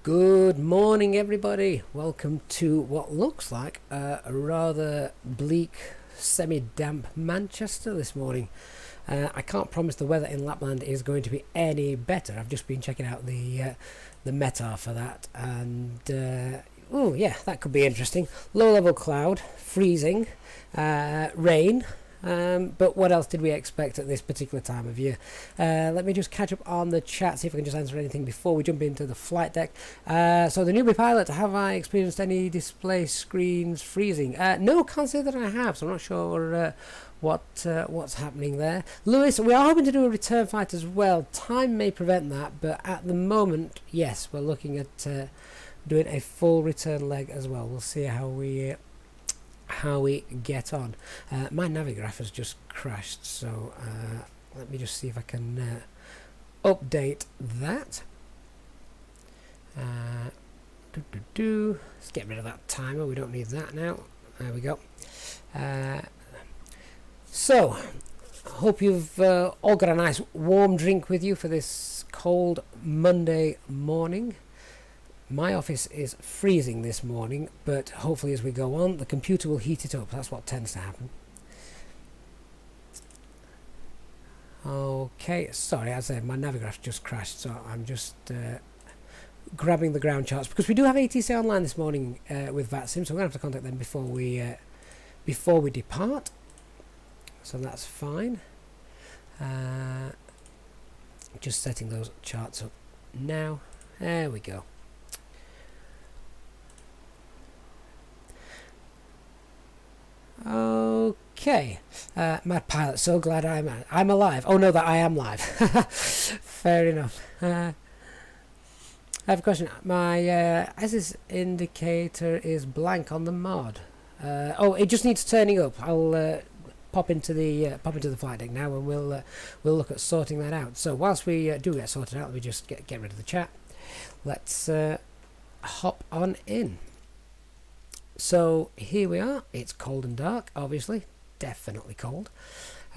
Good morning, everybody. Welcome to what looks like a rather bleak, semi-damp Manchester this morning. I can't promise the weather in Lapland is going to be any better. I've just been checking out the METAR for that, and oh yeah, that could be interesting. Low-level cloud, freezing, rain. But what else did we expect at this particular time of year? Let me just catch up on the chat, see if I can just answer anything before we jump into the flight deck. So the newbie pilot, have I experienced any display screens freezing? No, can't say that I have, so I'm not sure what's happening there. Lewis, we are hoping to do a return flight as well. Time may prevent that, but at the moment, yes, we're looking at doing a full return leg as well. We'll see how we get on. My Navigraph has just crashed, so let me just see if I can update that. Let's get rid of that timer, we don't need that now. There we go. So hope you've all got a nice warm drink with you for this cold Monday morning. My office is freezing this morning, but hopefully as we go on, the computer will heat it up. That's what tends to happen. Okay, sorry, as I said, my Navigraph just crashed, so I'm just grabbing the ground charts, because we do have ATC online this morning with VATSIM, so we're going to have to contact them before we depart. So that's fine. Just setting those charts up now. There we go. Okay, Mad Pilot, so glad I'm alive. Oh no, that I am live. Fair enough. I have a question. My ISIS indicator is blank on the mod. Oh, it just needs turning up. I'll pop into the flight deck now, and we'll look at sorting that out. So whilst we do get sorted out, let me just get rid of the chat. Let's hop on in. So here we are. It's cold and dark, obviously, definitely cold.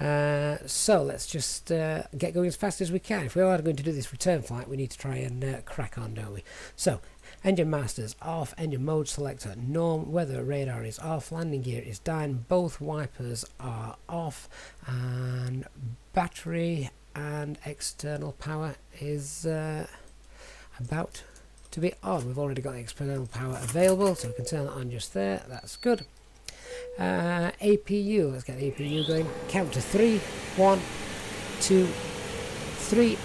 So let's just get going as fast as we can. If we are going to do this return flight, we need to try and crack on, don't we? So engine masters off, engine mode selector norm, weather radar is off, landing gear is down, both wipers are off, and battery and external power is about to be on. We've already got the external power available, so we can turn that on just there. That's good. APU, let's get the APU going. Count to 3, 1, 2, 3.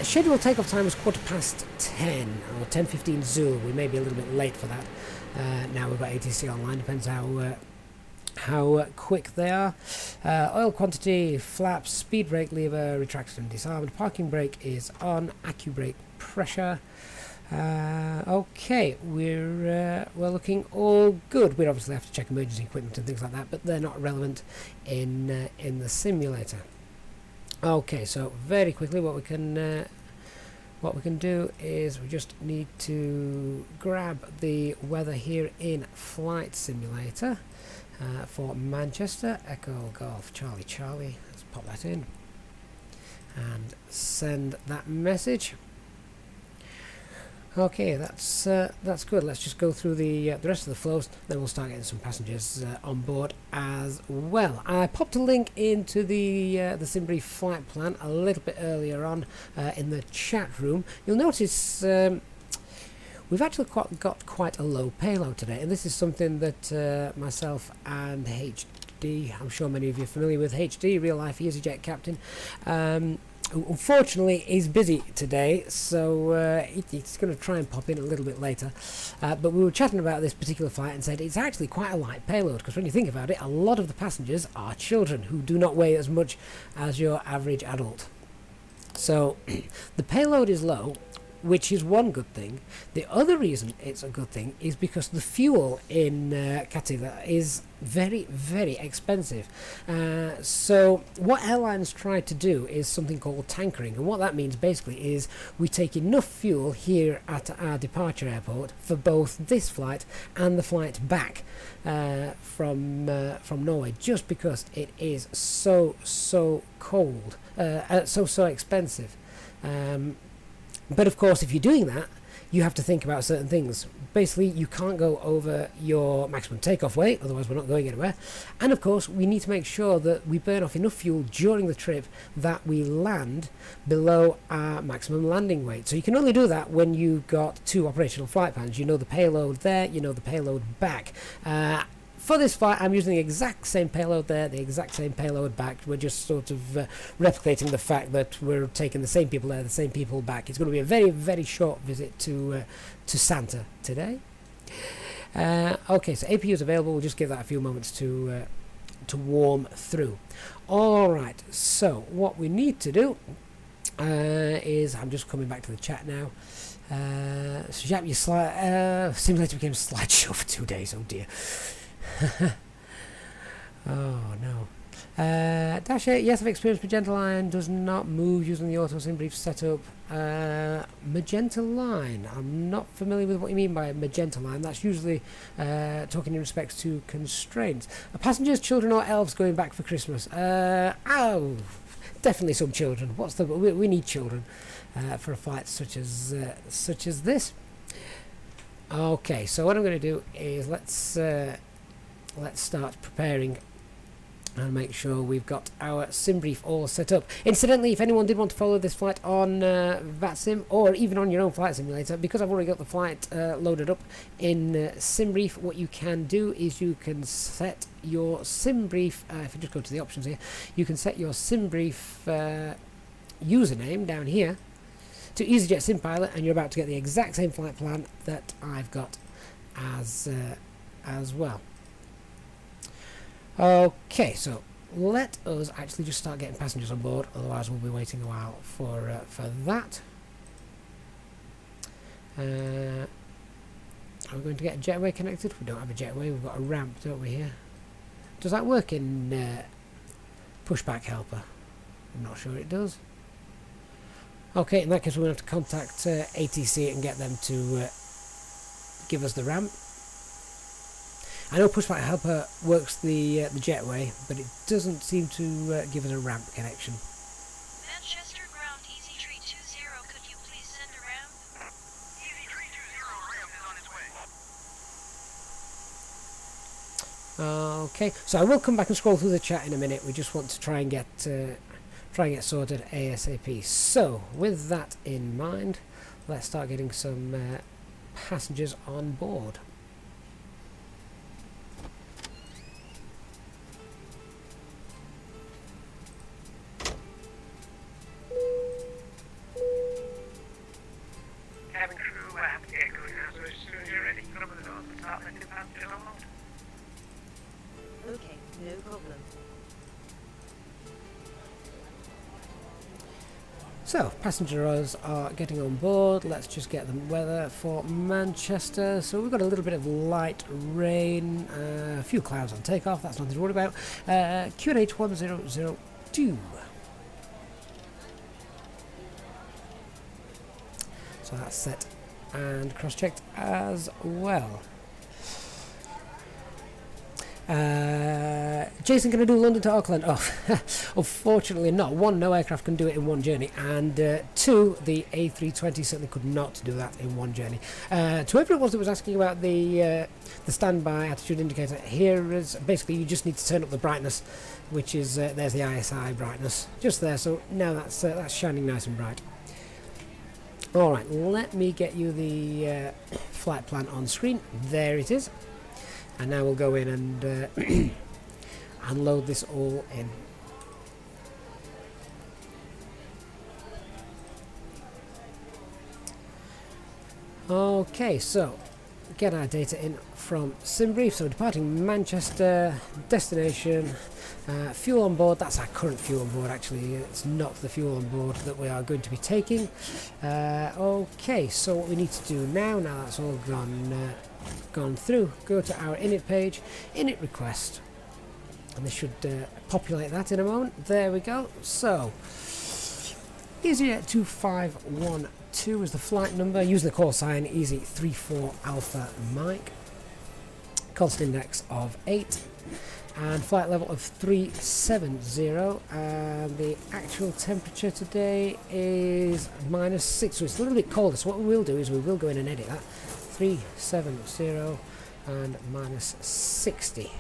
Scheduled takeoff time was 10:15 or 10:15 Zul. We may be a little bit late for that. Now we've got ATC online, depends how quick they are. Oil quantity, flaps, speed brake lever retracted and disarmed, parking brake is on, accu brake pressure. Okay, we're looking all good. We'd obviously have to check emergency equipment and things like that, but they're not relevant in the simulator. Okay, so very quickly, what we can do is we just need to grab the weather here in Flight Simulator for Manchester. Echo Golf Charlie Charlie. Let's pop that in and send that message. Okay, that's good. Let's just go through the rest of the flows, then we'll start getting some passengers on board as well. I popped a link into the SimBrief flight plan a little bit earlier on in the chat room. You'll notice we've actually got quite a low payload today, and this is something that myself and HD, I'm sure many of you are familiar with HD, real life EasyJet captain, unfortunately is busy today, so he's going to try and pop in a little bit later, but we were chatting about this particular flight and said it's actually quite a light payload, because when you think about it, a lot of the passengers are children who do not weigh as much as your average adult. So the payload is low, which is one good thing. The other reason it's a good thing is because the fuel in Kittila is very, very expensive. So what airlines try to do is something called tankering, and what that means basically is we take enough fuel here at our departure airport for both this flight and the flight back from Norway, just because it is so cold, so expensive. But of course, if you're doing that, you have to think about certain things. Basically, you can't go over your maximum takeoff weight, otherwise we're not going anywhere. And of course, we need to make sure that we burn off enough fuel during the trip that we land below our maximum landing weight. So you can only do that when you've got 2 operational flight plans. You know the payload there, you know the payload back. For this flight, I'm using the exact same payload there, the exact same payload back. We're just sort of replicating the fact that we're taking the same people there, the same people back. It's going to be a very, very short visit to Santa today. Okay, so APU is available. We'll just give that a few moments to warm through. All right, so what we need to do is, I'm just coming back to the chat now. So Jap, your simulator became a slideshow for 2 days. Oh dear. Oh no. Dash 8, yes, I've experienced Magenta Line does not move using the auto sim brief setup. Magenta Line, I'm not familiar with what you mean by Magenta Line. That's usually talking in respects to constraints. Are passengers, children or elves going back for Christmas? Oh, definitely some children. We need children for a flight such as this. Okay, so what I'm going to do is let's start preparing and make sure we've got our sim brief all set up. Incidentally, if anyone did want to follow this flight on VATSIM or even on your own flight simulator, because I've already got the flight loaded up in sim brief, what you can do is you can set your sim brief, if you just go to the options here, you can set your sim brief username down here to EasyJet SimPilot, and you're about to get the exact same flight plan that I've got as well. Okay, so let us actually just start getting passengers on board, otherwise we'll be waiting a while for that. Are we going to get a jetway connected? We don't have a jetway, we've got a ramp, don't we, here? Does that work in Pushback Helper? I'm not sure it does. Okay, in that case we're going to have to contact ATC and get them to give us the ramp. I know Pushback Helper works the jetway, but it doesn't seem to give us a ramp connection. Manchester ground EZ320, could you please send a ramp? EZ320 ramp is on its way. Okay, so I will come back and scroll through the chat in a minute. We just want to try and get sorted ASAP. So with that in mind, let's start getting some passengers on board. Okay, no problem. So, passengers are getting on board. Let's just get the weather for Manchester. So we've got a little bit of light rain, a few clouds on takeoff, that's nothing to worry about. QNH 1002. So that's set and cross-checked as well. Jason, can I do London to Auckland? Oh, unfortunately not. 1, no aircraft can do it in one journey, and 2, the A320 certainly could not do that in one journey. To everyone that was asking about the standby attitude indicator, here is basically you just need to turn up the brightness, which is there's the ISI brightness just there. So now that's shining nice and bright. All right, let me get you the flight plan on screen. There it is. And now we'll go in and unload this all in. Okay, so get our data in from SimBrief. So departing Manchester, destination, fuel on board. That's our current fuel on board actually. It's not the fuel on board that we are going to be taking. Okay, so what we need to do now that's all gone through, go to our init page, init request, and this should populate that in a moment. There we go. So EasyJet 2512 is the flight number, using the call sign EZ34 Alpha Mike, constant index of 8, and flight level of 370, and the actual temperature today is -6, so it's a little bit colder. So what we will do is we will go in and edit that. 370 and -60.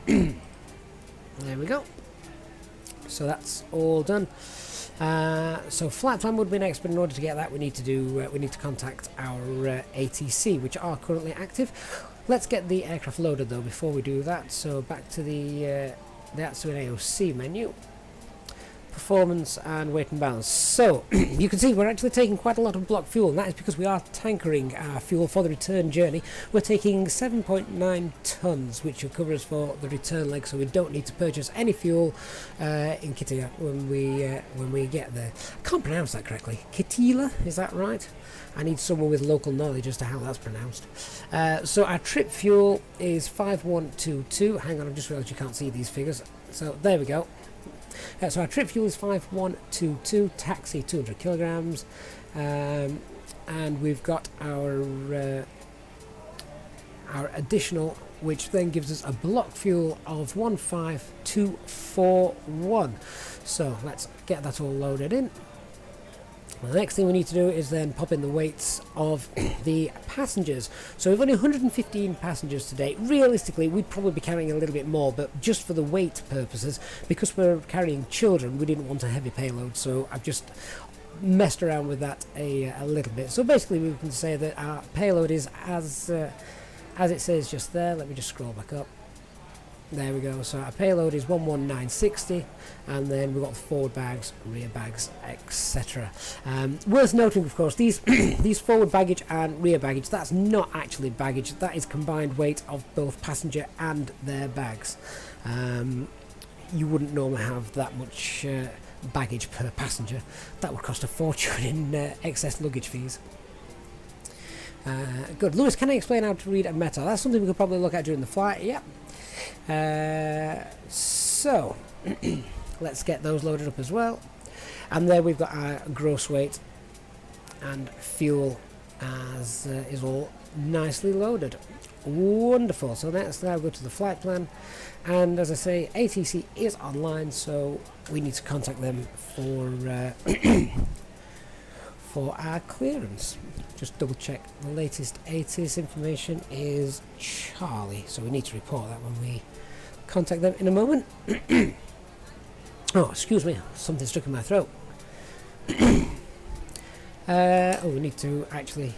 There we go. So that's all done. So flight plan would be next, but in order to get that, we need to contact our ATC, which are currently active. Let's get the aircraft loaded though before we do that. So back to the ATC AOC menu, performance and weight and balance. So you can see we're actually taking quite a lot of block fuel, and that is because we are tankering our fuel for the return journey. We're taking 7.9 tons, which will cover us for the return leg, so we don't need to purchase any fuel in Kittila when we get there. I can't pronounce that correctly. Kittila, is that right? I need someone with local knowledge as to how that's pronounced. So our trip fuel is 5122. Hang on, I've just realised you can't see these figures. So there we go. So our trip fuel is 5122, taxi 200 kilograms, and we've got our additional, which then gives us a block fuel of 15241. So let's get that all loaded in. The next thing we need to do is then pop in the weights of the passengers. So we've only 115 passengers today. Realistically, we'd probably be carrying a little bit more, but just for the weight purposes, because we're carrying children, we didn't want a heavy payload, so I've just messed around with that a little bit. So basically we can say that our payload is as it says just there. Let me just scroll back up. There we go. So our payload is 11960, and then we've got forward bags, rear bags, etc. Worth noting, of course, these these forward baggage and rear baggage, that's not actually baggage. That is combined weight of both passenger and their bags. You wouldn't normally have that much baggage per passenger. That would cost a fortune in excess luggage fees. Good. Lewis, can I explain how to read a META? That's something we could probably look at during the flight. Yep. So let's get those loaded up as well, and there we've got our gross weight and fuel as is all nicely loaded. Wonderful. So let's now go to the flight plan, and as I say, ATC is online, so we need to contact them for for our clearance. Just double check, the latest ATC information is Charlie, so we need to report that when we contact them in a moment. Oh, excuse me, something stuck in my throat. Oh, we need to actually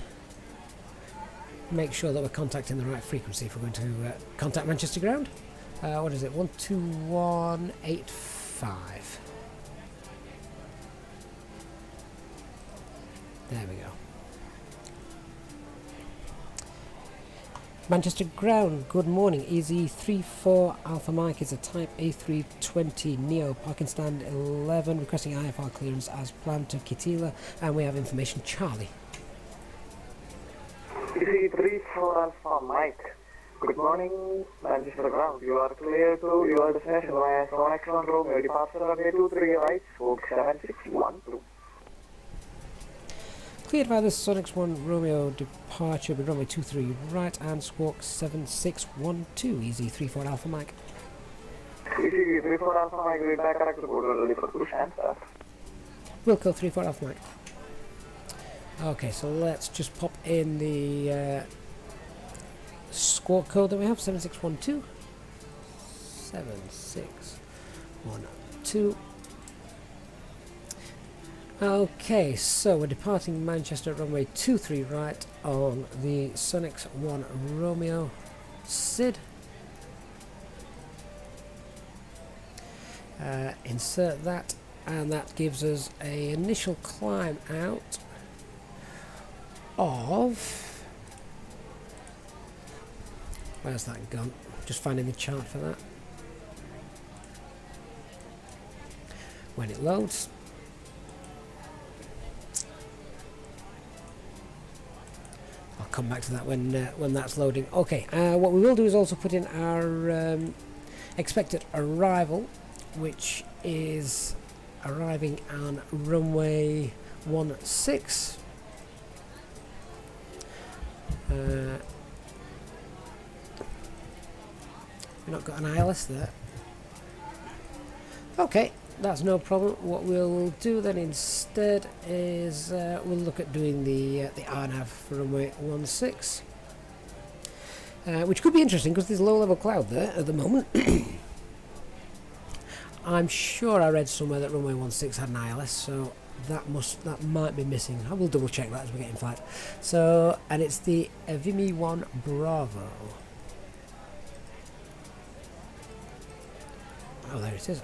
make sure that we're contacting the right frequency if we're going to contact Manchester ground. What is it, 12185. There we go. Manchester ground, good morning. EZ34 Alpha Mike is a type A320 Neo, parking stand 11, requesting IFR clearance as planned to Kittila, and we have information Charlie. EZ34 Alpha Mike, good morning. Manchester ground, you are clear to your destination via Sonex 1 Romeo, departure runway 23 right, stroke 7612. Cleared by the Sonex 1 Romeo departure with runway 23 right and squawk 7612, EZ34 Alpha Mike. EZ34 Alpha Mike, read back correct report, ready for push and start. Wilco 34 Alpha Mike. Okay, so let's just pop in the squawk code that we have, 7612. 7612. Okay, so we're departing Manchester at runway 23 right on the Sonex 1 Romeo SID. Insert that, and that gives us an initial climb out of... Where's that gone? Just finding the chart for that. When it loads. Come back to that when that's loading. Okay, what we will do is also put in our expected arrival, which is arriving on runway 16. We've not got an ILS there. Okay, that's no problem. What we'll do then instead is we'll look at doing the RNAV for runway 16, which could be interesting because there's low-level cloud there at the moment. I'm sure I read somewhere that runway 16 had an ILS, so that might be missing. I will double check that as we get in flight. So, and it's the Vimy 1 Bravo. Oh, there it is.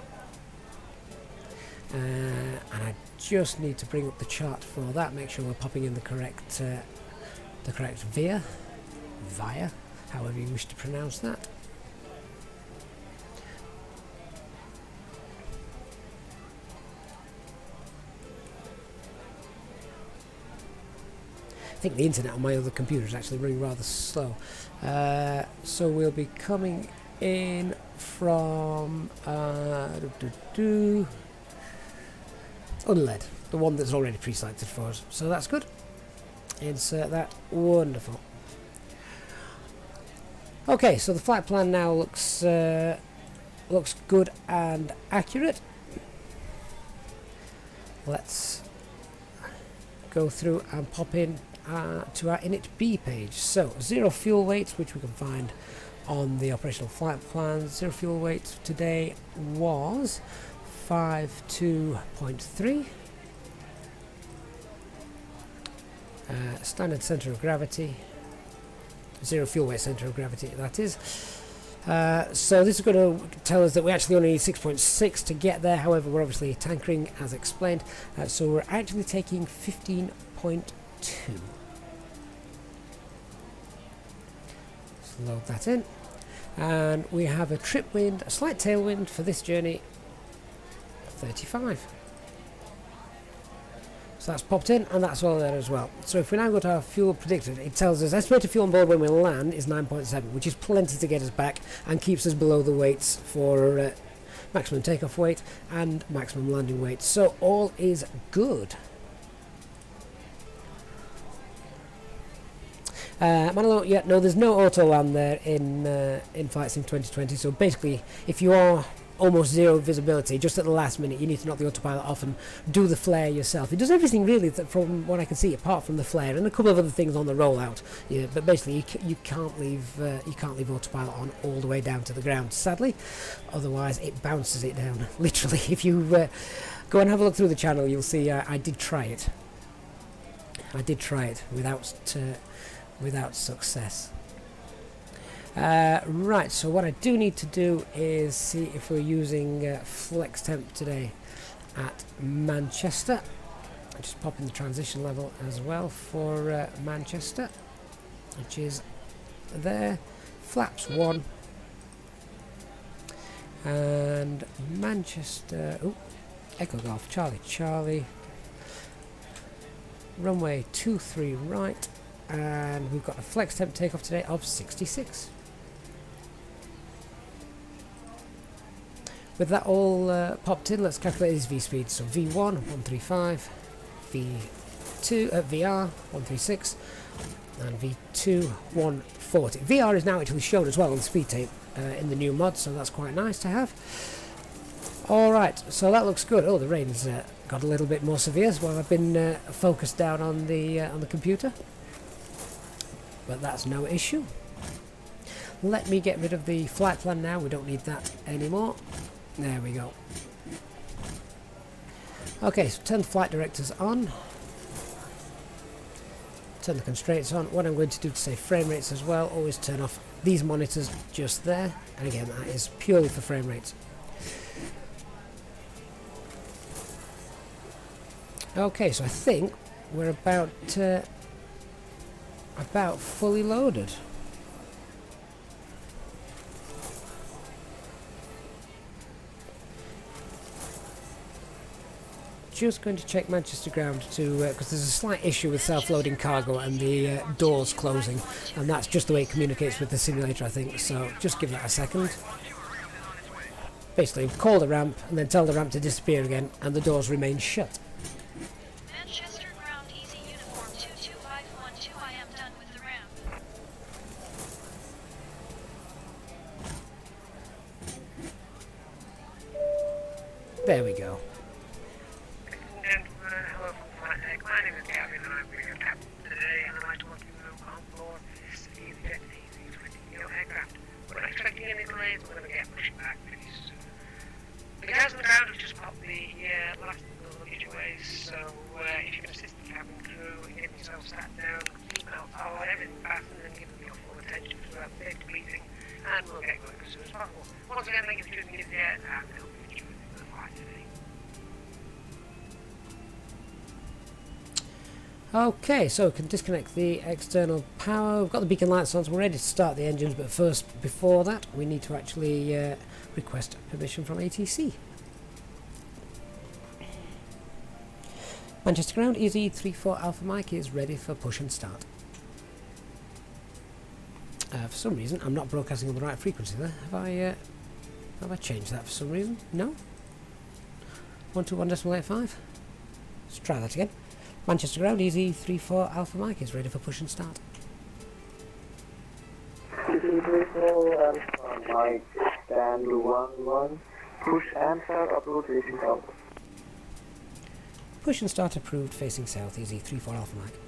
And I just need to bring up the chart for that. Make sure we're popping in the correct via, however you wish to pronounce that. I think the internet on my other computer is actually running rather slow. So we'll be coming in from unled, the one that's already pre-selected for us. So that's good. Insert that. Wonderful. Okay, so the flight plan now looks good and accurate. Let's go through and pop in to our init B page. So 0 fuel weight, which we can find on the operational flight plan. 0 fuel weight today was 52.3. Standard center of gravity. 0 fuel weight center of gravity, that is. So this is going to tell us that we actually only need 6.6 to get there. However, we're obviously tankering as explained, so we're actually taking 15.2. Let's load that in, and we have a trip wind, a slight tailwind for this journey, 35. So that's popped in, and that's all there as well. So if we now go to our fuel predicted, it tells us estimated fuel on board when we land is 9.7, which is plenty to get us back and keeps us below the weights for maximum takeoff weight and maximum landing weight. So all is good. Manolo, yeah, no, there's no auto land there in VATSIM 2020. So basically, if you are almost zero visibility, just at the last minute you need to knock the autopilot off and do the flare yourself. It does everything really from what I can see, apart from the flare and a couple of other things on the rollout. Yeah, but basically you can't leave autopilot on all the way down to the ground, sadly. Otherwise it bounces it down. Literally, if you go and have a look through the channel, you'll see I did try it. I did try it without success. Right, so what I do need to do is see if we're using flex temp today at Manchester. I'll just pop in the transition level as well for Manchester, which is there, flaps 1, and Manchester, Echo Golf Charlie Charlie, runway 23 right, and we've got a flex temp takeoff today of 66. With that all popped in, let's calculate his V-speed. So V1, 135, V2, VR, 136, and V2, 140. VR is now actually shown as well on the speed tape in the new mod, so that's quite nice to have. Alright, so that looks good. Oh, the rain's got a little bit more severe while I've been focused down on the computer. But that's no issue. Let me get rid of the flight plan now. We don't need that anymore. There we go. Okay, so turn the flight directors on. Turn the constraints on. What I'm going to do to save frame rates as well, always turn off these monitors just there. And again, that is purely for frame rates. Okay, so I think we're about fully loaded. Just going to check Manchester ground to because there's a slight issue with self-loading cargo and the doors closing, and that's just the way it communicates with the simulator, I think. So just give that a second. Basically, call the ramp and then tell the ramp to disappear again, and the doors remain shut. Manchester ground easy uniform 22512. I am done with the ramp. There we go. Hello from Flight Deck. My name is Gavin and I'm being your captain today, and I'd like to welcome you on board this A320 aircraft. We're not expecting any delays, we're going to get pushed back pretty soon. The guys on the ground have just popped the last of the luggage away, so if you can assist the cabin crew and get yourself sat down, seatbelt on, everything fastened, and give them your full attention throughout the safety briefing, and we'll get going as soon as possible. Once again, thank you for choosing EasyJet, and I hope you enjoy the flight today. Okay, so we can disconnect the external power. We've got the beacon lights on, so we're ready to start the engines, but first, before that, we need to actually request permission from ATC. Manchester ground, EZ34 Alpha Mike is ready for push and start. For some reason, I'm not broadcasting on the right frequency there. Have I changed that for some reason? No? 121.85? Let's try that again. Manchester ground, EZ34 Alpha Mike is ready for push and start. EZ34 Alpha Mike, stand 1-1, push and start, approach facing south. Push and start approved, facing south, EZ34 Alpha Mike.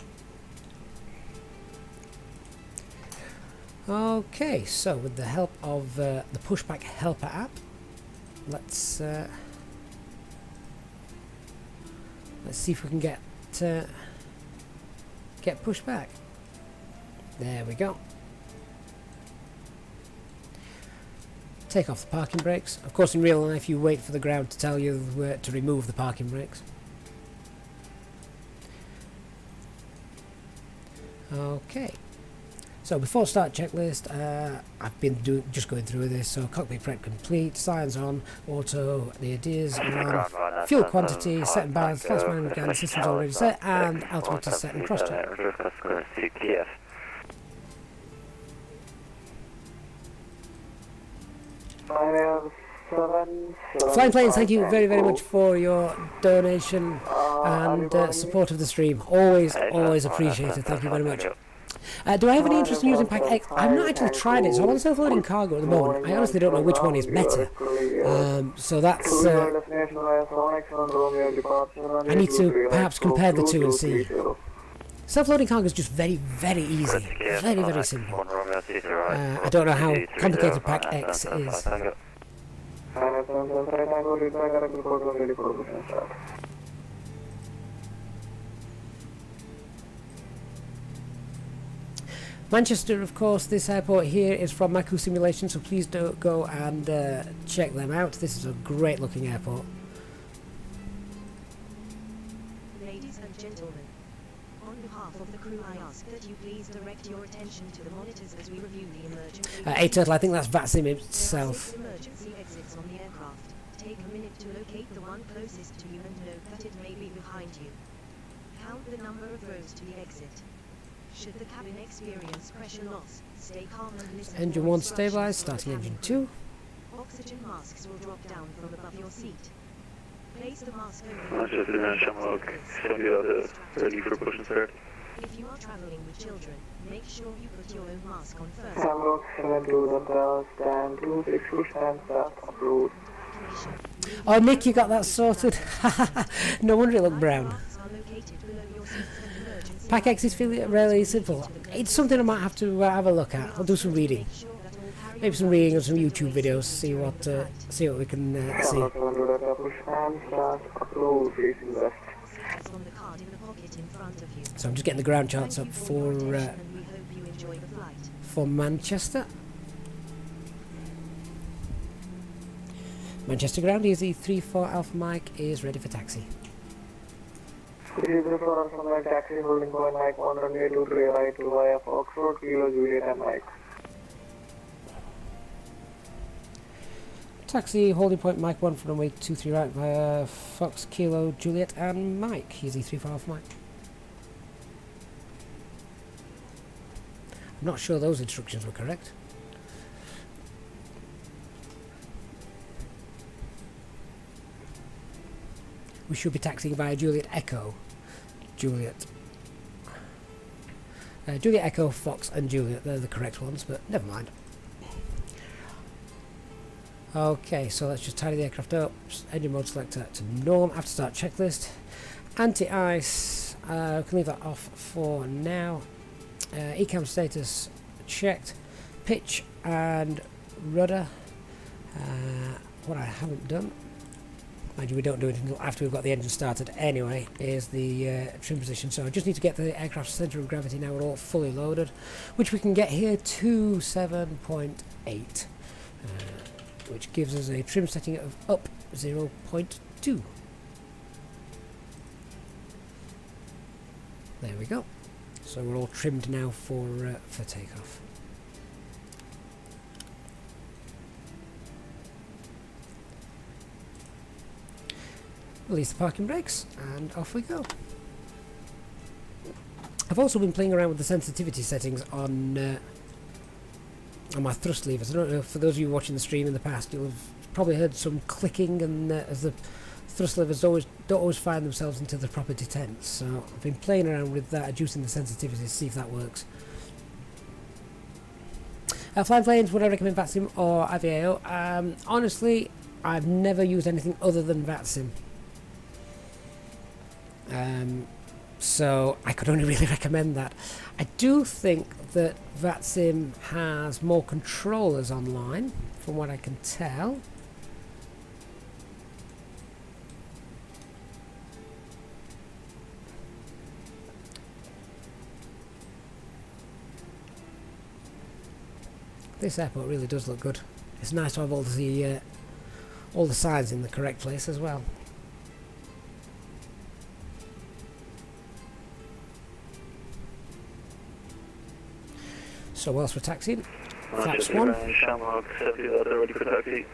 Okay, so with the help of the Pushback helper app, let's see if we can get pushed back. There we go. Take off the parking brakes. Of course, in real life, you wait for the ground to tell you to remove the parking brakes. Okay. So before start checklist, I've been just going through this. So cockpit prep complete, signs on, auto, the ideas are on, fuel quantity, set and balance, fast management gun, systems already set, and altimeter set and cross check. Flying Planes, thank you very much for your donation and support of the stream. Always appreciated. Thank you very much. Do I have any interest in using Pack X? I've not actually tried it, so I'm on self-loading cargo at the moment. I honestly don't know which one is better. So that's... I need to perhaps compare the two and see. Self-loading cargo is just very easy. Very simple. I don't know how complicated Pack X is. Manchester, of course, this airport here is from Maku Simulation, so please do go and check them out. This is a great looking airport. Ladies and gentlemen, on behalf of the crew, I ask that you please direct your attention to the monitors as we review the emergency. A-Turtle, I think that's VATSIM itself. There are 6 emergency exits on the aircraft. Take a minute to locate the one closest to you and note that it may be behind you. Count the number of rows to the exit. Should the cabin experience pressure loss, stay calm and listen. Engine 1 stabilized, starting engine 2. Oxygen masks will drop down from above your seat. Place the mask over ready for push and start. If you are traveling with children, make sure you put your own mask on first. Hamburg 72, the stand 26, push and start, approved. Oh, Nick, you got that sorted. No wonder it looked brown. Pack X is really simple. It's something I might have to have a look at. I'll do some reading. Maybe some reading and some YouTube videos. See what we can see. So I'm just getting the ground charts up for Manchester. Manchester ground, EZ34 Alpha Mike is ready for taxi. EZ34 Alpha Mike, taxi holding point Mike 1 runway 23 right to via Foxtrot, Kilo Juliet and Mike. Taxi holding point Mike 1 for runway 23 right via Fox, Kilo, Juliet and Mike. EZ34 Alpha Mike. I'm not sure those instructions were correct. We should be taxiing via Juliet Echo. Juliet Echo, Fox and Juliet, they're the correct ones, but never mind. Okay, so let's just tidy the aircraft up. Engine mode selector to norm. After start checklist. Anti-ice, we can leave that off for now. Ecam status checked. Pitch and rudder. What I haven't done, mind you, we don't do it until after we've got the engine started anyway, is the trim position. So I just need to get the aircraft's centre of gravity now we're all fully loaded, which we can get here to 7.8, which gives us a trim setting of up 0.2. There we go. So we're all trimmed now for takeoff. Release the parking brakes and off we go. I've also been playing around with the sensitivity settings on my thrust levers. I don't know, for those of you watching the stream in the past, you'll have probably heard some clicking, and as the thrust levers don't always find themselves into the proper detent. So I've been playing around with that, adjusting the sensitivity to see if that works. Flying planes, would I recommend VATSIM or IVAO? Honestly, I've never used anything other than VATSIM. So I could only really recommend that. I do think that VATSIM has more controllers online, from what I can tell. This airport really does look good. It's nice to have all the signs in the correct place as well. So whilst we're taxiing, flaps 1. Shamrock 70, ready for taxi.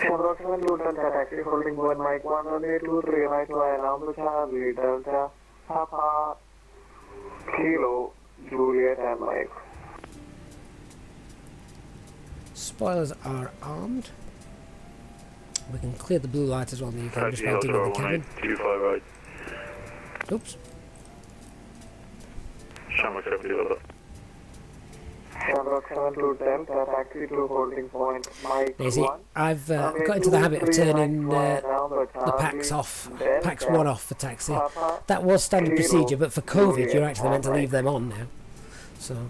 Shamrock 7, Lieutenant taxi, holding 1 mic 11823, right line, number Charlie, Delta, Papa, Kilo, Juliet and Mike. Spoilers are armed. We can clear the blue light as well, and you can just about in the cabin. 25 right. Oops. Shamrock 70 over. Shamrock 7 to Delta, taxi to holding point, Mike Daisy, 1. I've got into the habit of turning the packs off, packs 1 off for taxi. That was standard procedure, but for COVID you're actually meant to leave them on now. So,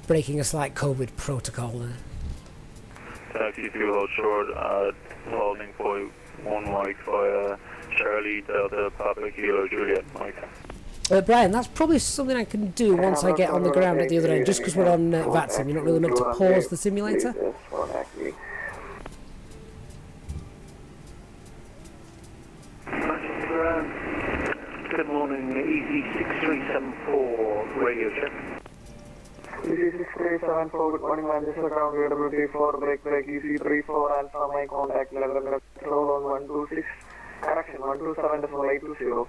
breaking a slight COVID protocol there. Taxi 2 hold short at holding point 1 Mike via Charlie, Delta, Papa, Kilo, Juliet, Mike. Brian, that's probably something I can do once I get on the ground at the other end, just because we're on VATSIM. You're not really meant to pause the simulator. Good morning, EGCC-6374 radio check. EGCC-6374, good morning, Manchester ground, AWT4, break, EC34, Alpha, my contact level, control on 126, correction, 127.820.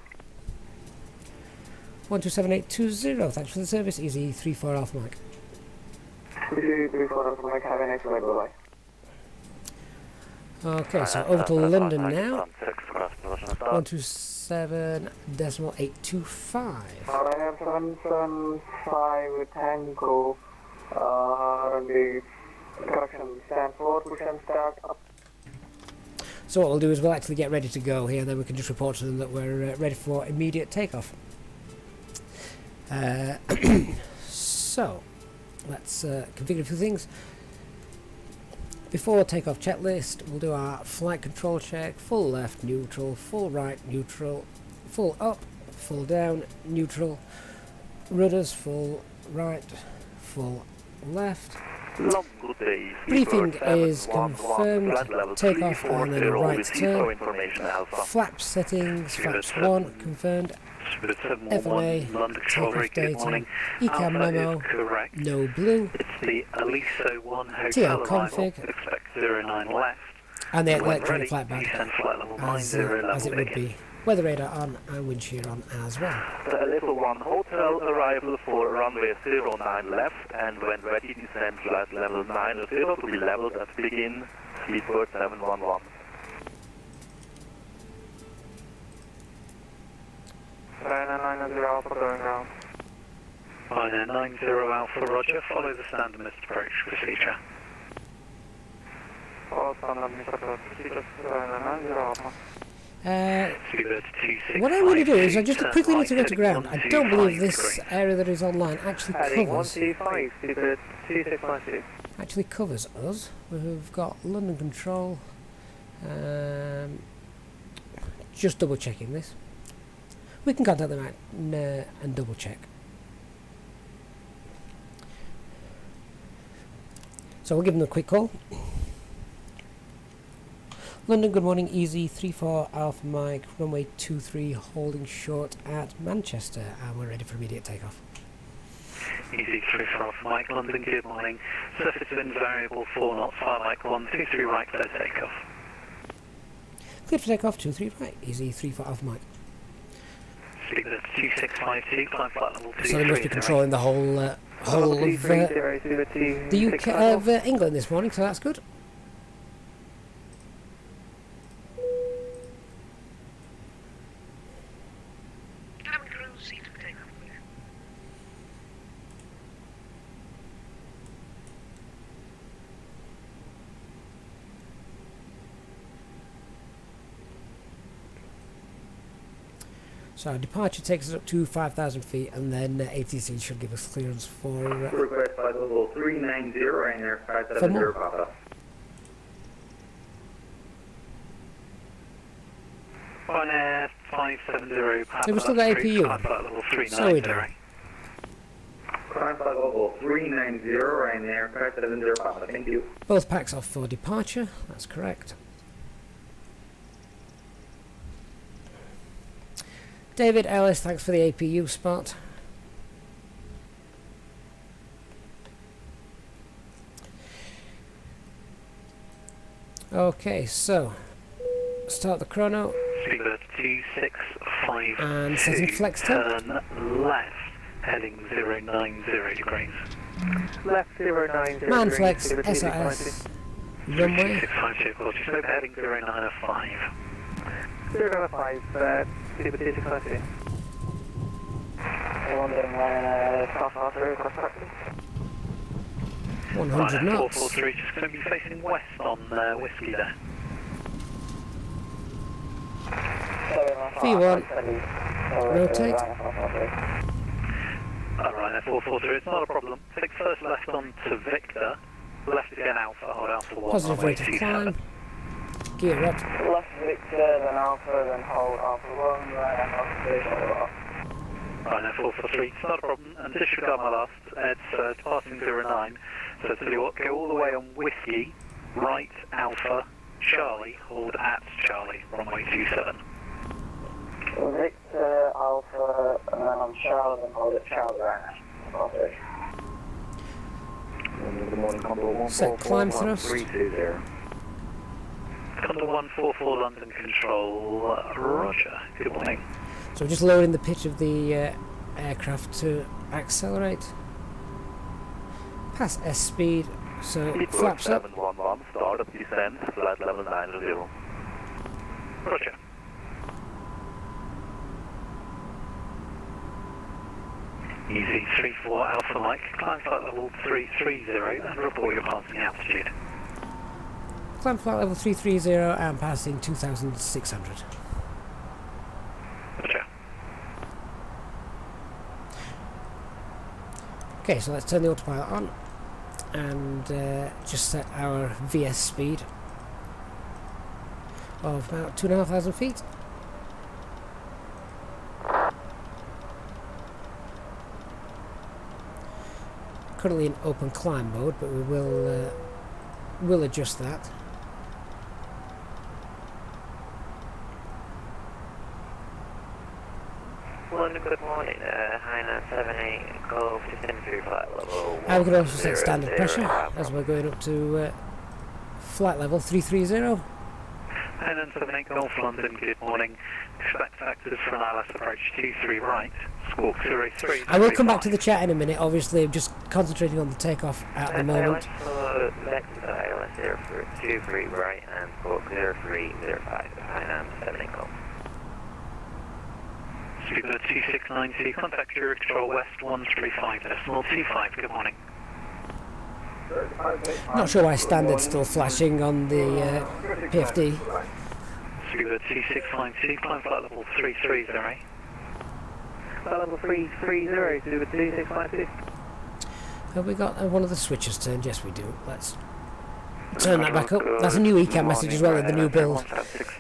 127820, thanks for the service. Easy 34 Alpha Mike. Easy 34 Alpha Mike, have a nice night, bye bye. Okay, so over to London now. 127.825. Ryanair 775 with Tango, runway, correction, stand 4, push and start up. So what we'll do is we'll actually get ready to go here, and then we can just report to them that we're ready for immediate takeoff. So let's configure a few things. Before takeoff checklist, we'll do our flight control check: full left, neutral; full right, neutral; full up, full down, neutral; rudders, full right, full left. Briefing is confirmed, takeoff and then right turn. Flaps settings, flaps 1 confirmed. FMA, takeoff data, ECAM memo, no blue, TL config, and the electronic flight band as it would be. Weather radar on and wind shear on as well. Level 1 hotel, arrival for runway 09 left, and when ready descend flight level 90 to be leveled at begin, speedbird 711. 990 Alpha going down. 990 Alpha, roger. Follow the standard missed approach procedure. What I want to do is I just quickly need to go to ground. I don't believe this area that is online actually covers us. We've got London control. Just double checking this. We can contact them and double check. So we'll give them a quick call. London, good morning, EZ34 Alpha Mike, runway 23, holding short at Manchester, and we're ready for immediate takeoff. EZ34 Alpha Mike, London, good morning. Surface wind variable 4 knots, fire Mike 123 right, clear takeoff. Clear for takeoff, 23 right, EZ34 Alpha Mike. Speak to 2652, climb flight level 23. So they must be controlling the whole of the UK of England this morning, so that's good. Cabin crew, seat for takeoff, please. So our departure takes us up to 5,000 feet, and then ATC should give us clearance for... Request flight level 390 and aircraft For more. 70 Papa. One Air 570 Papa. So we've still got APU. Climb flight level 390. So we do. Climb flight level 390 and aircraft 70 Papa. Thank you. Both packs off for departure, that's correct. David Ellis, thanks for the APU spot. Okay, so start the chrono. Speedbird 2652. And setting flex temp. Turn left, heading 090 degrees. Left 090. Man flex, SRS, runway. 2652, of course. You slope heading 095. 095, Super 2652. London, South Arthur, cross practice. 100 knots. 443, just going to be facing west on Whiskey there. V1, rotate. Alright, 443, it's not a problem. Take first left on to Victor. Left again Alpha, hold Alpha 1. Positive rate of climb. Gear up. Left Victor, then Alpha, then hold Alpha 1, right, Alpha 2, Right, 443, it's not a problem, and disregard my last, it's departing 09, so tell you what, go all the way on Whiskey, right, Alpha, Charlie, hold at Charlie, runway 27. Victor, Alpha, and then on Charlie, then hold at Charlie, right. Good morning, Condor Set climb thrust. 320. Condor 144 London Control, Roger, good morning. So we're just lowering the pitch of the aircraft to accelerate. Pass S speed, so it flaps up. 711, start of descent, flight level 90. Roger. EZ34 Alpha Mike, climb flight level 330 and report your passing altitude. Climb flight level 330 and passing 2,600. Roger. Okay, so let's turn the autopilot on and just set our VS speed of about 2,500 feet. Currently in open climb mode, but we will adjust that. London, good morning, Hainan 78, Golf, descend through flight level. And we can also set standard pressure as we're going up to flight level 330. And then 78 Golf London, good morning. Expect factors for an ILS approach 23 right, squawk 03. I will come back to the chat in a minute. Obviously, I'm just concentrating on the takeoff at the moment. For Vector ILS 023 right and squawk 0305, Hainan 78 Golf. Speedbird 2692, contact Euro Control West 135.25, good morning. Not sure why standard's still flashing on the PFD. Scuba 2652, climb flight level 330. Flight level 330, Scuba 2652. Have we got one of the switches turned? Yes, we do. Let's turn that back up. That's a new ECAM message as well in the new build.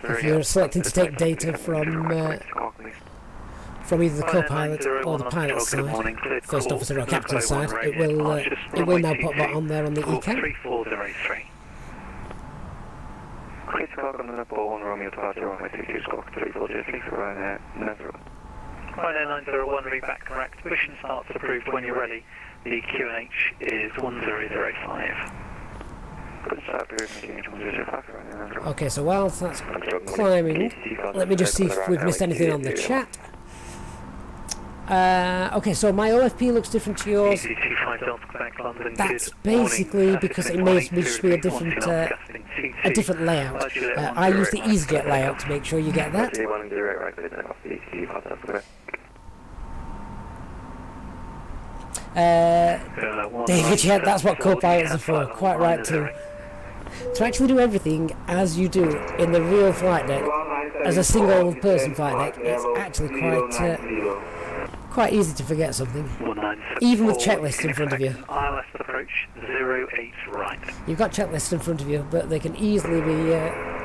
If you're selecting to take data from either the co-pilot or the pilot side, first officer or captain side, it will now pop that on there on the ECAM. 3403. Chris Cock on the Nepal 1 Romeo departure runway 22 squawk 3406 for Ryanair Netherlands. Ryanair 901, read back correct. Mission starts approved when you're ready. The QNH is 1005. Okay, so whilst that's climbing, let me just see if we've missed anything on the chat. Okay, so my OFP looks different to yours. That's basically because it may just be a different layout. I use the EasyJet layout to make sure you get that. David, yeah, that's what co-pilots are for. Quite right too. To actually do everything as you do in the real flight deck, as a single person flight deck, it's actually quite easy to forget something, even with checklists in front of you. ILS approach 08 right. You've got checklists in front of you, but they can easily be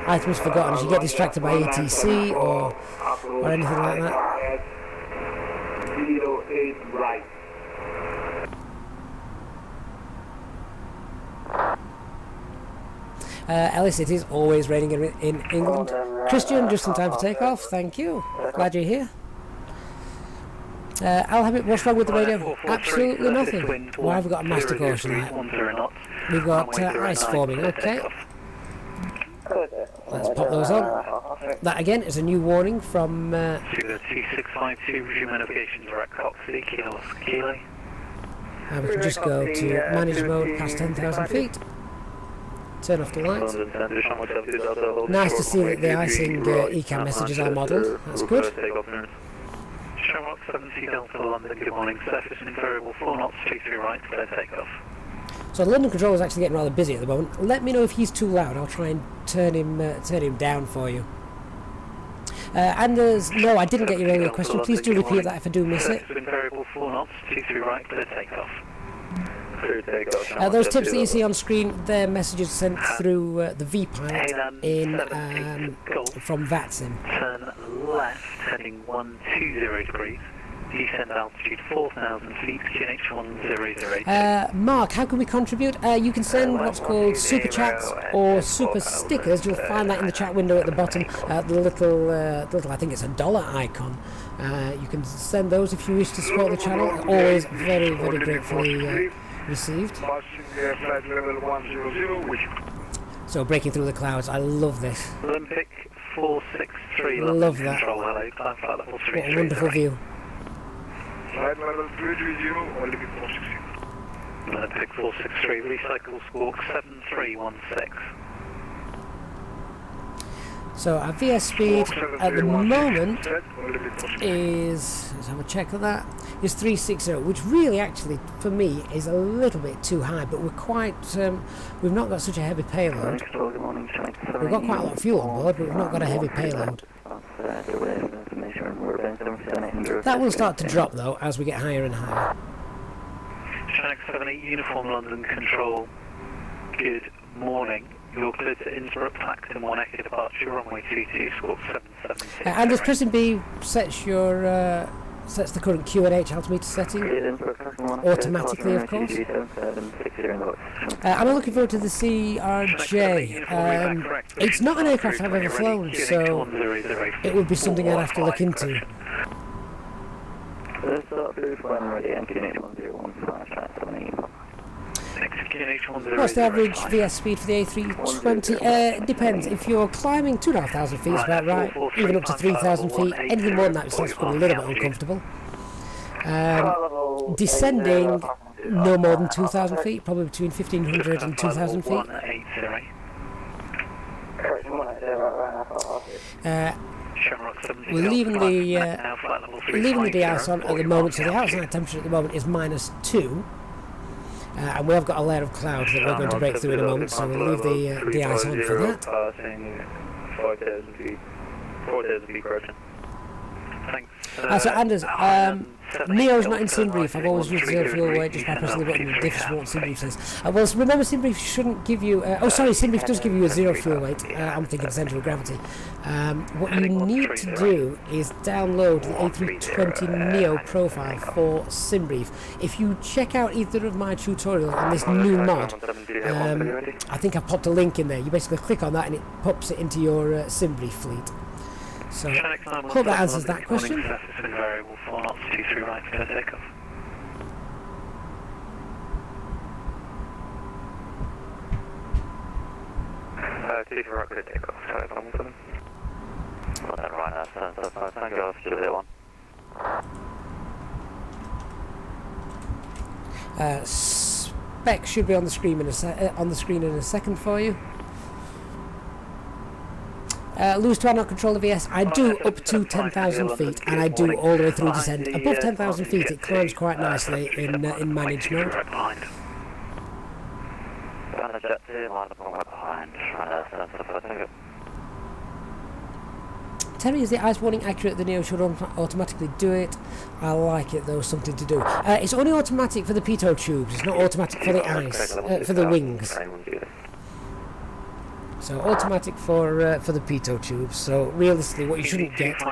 items forgotten as you get distracted by ATC or anything like that. 08 right. Ellis, it is always raining in England. Christian, just in time for takeoff. Thank you. Glad you're here. Al-Hamid, what's wrong with the radio? Absolutely nothing. Why have we got a master caution light? We've got ice forming, okay. Let's pop those on. That again is a new warning from... T652, resume navigation direct Cox City, Kilo. And we can just go to manage mode past 10,000 feet. Turn off the lights. Nice to see that the icing ECAM messages are modelled. That's good. Shamrock 70 Delta London, good morning. Surface and variable 4 knots, 23 right, clear takeoff. So the London control is actually getting rather busy at the moment. Let me know if he's too loud. I'll try and turn him down for you. And there's... No, I didn't get your earlier question. Please do repeat that if I do miss it. Surface and variable 4 knots, 23 right, clear takeoff. Those tips that you see on screen, they're messages sent through the V-pilot from VATSIM. Turn left, heading 120 degrees. Descend altitude 4,000 feet, QNH 1008. Mark, how can we contribute? You can send what's called super chats or super stickers. You'll find that in the chat window at the bottom. The little, I think it's a dollar icon. You can send those if you wish to support the channel. Always very, very gratefully received. So breaking through the clouds, I love this. Olympic 463. Love that. Control, hello, climb flight level 330. What a wonderful view. Flight level 330, Olympic 463. Olympic 463, recycle squawk 7316. So our VS speed at the moment is, let's have a check of that, is 360, which really actually for me is a little bit too high, but we're quite, we've not got such a heavy payload. We've got quite a lot of fuel on board, but we've not got a heavy payload. That will start to drop though as we get higher and higher. Shank 78 Uniform London Control, good morning. You're clear to Innsbruck, Clacton 1 Echo departure, runway 22, squawk 776. And as Prison B sets your sets the current QNH altimeter setting automatically, of course. I'm looking forward to the CRJ. It's not an aircraft I've ever flown, so it would be something I'd have to look into. What's the average VS speed for the A320? It depends. If you're climbing 2,500 feet, it's about right. Even up to 3,000 feet. Anything more than that starts becoming a little bit uncomfortable. Descending no more than 2,000 feet, probably between 1,500 and 2,000 feet. We're leaving the de-ice on at the moment, so the outside temperature at the moment is -2. and we have got a layer of cloud that we're going to break through in a moment, so we'll leave the eyes on for that. Passing 4,000 feet. 4,000 feet correction. Thanks. So Anders, Neo's not in Simbrief. I've always used zero fuel weight just by pressing the button. It differs from what Simbrief says. Well, remember Simbrief shouldn't give you... oh, sorry, Simbrief does give you a zero fuel weight. I'm thinking centre of gravity. What you need to do is download the A320 Neo profile for Simbrief. If you check out either of my tutorials on this new mod, I think I've popped a link in there. You basically click on that and it pops it into your Simbrief fleet. So, hope that answers that question. Variable 4 knots, 23 right for takeoff. Two for rocket takeoff. Sorry, I'm well, then right, that's thank you, Julia 1. Spec should be on the screen in a second for you. Lose to not control the VS. I do up to 10,000 feet, and I do all the way through descent. Above 10,000 feet, it climbs quite nicely in managed mode. Terry, is the ice warning accurate? The Neo should automatically do it. I like it though, something to do. It's only automatic for the pitot tubes. It's not automatic for the ice, for the wings. So automatic for the pitot tubes. So realistically, what you shouldn't get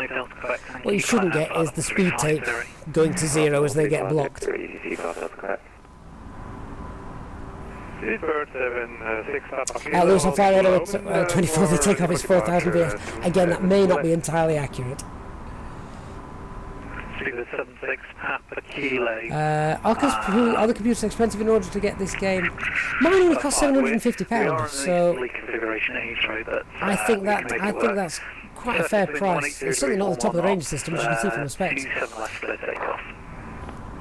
is the speed tape going to zero as they get blocked. Lewis on fire at 24. The takeoff is 4,000 VS. Again, that may not be entirely accurate. Are the computers expensive in order to get this game? Mine only cost £750, so I think that's quite a fair price. It's certainly not the top of the range system, as you can see from the specs.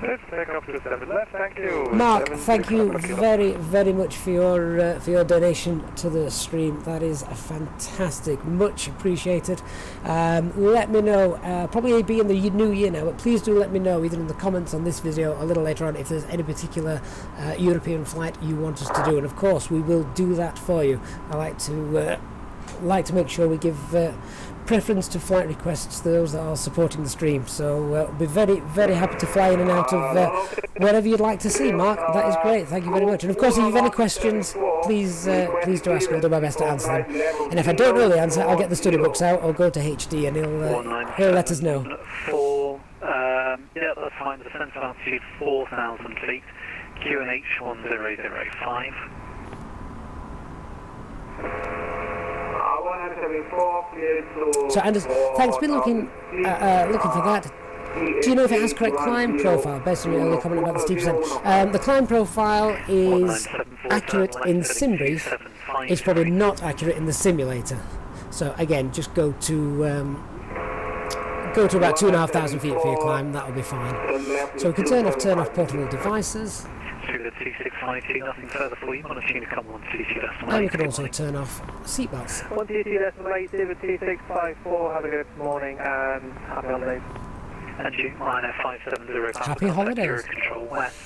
Let's take off to 7 left, thank you. Mark, thank you very, very much for your donation to the stream. That is fantastic, much appreciated. Let me know, probably be in the new year now, but please do let me know either in the comments on this video or a little later on if there's any particular European flight you want us to do, and of course we will do that for you. I like to make sure we give preference to flight requests to those that are supporting the stream, so we'll be very, very happy to fly in and out of wherever you'd like to see. Mark, that is great, thank you very much. And of course, if you have any questions, please do ask me. I'll do my best to answer them, and if I don't know the answer, I'll get the study books out or go to HD and he'll let us know. Yeah, that's fine. Descent altitude 4,000 feet, QNH 1005. So Anders, thanks. Been looking for that. Do you know if it has correct climb profile based on your earlier comment about the steep descent? The climb profile is accurate in Simbrief. It's probably not accurate in the simulator. So again, just go to about 2,500 feet for your climb. That'll be fine. So we can turn off portable devices. Nothing further for you on a Tunicom 122.8. And we can also turn off seatbelts. 122.8, 2654, have a good morning and happy holidays. And you, Ryanair 570. Happy holidays. Control west,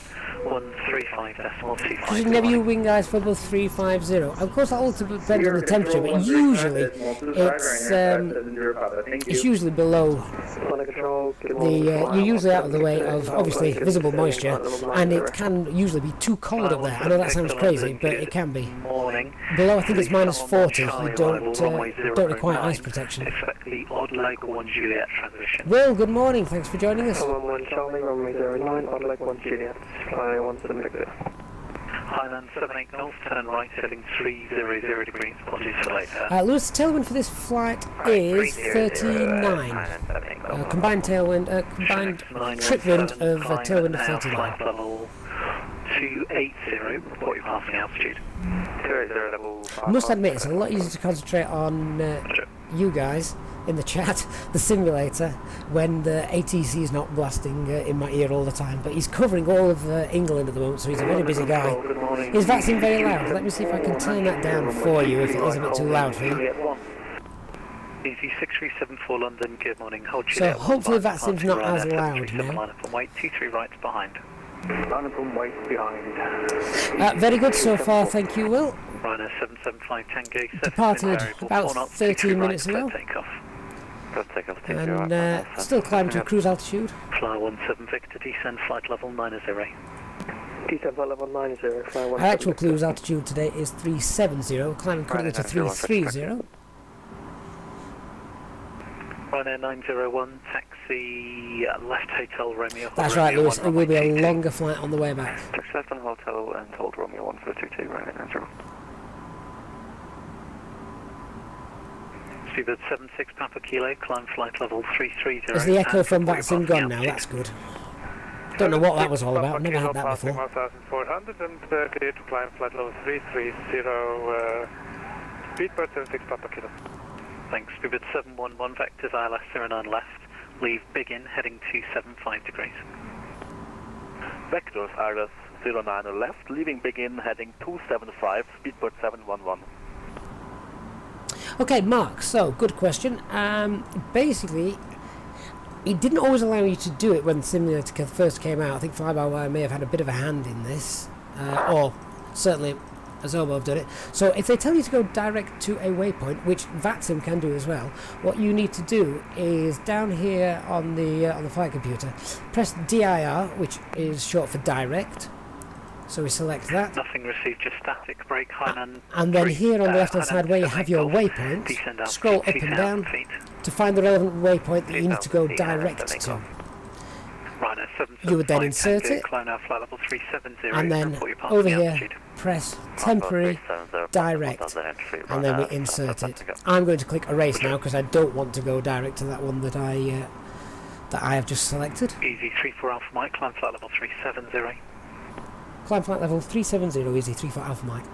135.25. Because never you wing guys for above 350. Of course, that all depends on the temperature, but usually it's usually below you're usually out of the way of obviously visible moisture, and it can usually be too cold up there. I know that sounds crazy, but it can be. Below, I think it's minus 40. You don't require ice protection. Well, good morning. Thanks for joining us. Charlie, runway 09, odd leg 1 Juliet. Fly 17 Victor. Highland 78 North, turn right, heading 300 degrees, apologies for later. Lewis, the tailwind for this flight is 39. Combined trip wind of tailwind of 39. Flight level 280, report your passing altitude. I must admit, it's a lot easier to concentrate on you guys in the chat, the simulator, when the ATC is not blasting in my ear all the time. But he's covering all of England at the moment, so he's a very busy guy. Is VATSIM very loud? Let me see if I can turn that down for you if it is a bit too loud for you. EG6374 London, good morning. Hold so hopefully VATSIM's not as loud now. Wait, 23 rights behind. Line from weight behind. Very good so far, thank you, Will. Ryanair 775 Tango. Departed about 13 minutes ago. Takeoff. Takeoff And still climbing to cruise altitude. Fly 17 Victor, descend flight level 90. Descent flight level 90, fly 17. Our actual cruise altitude today is 370, climbing currently to 330. Ryanair 901, taxi left Hotel Romeo. That's right, Lewis, it will be a longer flight on the way back. Taxi left on Hotel and hold Romeo 1422, Ryanair 90. Speedbird 76 Papa Kilo, climb flight level 330. Is the echo from VATSIM gone now? That's good. Don't know what that was all about, never had that before. 1400 and clear to climb flight level 330, Speedbird 76 Papa Kilo. Thanks, Speedbird 711, vectors ILS 09 left, leave begin, heading 275 degrees. Vectors ILS 09 left, leaving begin, heading 275, Speedbird 711. Okay, Mark, so good question. Basically, it didn't always allow you to do it when the simulator first came out. I think Fly-by-Wire may have had a bit of a hand in this, or certainly Azobo have done it. So if they tell you to go direct to a waypoint, which VATSIM can do as well, what you need to do is down here on the flight computer, press DIR, which is short for direct. So we select that. Nothing received, just static, brake, Hainan. And then here on the left hand side where you have your waypoint, scroll up and down to find the relevant waypoint that you need to go direct to. You would then insert it, and then over here press temporary direct, and then we insert it. I'm going to click erase now because I don't want to go direct to that one that I have just selected. Easy 34 Alpha Mike, climb flight level 370. Climb flight level 370, easy 34 Alpha Mike.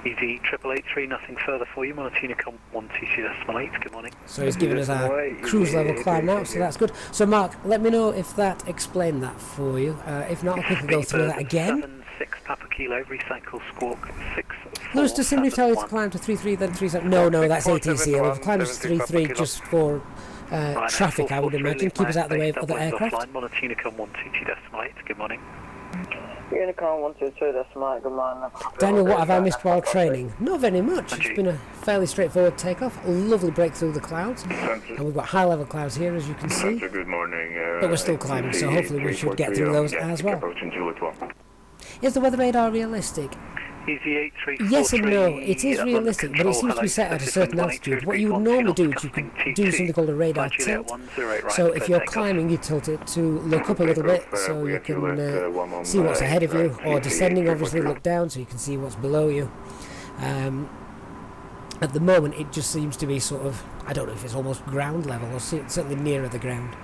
Easy 8883, nothing further for you. Monotonic on 122.8, good morning. So he's given us our cruise level climb now, so that's good. So Mark, let me know if that explained that for you. If not, I'll quickly go through that again. 76 Papa Kilo, recycle squawk 6. Lewis, does simply tell you to climb to 33, then 37? No, that's ATC. We've climbed to 33 just for traffic, I would imagine. Keep us out of the way of other aircraft. Monotonic on 122.8, good morning. Unicorn 122, that's Mike, good morning. Daniel, what have I missed while training? Not very much. It's been a fairly straightforward takeoff. A lovely break through the clouds. And we've got high level clouds here, as you can see. Good morning. But we're still climbing, so hopefully we should get through those as well. Is the weather radar realistic? Easy 8343. Yes and no. It is realistic, but it seems to be set at a certain altitude. What you would normally do is you can do something called a radar tilt. So if you're climbing, you tilt it to look up a little bit so you can see what's ahead of you, or descending, obviously look down so you can see what's below you. At the moment, it just seems to be sort of, I don't know if it's almost ground level, or certainly nearer the ground.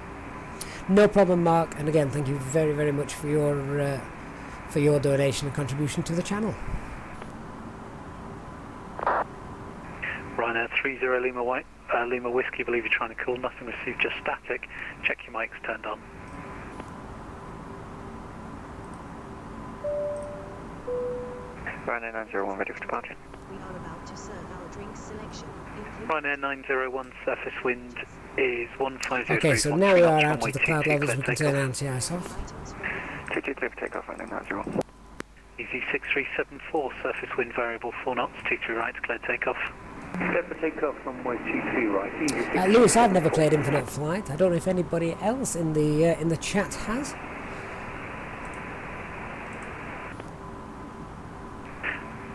No problem, Mark, and again, thank you very, very much for your donation and contribution to the channel. Ryanair 30 Lima Whiskey, believe you're trying to call, nothing received, just static. Check your mics turned on. Ryanair 901 ready for departure. We are about to serve our drink selection. Ryanair 901 surface wind is 150. Okay, so now we are out of the cloud levels, we can turn anti-ice off. 223 for takeoff, Ryanair 901. Easy 6374, surface wind variable 4 knots, 23 right, clear takeoff. Clear for takeoff from 22 right. Lewis, I've never played Infinite Flight. I don't know if anybody else in the chat has.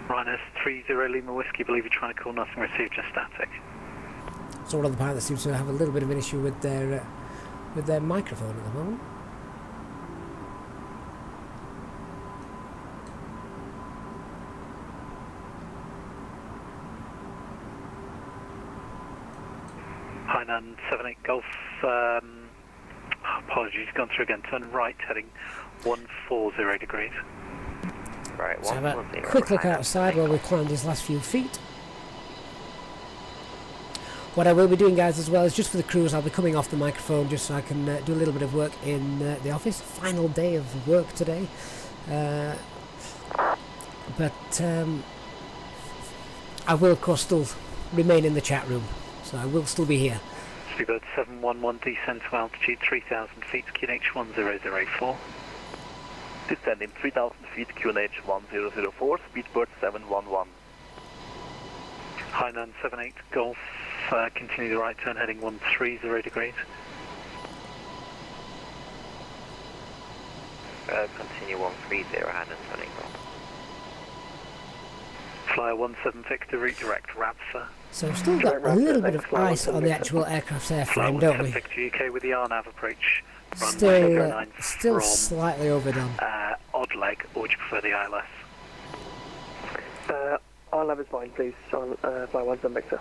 Ryanair 30 Lima Whiskey, believe you're trying to call, nothing received, just static. So one of the pilots seems to have a little bit of an issue with their microphone at the moment. Hainan 78 Golf, apologies, gone through again, turn right, heading 140 degrees. Right, so have a quick look outside while we climb these last few feet. What I will be doing, guys, as well, is just for the cruise, I'll be coming off the microphone just so I can do a little bit of work in the office. Final day of work today. But I will, of course, still remain in the chat room. So I will still be here. Speedbird 711, descend to altitude 3,000 feet, QNH 1004. Descending 3000 feet, QNH 1004, speedbird 711. Hainan 78 Golf, continue the right turn heading 130 degrees. Continue 130, Hainan 78 Golf. Flyer 17 Victor, route direct, RAVSA. So we've still got a little bit of ice on the actual aircraft's airframe, don't we? Victor UK with the RNAV approach. Still slightly overdone. Odd leg, or would you prefer the ILS? RNAV is fine, please. Fly 17 Victor.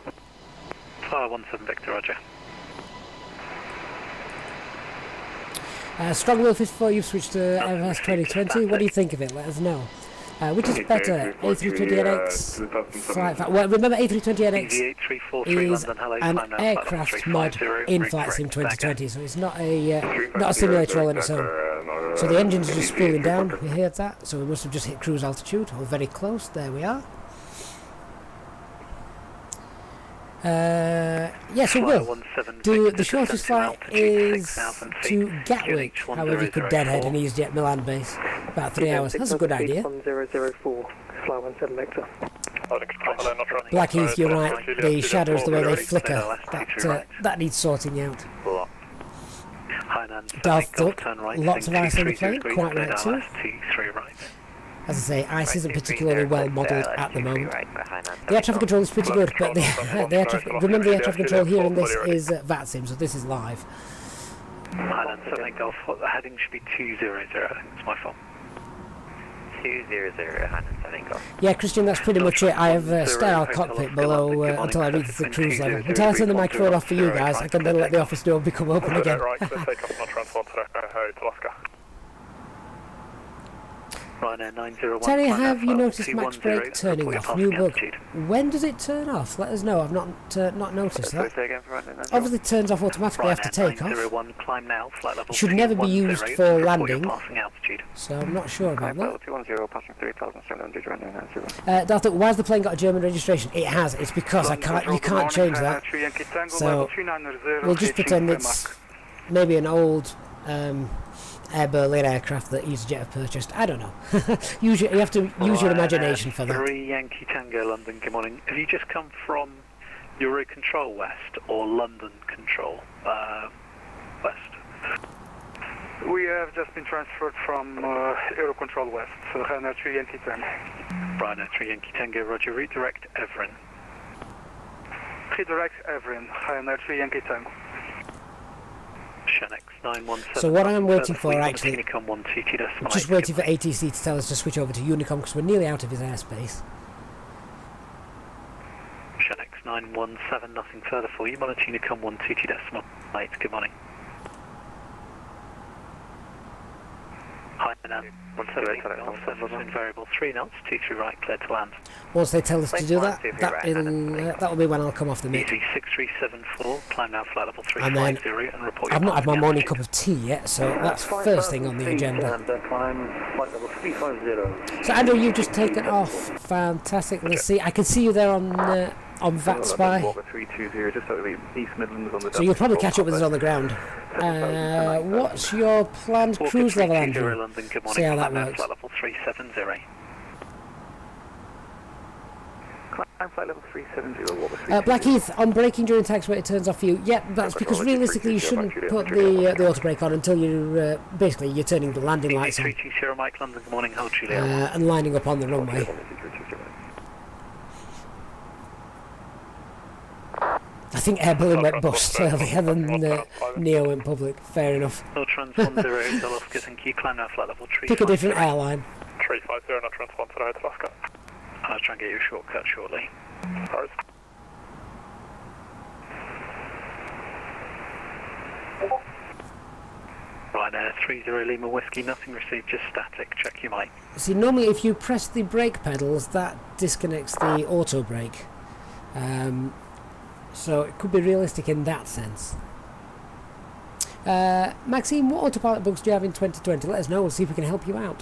Flyer 17 Victor, roger. Strong Will 54, you've switched to MSFS 2020. What do you think of it? Let us know. Which is better, A320NX? Well, remember A320NX is an aircraft mod in VATSIM 2020, so it's not a simulator all on its own. So the engines are just spooling down, we heard that, so we must have just hit cruise altitude, or very close, there we are. Yes, we will. The shortest flight is to Gatwick, however you could deadhead an EasyJet Milan base. About 3 hours. That's a good idea. 1004, fly 17 Victor. Blackheath, you're right. The shadows, the way they flicker, that needs sorting out. Darth Duck, lots of ice on the plane, quite right too. As I say, ice isn't particularly well modelled at the moment. The air traffic control is pretty good, but remember the air traffic control here in this is VATSIM, so this is live. Hainan 78 Golf, the heading should be 200, I think it's my fault. 200, Hainan 78 Golf. Yeah, Christian, that's pretty much it. I have sterile cockpit below until I reach the cruise level. Until I turn the microphone off for you guys, I can then let the office door become open again. Terry, have you noticed max brake turning off? New bug. When does it turn off? Let us know. I've not noticed that. Obviously it turns off automatically after takeoff. It should never be used for landing, so I'm not sure about that. Darth, why has the plane got a German registration? It has. It's because you can't change that. So we'll just pretend it's maybe an old Air Berlin aircraft that EasyJet have purchased. I don't know. You have to use your imagination for that. 3 Yankee Tango London, good morning. Have you just come from Euro Control West or London Control West? We have just been transferred from Euro Control West, so Hainan 3 Yankee Tango. Ryanair 3 Yankee Tango, roger, redirect Evrin. Redirect Evrin, Hainan 3 Yankee Tango. So what I'm waiting for actually, just waiting for ATC to tell us to switch over to Unicom because we're nearly out of his airspace. Shanix 917, nothing further for you, monitor Unicom 122.8, good morning. Hi, Hainan 17 variable 3 knots, 23 right, clear to land. Once they tell us to do that, that'll be when I'll come off the mic. Easy 6374, climb now flight level 350 and then and report your I've not had my morning cup altitude. of tea yet, so that's first thing on the agenda. So Andrew, you've just taken off. Fantastic. Let's see. I can see you there on VATSpy. So you'll probably catch up with us on the ground. What's your planned cruise level, Andrew? See how that works. Level 370. Flight level 370. Blackheath, on braking during taxiway it turns off for you. Yep, that's because realistically you shouldn't put the auto brake on until you're basically you're turning the landing lights on. 320 Mike London, good morning, hold Julia. And lining up on the runway. I think Air Berlin went bust earlier than Neo went public. Fair enough. No trans 10 Alaska, thank you. Climb now flight level 350. Pick a different airline. 350, not trans 10 Alaska. I'll try and get you a shortcut shortly. Ryanair 30 Lima Whiskey, nothing received, just static. Check your mic. See, normally if you press the brake pedals, that disconnects the auto brake. So it could be realistic in that sense. Maxime, what autopilot bugs do you have in 2020? Let us know, we'll see if we can help you out.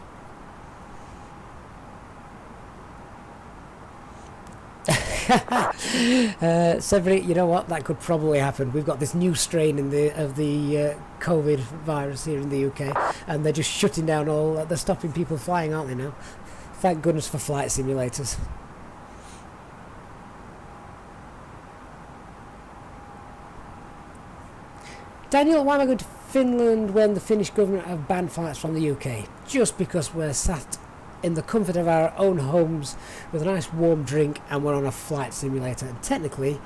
Severie, you know what? That could probably happen. We've got this new strain of the COVID virus here in the UK, and they're just shutting down all. They're stopping people flying, aren't they now? Thank goodness for flight simulators. Daniel, why am I going to Finland when the Finnish government have banned flights from the UK? Just because we're sat in the comfort of our own homes with a nice warm drink and we're on a flight simulator. And technically,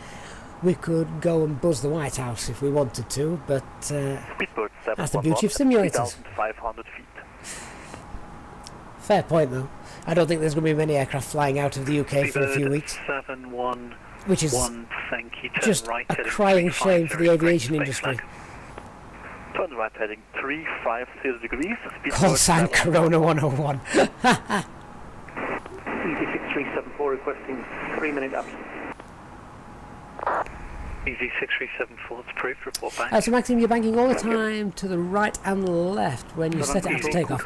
we could go and buzz the White House if we wanted to, but that's the beauty of simulators. 3,500 feet. Fair point, though. I don't think there's going to be many aircraft flying out of the UK for a few weeks. Which is just a crying shame for the aviation industry. Turn right heading 350 degrees. Call sign Corona 101. EG6374 requesting 3-minute absence. EG6374, it's approved, report back. So Maxim, you're banking all the time to the right and left when you set it after takeoff.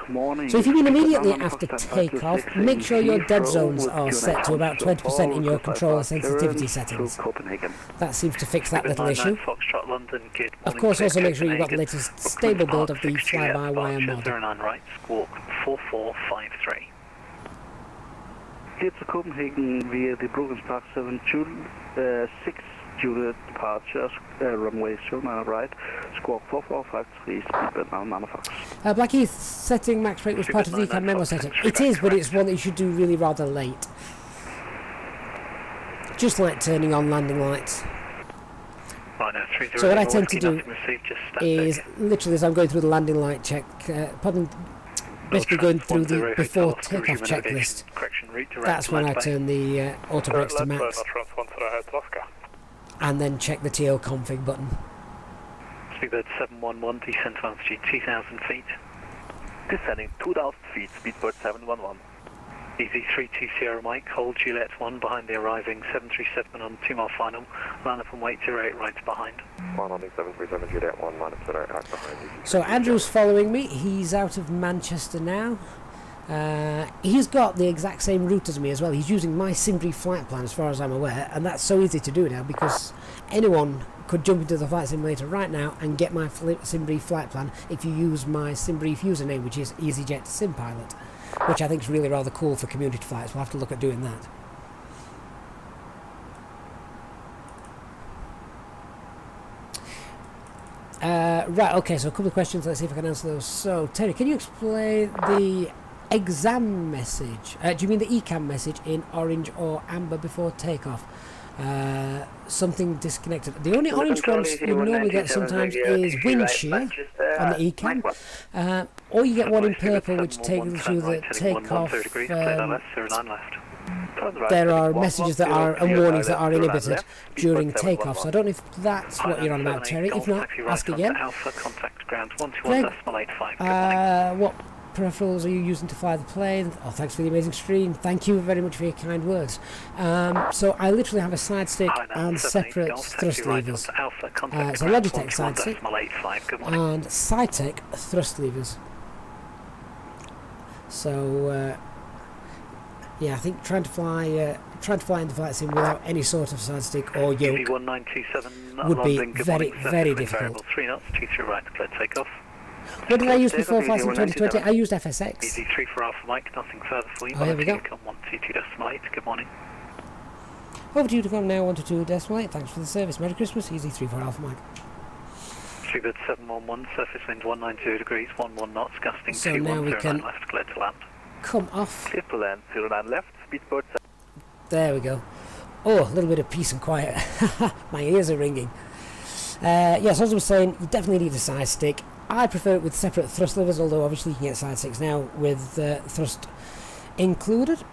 So if you mean immediately after takeoff, make sure your dead zones are set to about 20% in your controller sensitivity settings. That seems to fix that little issue. Of course, also make sure you've got the latest stable build of the fly-by-wire mod. 09 right, squawk 4453. Get to Copenhagen via the Broken's Park 726 Juliet departures, runway 09 right, squawk 4453, speedbird 9 Fox. Black Heath, setting max rate was part of the ECAM memo setup. It is, but it's one that you should do really rather late. Just like turning on landing lights. So what I tend to do is, literally as I'm going through the landing light check, basically going through the before takeoff checklist, that's when I turn the auto brakes to max. And then check the TO config button. Speedbird 711, descent to altitude 2,000 feet. Descending 2,000 feet, speedbird 711. EZ320 Mike, hold Juliet 1 behind the arriving 737 on 2 mile final. Line up and wait 08 right behind. 737 Juliet 1, line up 08 right behind. So Andrew's following me, he's out of Manchester now. He's got the exact same route as me as well. He's using my SimBrief flight plan as far as I'm aware, and that's so easy to do now because anyone could jump into the flight simulator right now and get my SimBrief flight plan if you use my SimBrief username, which is EasyJet SimPilot, which I think is really rather cool for community flights. We'll have to look at doing that. Right, okay, so a couple of questions, let's see if I can answer those. So, Terry, can you explain the exam message? Do you mean the ECAM message in orange or amber before takeoff? Something disconnected. The only orange ones you normally get sometimes is windshield on the ECAM, or you get one in purple which takes you to the takeoff. There are messages that are and warnings that are inhibited during takeoff, so I don't know if that's what you're on about, Terry. If not, ask again. Greg, what peripherals are you using to fly the plane? Oh, thanks for the amazing stream. Thank you very much for your kind words. So I literally have a side stick and separate thrust levers. So Logitech side stick and SciTech thrust levers. So yeah, I think trying to fly into flight sim without any sort of side stick or yoke would be very, very difficult. 3 knots, 23 right, clear takeoff. What did I use before flight sim 2020? I used FSX. EZ3 for Alpha Mike, nothing further for you. Oh, here we go. 122.8, good morning. Over to you to come now, 122.8. Thanks for the service. Merry Christmas, EZ3 for Alpha Mike. Speedbird 711, surface wind 192 degrees, 11 knots, gusting so now we can left, clear to land. Come off. Clear to land, 09 left, speedbird 7. There we go. Oh, a little bit of peace and quiet. My ears are ringing. Yes, as I was saying, you definitely need a side stick. I prefer it with separate thrust levers, although obviously you can get side sticks now with thrust included.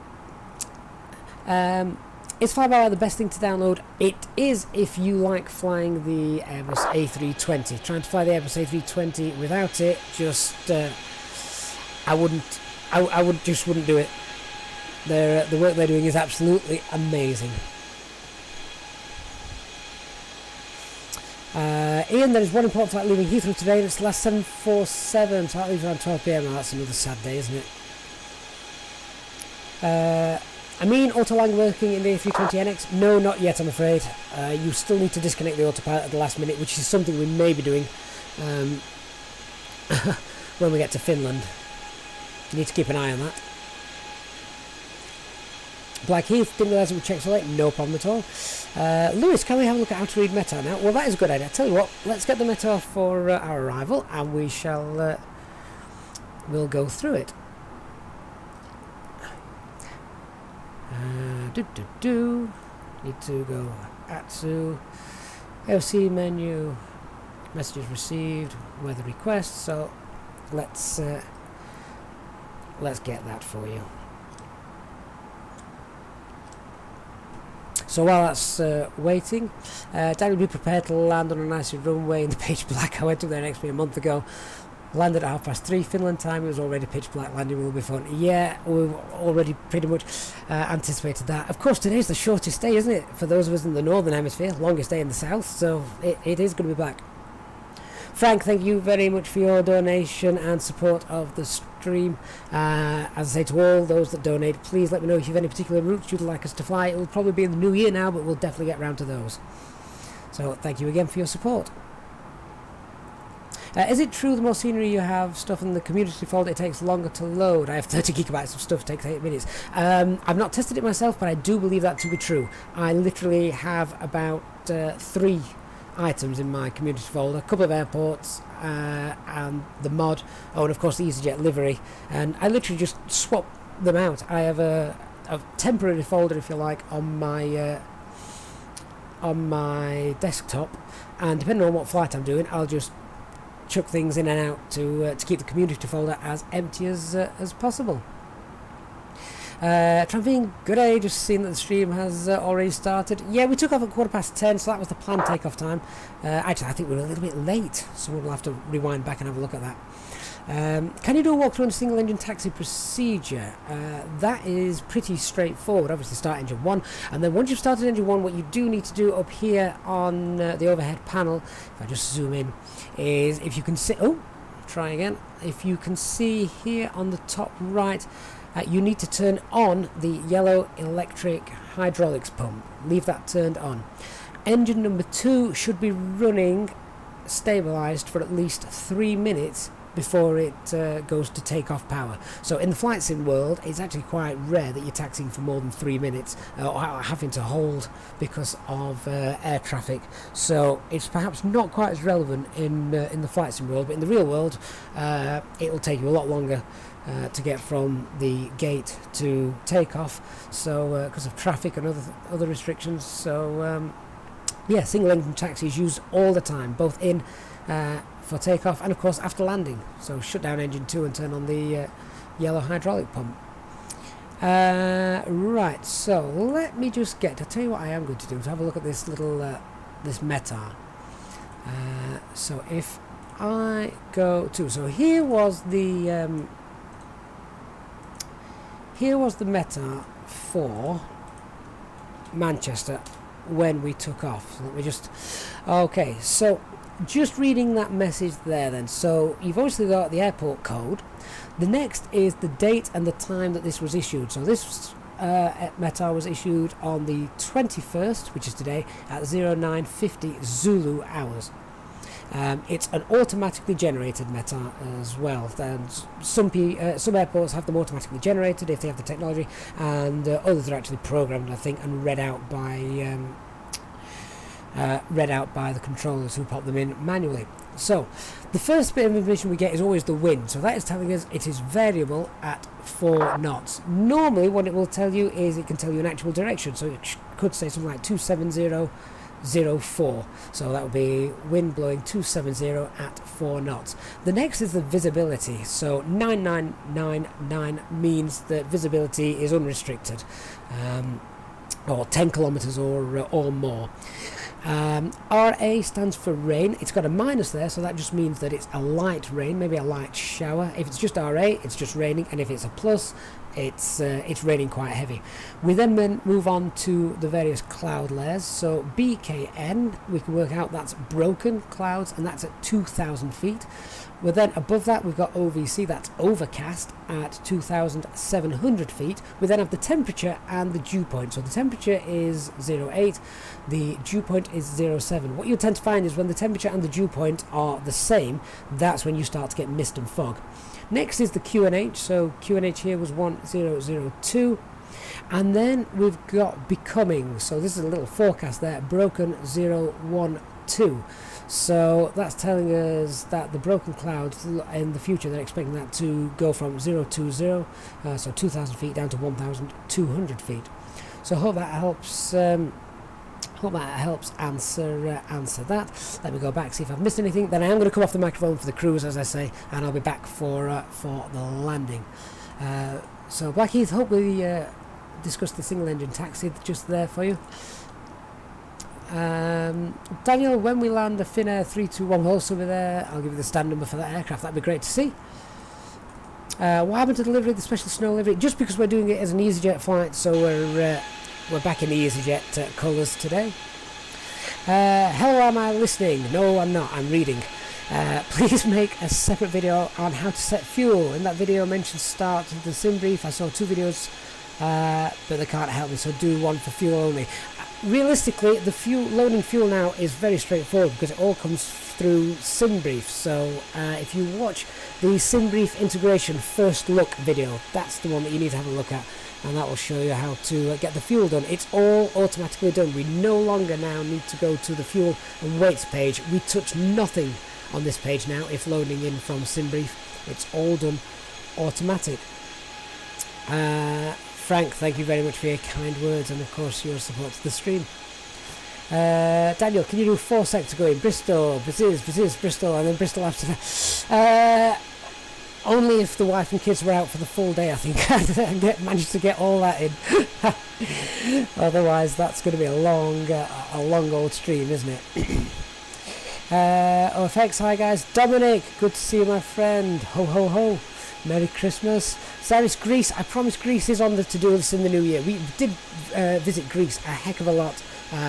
Is fly-by-wire the best thing to download? It is if you like flying the Airbus A320. Trying to fly the Airbus A320 without it, just I wouldn't do it. The work they're doing is absolutely amazing. Ian, there is one important flight leaving Heathrow today, and it's the last 747, so that leaves around 12 PM. Oh, that's another sad day, isn't it? I mean, autolang working in the A320NX? No, not yet, I'm afraid. You still need to disconnect the autopilot at the last minute, which is something we may be doing when we get to Finland. You need to keep an eye on that. Blackheath, didn't realise it would check so late. No problem at all. Lewis, can we have a look at how to read METAR now? Well, that is a good idea. I tell you what, let's get the METAR for our arrival, and we shall we'll go through it. Need to go ATSU, AOC menu, messages received, weather request. So let's get that for you. So while that's waiting, Daniel, be prepared to land on a nice runway in the pitch black. I went up there next week a month ago. Landed at 3:30 Finland time. It was already pitch black. Landing will be fun. Yeah, we've already pretty much anticipated that. Of course, today's the shortest day, isn't it? For those of us in the northern hemisphere, longest day in the south. So it is going to be black. Frank, thank you very much for your donation and support of the stream. As I say to all those that donate, please let me know if you have any particular routes you'd like us to fly. It will probably be in the new year now, but we'll definitely get round to those. So thank you again for your support. Is it true the more scenery you have stuff in the community folder, it takes longer to load? I have 30 gigabytes of stuff, it takes 8 minutes. I've not tested it myself, but I do believe that to be true. I literally have about 3 items in my community folder, a couple of airports and the mod, and of course the EasyJet livery, and I literally just swap them out. I have a temporary folder, if you like, on my desktop, and depending on what flight I'm doing, I'll just chuck things in and out to keep the community folder as empty as possible. Tramvine, good day, just seen that the stream has already started. Yeah, we took off at 10:15, so that was the planned takeoff time. Actually, I think we were a little bit late, so we'll have to rewind back and have a look at that. Can you do a walkthrough on a single engine taxi procedure? That is pretty straightforward. Obviously start engine 1, and then once you've started engine 1, what you do need to do up here on the overhead panel, if I just zoom in, is if you can see, try again, if you can see here on the top right, you need to turn on the yellow electric hydraulics pump. Leave that turned on. Engine number 2 should be running stabilized for at least 3 minutes before it goes to takeoff power. So in the flight sim world, it's actually quite rare that you're taxiing for more than 3 minutes or having to hold because of air traffic. So it's perhaps not quite as relevant in the flight sim world, but in the real world, it will take you a lot longer to get from the gate to takeoff. So because of traffic and other restrictions. So yeah, single engine taxi is used all the time, both in for takeoff and of course after landing. So shut down engine 2 and turn on the yellow hydraulic pump. Right, so let me just I'll tell you what I am going to do, to have a look at this little this METAR. So if I go to, so here was the METAR for Manchester when we took off. So let me just, okay, so just reading that message there then. So you've obviously got the airport code. The next is the date and the time that this was issued. So this METAR was issued on the 21st, which is today, at 0950 Zulu hours. It's an automatically generated METAR as well. And some airports have them automatically generated if they have the technology, and others are actually programmed, I think, and read out by the controllers who pop them in manually. So the first bit of information we get is always the wind. So that is telling us it is variable at 4 knots. Normally what it will tell you is it can tell you an actual direction. So it could say something like 27004. So that would be wind blowing 270 at 4 knots. The next is the visibility. So 9999 means that visibility is unrestricted, or 10 kilometers or more. RA stands for rain. It's got a minus there, so that just means that it's a light rain, maybe a light shower. If it's just RA, it's just raining, and if it's a plus, it's raining quite heavy. We then move on to the various cloud layers. So BKN, we can work out that's broken clouds, and that's at 2,000 feet. Well, then above that we've got OVC, that's overcast, at 2,700 feet. We then have the temperature and the dew point. So the temperature is 0.8, the dew point is 0.7. What you'll tend to find is when the temperature and the dew point are the same, that's when you start to get mist and fog. Next is the QNH, so QNH here was 1002. And then we've got becoming, so this is a little forecast there, broken 012. So that's telling us that the broken clouds in the future, they're expecting that to go from 020, so 2,000 feet down to 1,200 feet. So I hope that helps. Answer that. Let me go back, see if I've missed anything. Then I am going to come off the microphone for the cruise, as I say, and I'll be back for the landing. So Blackheath, hope we discussed the single engine taxi just there for you. Daniel, when we land the Finnair 321 will also be there. I'll give you the stand number for that aircraft. That'd be great to see. What happened to delivery, the special snow livery? Just because we're doing it as an EasyJet flight, so we're back in the EasyJet colours today. Hello, am I listening? No, I'm not. I'm reading. Please make a separate video on how to set fuel. In that video, I mentioned start the sim brief. I saw 2 videos, but they can't help me, so do one for fuel only. Realistically, the loading fuel now is very straightforward because it all comes through SimBrief. So if you watch the SimBrief integration first look video, that's the one that you need to have a look at, and that will show you how to get the fuel done. It's all automatically done. We no longer now need to go to the fuel and weights page. We touch nothing on this page now if loading in from SimBrief. It's all done automatic. Frank, thank you very much for your kind words and of course your support to the stream. Daniel, can you do 4 secs to go in? Bristol, Bristol, and then Bristol after that. Only if the wife and kids were out for the full day, I think. I'd managed to get all that in. Otherwise, that's going to be a long old stream, isn't it? OFX, hi guys. Dominic, good to see you, my friend. Ho ho ho. Merry Christmas. Cyrus, Greece. I promise Greece is on the to-do list in the new year. We did visit Greece a heck of a lot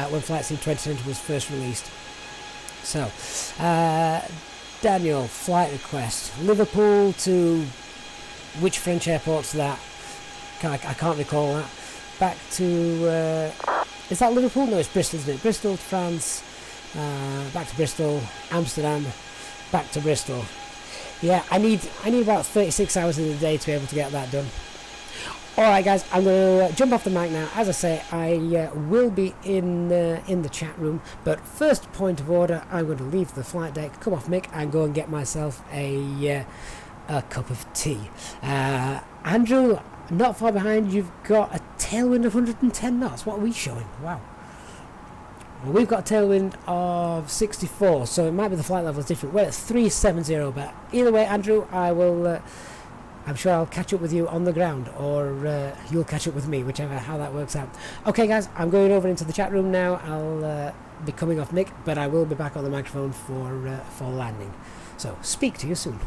when Flight Sim 2020 was first released. So, Daniel, flight request. Liverpool to which French airport's that? I can't recall that. Back to... is that Liverpool? No, it's Bristol, isn't it? Bristol to France. Back to Bristol. Amsterdam. Back to Bristol. Yeah, I need about 36 hours in the day to be able to get that done. Alright guys, I'm going to jump off the mic now. As I say, I will be in the chat room, but first point of order, I'm going to leave the flight deck, come off mic and go and get myself a cup of tea. Andrew, not far behind, you've got a tailwind of 110 knots. What are we showing? Wow. Well, we've got a tailwind of 64, so it might be the flight level is different. We're at 370, but either way, Andrew, I will... I'm sure I'll catch up with you on the ground, or you'll catch up with me, whichever how that works out. Okay, guys, I'm going over into the chat room now. I'll be coming off mic, but I will be back on the microphone for landing. So, speak to you soon.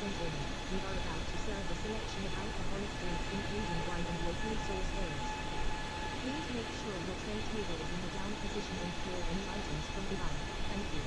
gentlemen, we are about to serve a selection of alcoholic drinks including wine and locally sourced ales. Please make sure your tray table is in the down position and clear any items from behind. Thank you.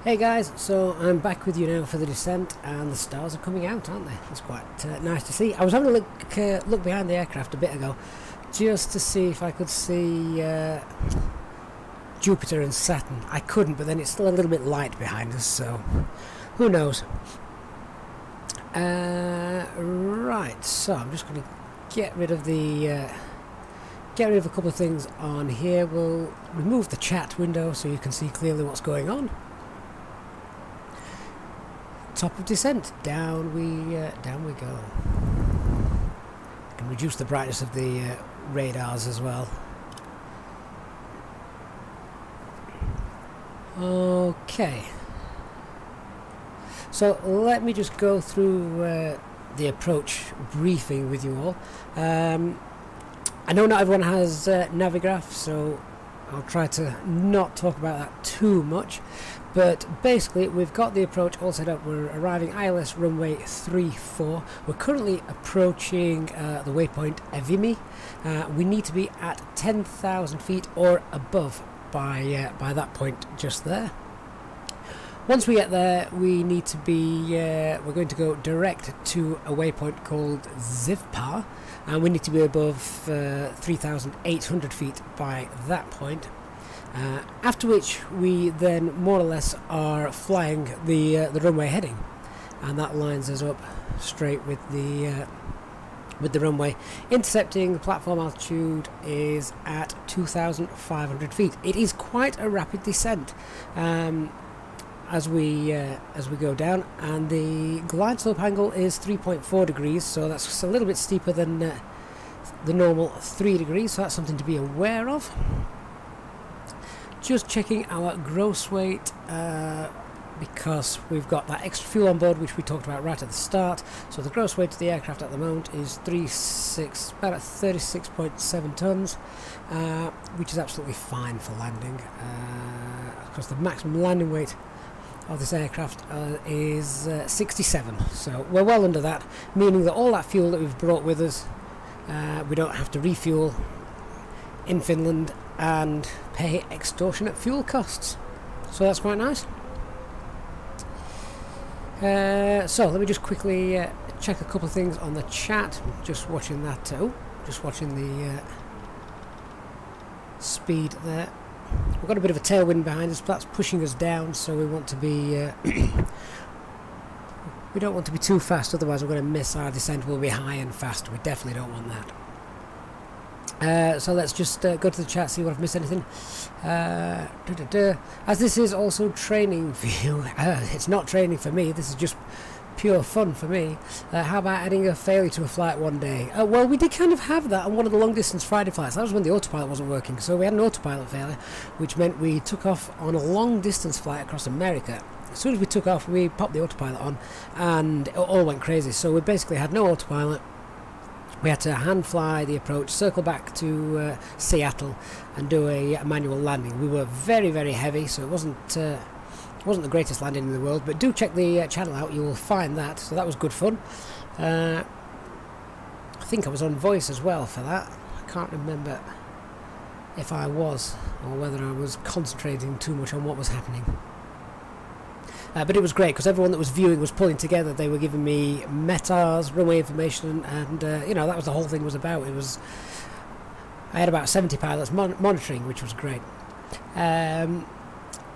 Hey guys, so I'm back with you now for the descent, and the stars are coming out, aren't they? It's quite nice to see. I was having a look behind the aircraft a bit ago, just to see if I could see Jupiter and Saturn. I couldn't, but then it's still a little bit light behind us, so who knows. Right, so I'm just going to get rid of a couple of things on here. We'll remove the chat window so you can see clearly what's going on. Top of descent, down we go. I can reduce the brightness of the radars as well. Okay, so let me just go through the approach briefing with you all. I know not everyone has Navigraph, so I'll try to not talk about that too much. But basically, we've got the approach all set up. We're arriving ILS runway 34. We're currently approaching the waypoint Evimi. We need to be at 10,000 feet or above by that point just there. Once we get there, we need to be. We're going to go direct to a waypoint called Zivpar, and we need to be above 3,800 feet by that point. After which we then more or less are flying the runway heading, and that lines us up straight with the runway. Intercepting platform altitude is at 2,500 feet. It is quite a rapid descent as we go down, and the glide slope angle is 3.4 degrees, so that's just a little bit steeper than the normal 3 degrees, so that's something to be aware of. Just checking our gross weight because we've got that extra fuel on board, which we talked about right at the start. So the gross weight of the aircraft at the moment is about 36.7 tons, which is absolutely fine for landing. Of course, the maximum landing weight of this aircraft is 67, so we're well under that, meaning that all that fuel that we've brought with us, we don't have to refuel in Finland and pay extortionate fuel costs, so that's quite nice. So let me just quickly check a couple of things on the chat. Just watching that. Just watching the speed there. We've got a bit of a tailwind behind us, but that's pushing us down, so we want to be we don't want to be too fast, otherwise we're going to miss our descent. We'll be high and fast. We definitely don't want that. So let's just go to the chat, see if I've missed anything. As this is also training for you, it's not training for me, this is just pure fun for me. How about adding a failure to a flight one day? Well, we did kind of have that on one of the long distance Friday flights. That was when the autopilot wasn't working, so we had an autopilot failure, which meant we took off on a long distance flight across America. As soon as we took off, we popped the autopilot on, and it all went crazy. So we basically had no autopilot. We had to hand fly the approach, circle back to Seattle, and do a manual landing. We were very, very heavy, so it wasn't the greatest landing in the world. But do check the channel out; you will find that. So that was good fun. I think I was on voice as well for that. I can't remember if I was, or whether I was concentrating too much on what was happening. But it was great because everyone that was viewing was pulling together. They were giving me METARs, runway information, and you know, that was the whole thing was about. I had about 70 pilots monitoring, which was great.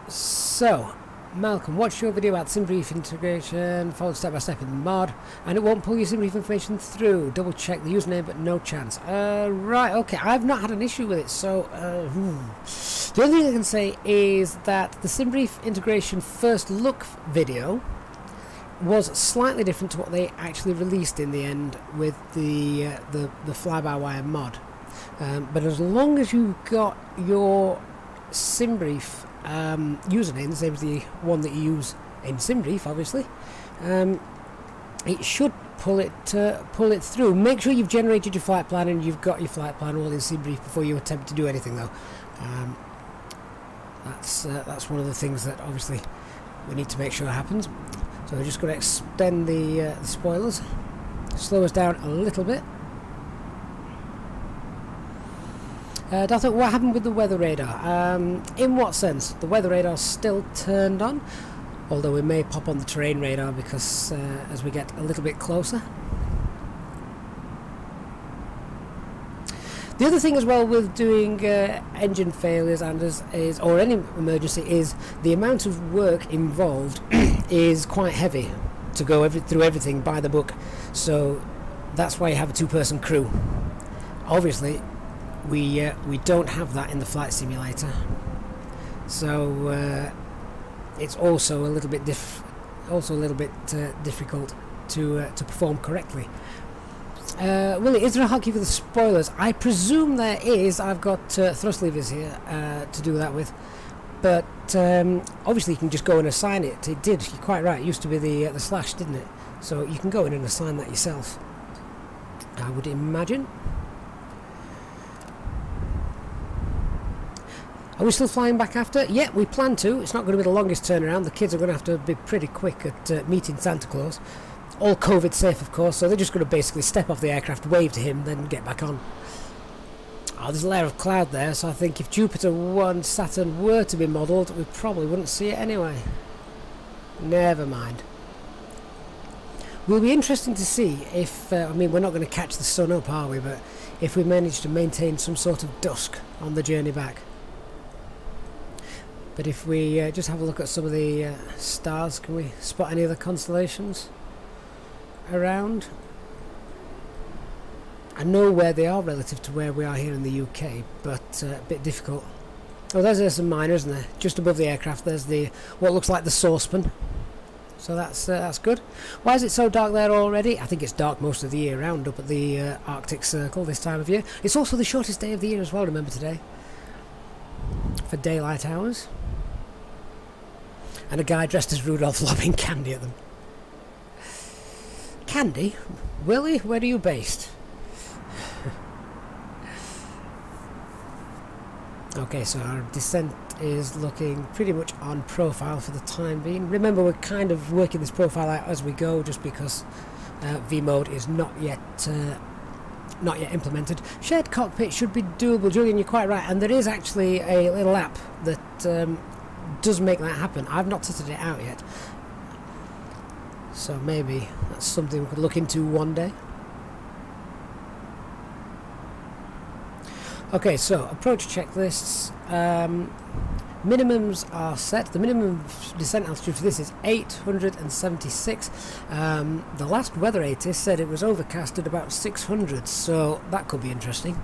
So, Malcolm, watch your video about SimBrief integration, followed step by step in the mod, and it won't pull your SimBrief information through. Double check the username, but no chance. Right, okay, I've not had an issue with it, so the only thing I can say is that the SimBrief integration first look video was slightly different to what they actually released in the end with the fly-by-wire mod. But as long as you got your SimBrief username, the same as the one that you use in SimBrief, obviously, it should pull it through. Make sure you've generated your flight plan and you've got your flight plan all in SimBrief before you attempt to do anything, though. That's one of the things that obviously we need to make sure happens. So we're just going to extend the spoilers, slow us down a little bit. Darth, what happened with the weather radar? In what sense? The weather radar's still turned on. although we may pop on the terrain radar because as we get a little bit closer. The other thing as well with doing engine failures and or any emergency is the amount of work involved is quite heavy to go through everything by the book. So that's why you have a two-person crew. Obviously, we don't have that in the flight simulator, so it's also a little bit difficult to perform correctly. Willie, is there a hotkey for the spoilers? I presume there is. I've got thrust levers here to do that with, but obviously you can just go and assign it. It did, you're quite right, it used to be the slash, didn't it? So you can go in and assign that yourself, I would imagine. Are we still flying back after? Yeah, we plan to. It's not going to be the longest turnaround. The kids are going to have to be pretty quick at meeting Santa Claus. All COVID safe, of course, so they're just going to basically step off the aircraft, wave to him, then get back on. Oh, there's a layer of cloud there, so I think if Jupiter 1 Saturn were to be modelled, we probably wouldn't see it anyway. Never mind. Will be interesting to see if, I mean, we're not going to catch the sun up, are we? But if we manage to maintain some sort of dusk on the journey back. But if we just have a look at some of the stars, can we spot any other constellations around? I know where they are relative to where we are here in the UK, but a bit difficult. Oh, there's Ursa Minor, isn't there? Just above the aircraft, there's the what looks like the saucepan. So that's good. Why is it so dark there already? I think it's dark most of the year round up at the Arctic Circle this time of year. It's also the shortest day of the year as well, remember, today, for daylight hours. And a guy dressed as Rudolph lobbing candy at them. Candy? Willie, where are you based? Okay, so our descent is looking pretty much on profile for the time being. Remember, we're kind of working this profile out as we go, just because V mode is not yet implemented. Shared cockpit should be doable, Julian. You're quite right, and there is actually a little app that does make that happen. I've not tested it out yet, so maybe that's something we could look into one day. Okay, so approach checklists. Minimums are set. The minimum descent altitude for this is 876. The last weather ATC said it was overcast at about 600, so that could be interesting.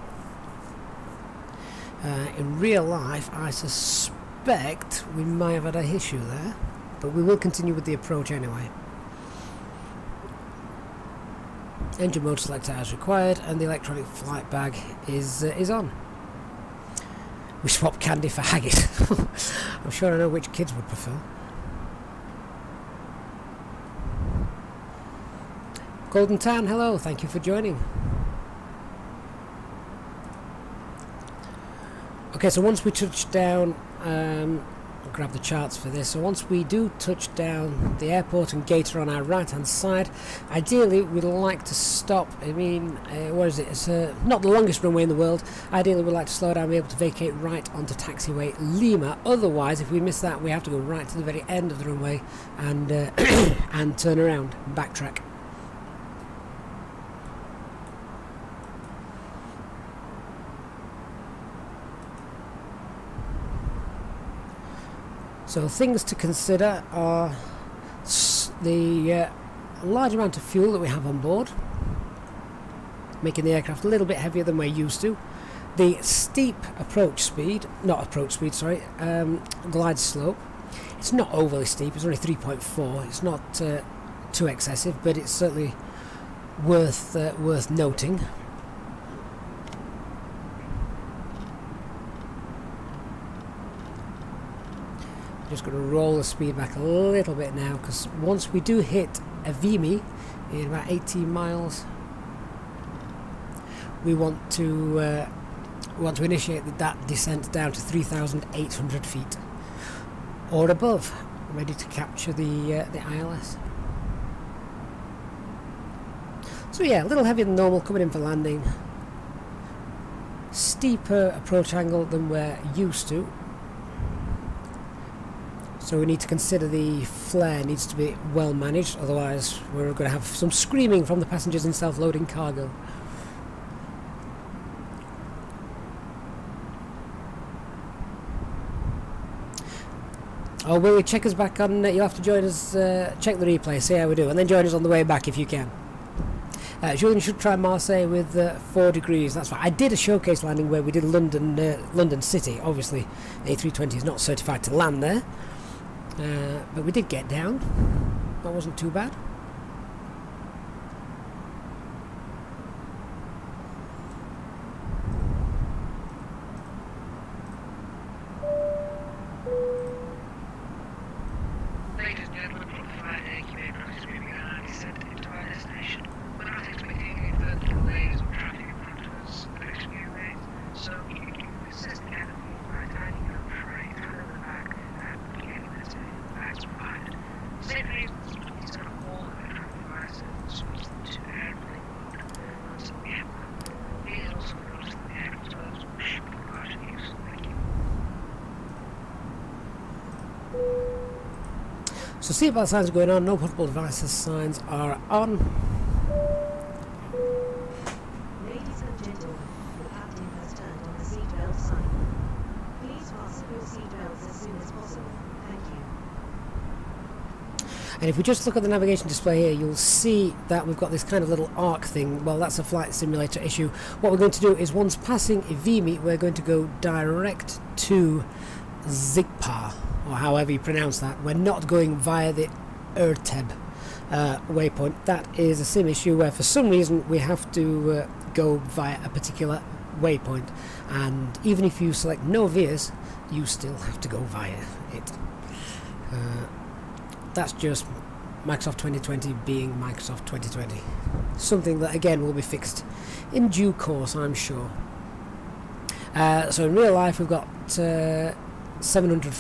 In real life, I suspect we might have had a issue there, but we will continue with the approach anyway. Engine mode selector as required, and the electronic flight bag is on. We swapped candy for haggis. I'm sure I know which kids would prefer. Golden Town, hello, thank you for joining. Okay, so once we touch down, I'll grab the charts for this. So once we do touch down, the airport and gate are on our right hand side. Ideally we'd like to stop, I mean, what is it, it's not the longest runway in the world. Ideally we'd like to slow down and be able to vacate right onto taxiway Lima. Otherwise, if we miss that, we have to go right to the very end of the runway and and turn around and backtrack. So things to consider are the large amount of fuel that we have on board, making the aircraft a little bit heavier than we're used to. The steep approach speed, glide slope. It's not overly steep, it's only 3.4. It's not too excessive, but it's certainly worth noting. Just going to roll the speed back a little bit now, because once we do hit Avimi in about 18 miles, we want to initiate that descent down to 3,800 feet or above, ready to capture the ILS. So yeah, a little heavier than normal coming in for landing. Steeper approach angle than we're used to. So we need to consider the flare needs to be well managed, otherwise we're going to have some screaming from the passengers in self-loading cargo. Oh, will you check us back on, you'll have to join us, check the replay, see how we do, and then join us on the way back if you can. Julian should try Marseille with 4 degrees, that's right. I did a showcase landing where we did London City. Obviously, the A320 is not certified to land there, but we did get down. That wasn't too bad. Ladies and gentlemen, from the Friday, you may notice we began descent into our destination. We're not expecting any further delays or traffic in front of us the next few days, so you can assist the enemy by tidying up freight further in the back and getting the bags provided. For safe reasons, please turn off all electronic devices and switch them to airplane mode until we have one. Please also notice that the aircraft doors should be out of use. Thank you. So seatbelt signs are going on, no portable devices signs are on. Ladies and gentlemen, the captain has turned on the seatbelt sign. Please fasten your seatbelts as soon as possible. Thank you. And if we just look at the navigation display here, you'll see that we've got this kind of little arc thing. Well, that's a flight simulator issue. What we're going to do is, once passing Ivimi, we're going to go direct to Zigpa, or however you pronounce that. We're not going via the Erteb waypoint. That is a sim issue where for some reason we have to go via a particular waypoint, and even if you select no vias, you still have to go via it. That's just Microsoft 2020 being Microsoft 2020. Something that again will be fixed in due course, I'm sure. So in real life we've got 700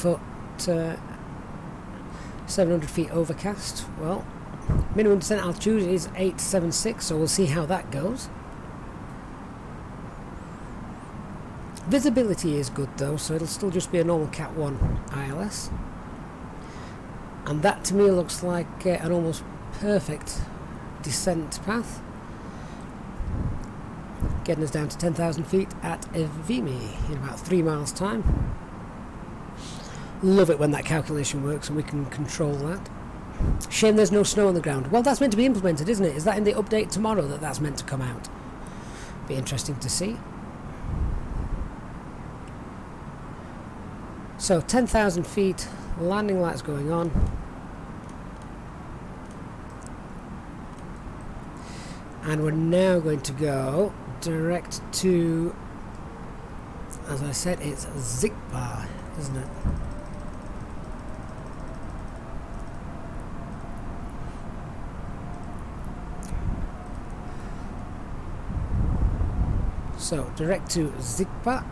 feet overcast. Well, minimum descent altitude is 876, so we'll see how that goes. Visibility is good though, so it'll still just be a normal Cat 1 ILS. And that to me looks like an almost perfect descent path, getting us down to 10,000 feet at Ivimi in about 3 miles time. Love it when that calculation works and we can control that. Shame there's no snow on the ground. Well, that's meant to be implemented, isn't it? Is that in the update tomorrow that that's meant to come out? Be interesting to see. So 10,000 feet, landing lights going on. And we're now going to go direct to, as I said, it's Zigpa, isn't it? So direct to Zigpa,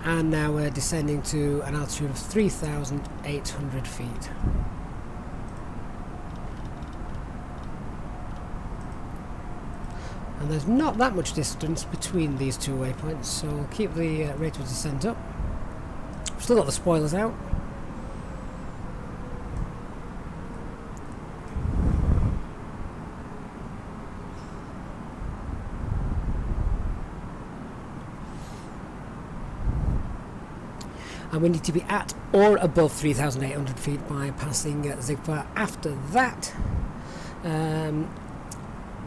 and now we're descending to an altitude of 3,800 feet. And there's not that much distance between these two waypoints, so we'll keep the rate of descent up. We've still got the spoilers out. And we need to be at or above 3,800 feet by passing Zigpa. After that,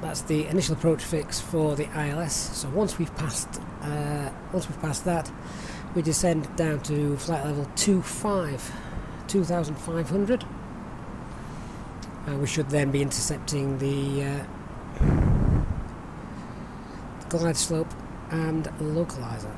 that's the initial approach fix for the ILS. So once we've passed that, we descend down to flight level 2,500. We should then be intercepting the glide slope and localizer.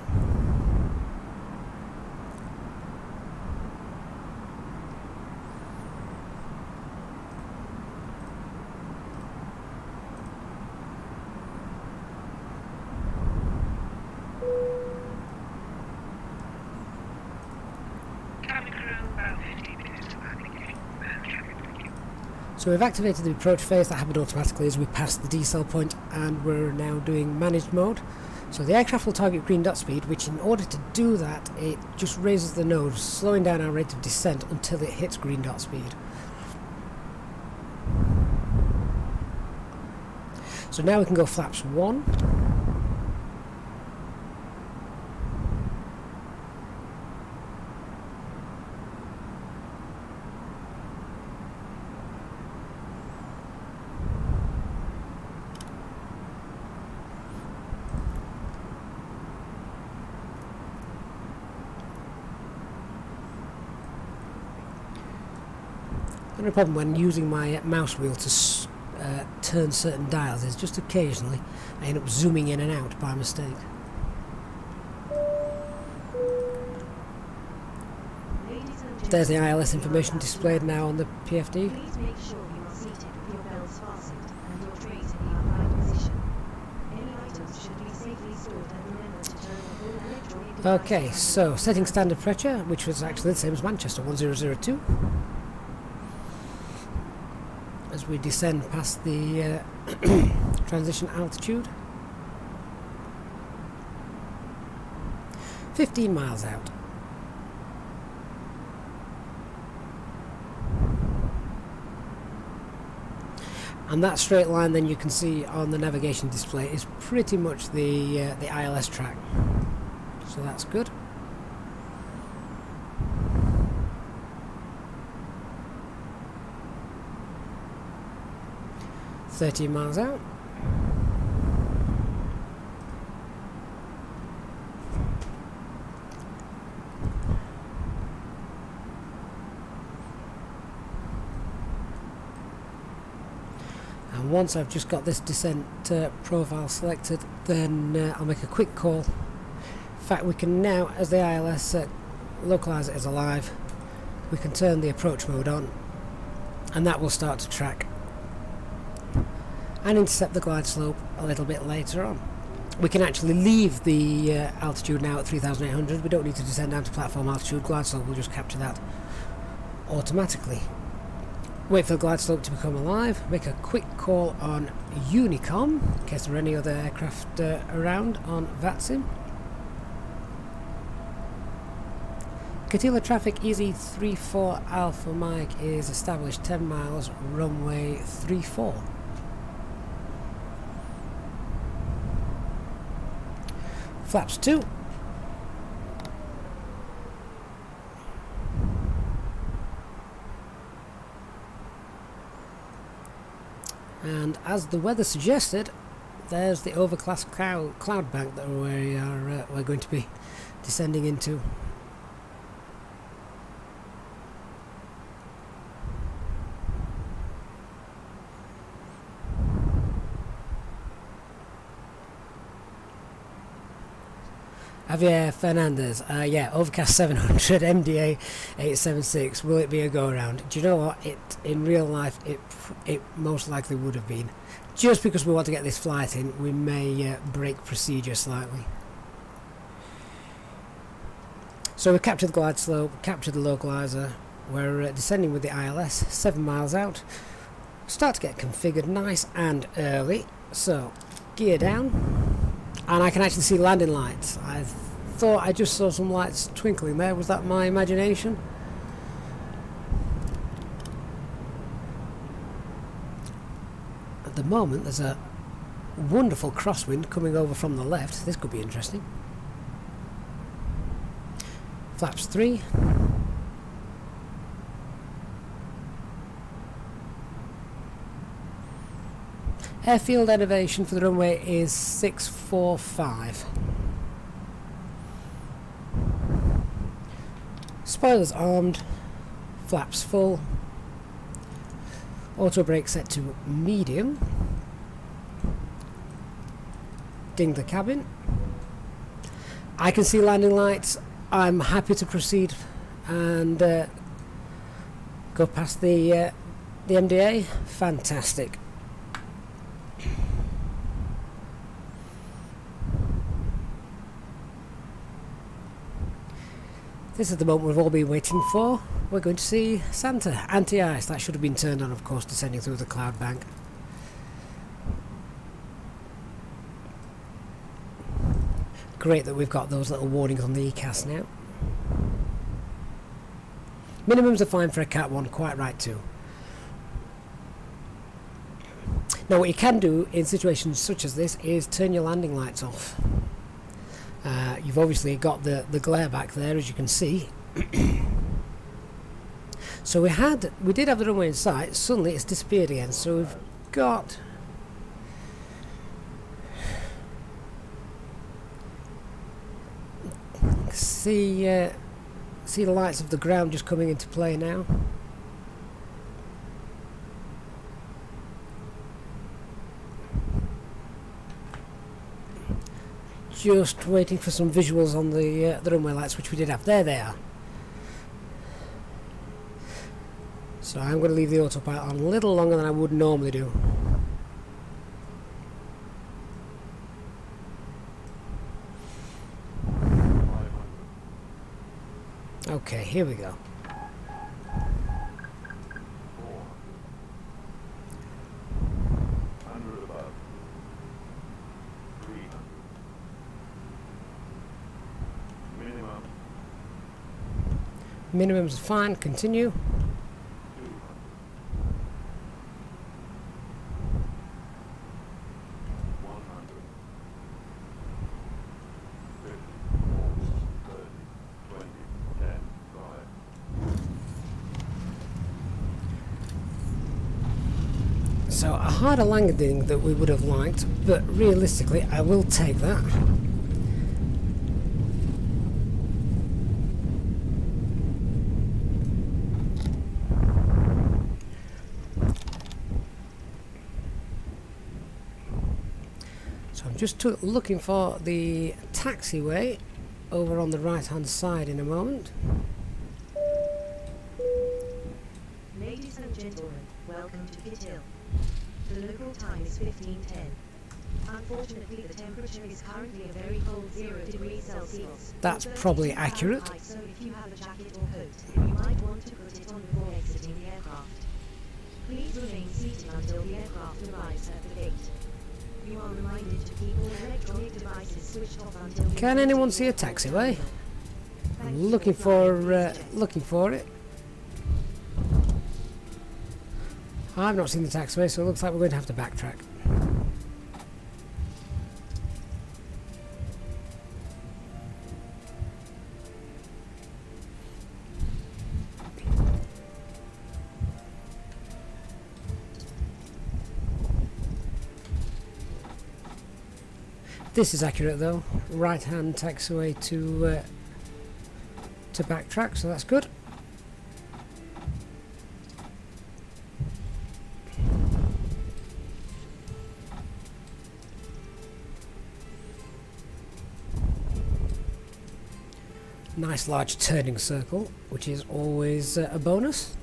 So we've activated the approach phase. That happened automatically as we passed the decel point, and we're now doing managed mode. So the aircraft will target green dot speed, which in order to do that, it just raises the nose, slowing down our rate of descent until it hits green dot speed. So now we can go flaps 1. The only problem when using my mouse wheel to turn certain dials is just occasionally I end up zooming in and out by mistake. There's the ILS information displayed now on the PFD. Please make sure you are seated with your belts fastened and your trays in the upright position. Any items should be safely stored and remember to turn the full electronic device Okay, on. so setting standard pressure, which was actually the same as Manchester, 1002. As we descend past the transition altitude. 15 miles out. And that straight line then you can see on the navigation display is pretty much the ILS track. So that's good. .13 miles out. And once I've just got this descent profile selected, then I'll make a quick call. In fact, we can now, as the ILS localizer is alive, we can turn the approach mode on, and that will start to track and intercept the glide slope a little bit later on. We can actually leave the altitude now at 3,800. We don't need to descend down to platform altitude. Glide slope will just capture that automatically. Wait for the glide slope to become alive. Make a quick call on Unicom in case there are any other aircraft around on VATSIM. Kittila traffic EZ34 Alpha Mike is established 10 miles runway 34. Flaps 2. And as the weather suggested, there's the overcast cloud bank that we're going to be descending into. Javier Fernandez, yeah, overcast 700, MDA 876. Will it be a go around? Do you know what? In real life, it most likely would have been. Just because we want to get this flight in, we may break procedure slightly. So we captured the glide slope, captured the localizer. We're descending with the ILS 7 miles out. Start to get configured nice and early. So gear down. And I can actually see landing lights. I thought I just saw some lights twinkling there. Was that my imagination? At the moment there's a wonderful crosswind coming over from the left. This could be interesting. Flaps 3. Airfield elevation for the runway is 645. Spoilers armed, flaps full, auto brake set to medium, ding the cabin. I can see landing lights. I'm happy to proceed and go past the MDA. Fantastic. This is the moment we've all been waiting for. We're going to see Santa. Anti-ice. That should have been turned on, of course, descending through the cloud bank. Great that we've got those little warnings on the ECAS now. Minimums are fine for a Cat 1, quite right too. Now what you can do in situations such as this is turn your landing lights off. You've obviously got the glare back there, as you can see. So we did have the runway in sight. Suddenly it's disappeared again. So we've got see the lights of the ground just coming into play now. Just waiting for some visuals on the runway lights, which we did have. There they are. So I'm going to leave the autopilot on a little longer than I would normally do. Okay, here we go. Minimums fine, continue. So a harder landing that we would have liked, but realistically I will take that. So I'm just looking for the taxiway over on the right hand side in a moment. Ladies and gentlemen, welcome to Kittila. The local time is 15:10. Unfortunately, the temperature is currently a very cold 0 degrees Celsius. That's probably accurate. So if you have a jacket or coat, you might want to put it on before exiting the aircraft. Please remain seated until the aircraft arrives at the gate. You are reminded to keep all electronic devices switched off until... Can anyone see a taxiway? I'm looking for it. I've not seen the taxiway, so it looks like we're going to have to backtrack. This is accurate though. Right hand taxiway to backtrack, so that's good. Nice large turning circle, which is always a bonus.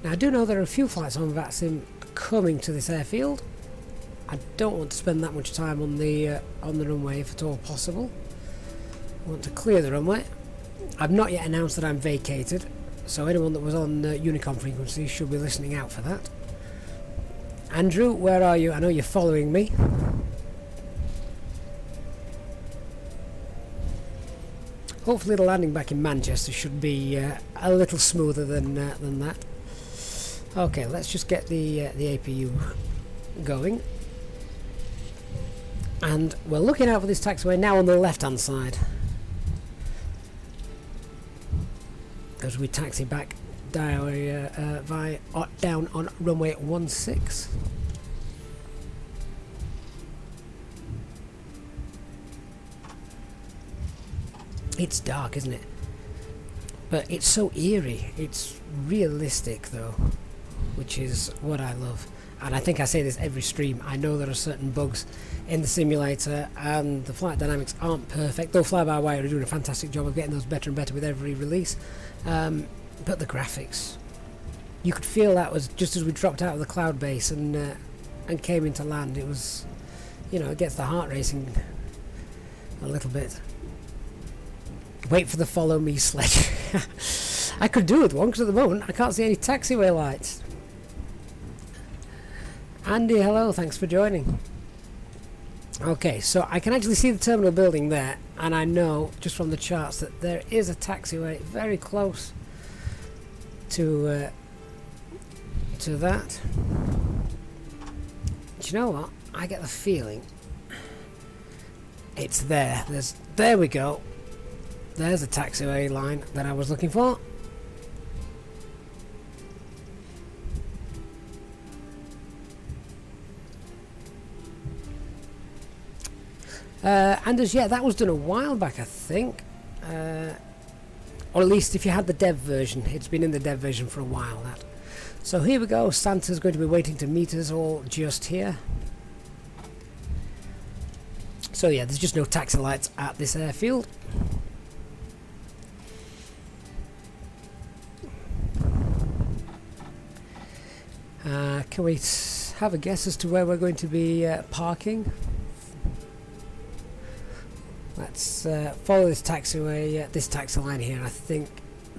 Now I do know there are a few flights on VATSIM coming to this airfield. I don't want to spend that much time on the runway if at all possible. I want to clear the runway. I've not yet announced that I'm vacated, so anyone that was on Unicom frequency should be listening out for that. Andrew, where are you? I know you're following me. Hopefully the landing back in Manchester should be a little smoother than that. Okay, let's just get the APU going. And we're looking out for this taxiway now on the left hand side as we taxi back down on runway 16. It's dark, isn't it? But it's so eerie. It's realistic though, which is what I love. And I think I say this every stream. I know there are certain bugs in the simulator and the flight dynamics aren't perfect, though Fly-by-Wire are doing a fantastic job of getting those better and better with every release. But the graphics, you could feel that was just as we dropped out of the cloud base and came into land. It was, you know, it gets the heart racing a little bit. Wait for the follow me sledge. I could do with one because at the moment I can't see any taxiway lights. Andy, hello, thanks for joining. Okay, so I can actually see the terminal building there, and I know just from the charts that there is a taxiway very close to that. Do you know what? I get the feeling it's there. There we go. There's the taxiway line that I was looking for. And as yet, that was done a while back, I think. Or at least if you had the dev version. It's been in the dev version for a while, that. So here we go. Santa's going to be waiting to meet us all just here. So yeah, there's just no taxi lights at this airfield. Can we have a guess as to where we're going to be parking? Let's follow this taxiway, this taxi line here. I think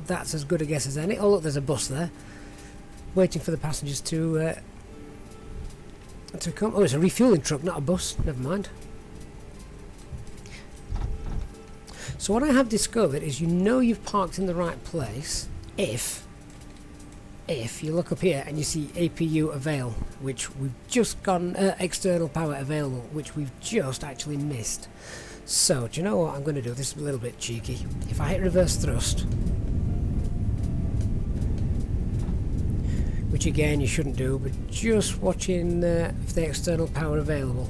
that's as good a guess as any. Oh look, there's a bus there, waiting for the passengers to come. Oh, it's a refueling truck, not a bus. Never mind. So what I have discovered is, you know, you've parked in the right place if you look up here and you see APU avail, which we've just gotten external power available, which we've just actually missed. So, do you know what I'm going to do? This is a little bit cheeky. If I hit reverse thrust, which again you shouldn't do, but just watching if the external power available.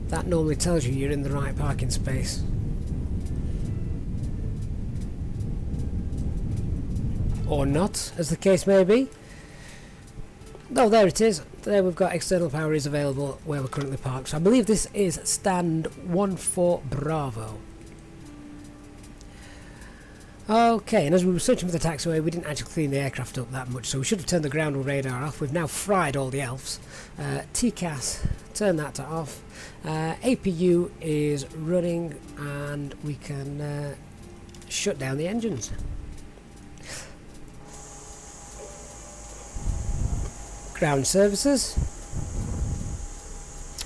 That normally tells you you're in the right parking space. Or not, as the case may be. Oh, there it is. There we've got external power is available where we're currently parked. So I believe this is stand 14 Bravo. Okay, and as we were searching for the taxiway, we didn't actually clean the aircraft up that much, so we should have turned the ground radar off. We've now fried all the elves. TCAS, turn that to off. APU is running, and we can shut down the engines. Ground services.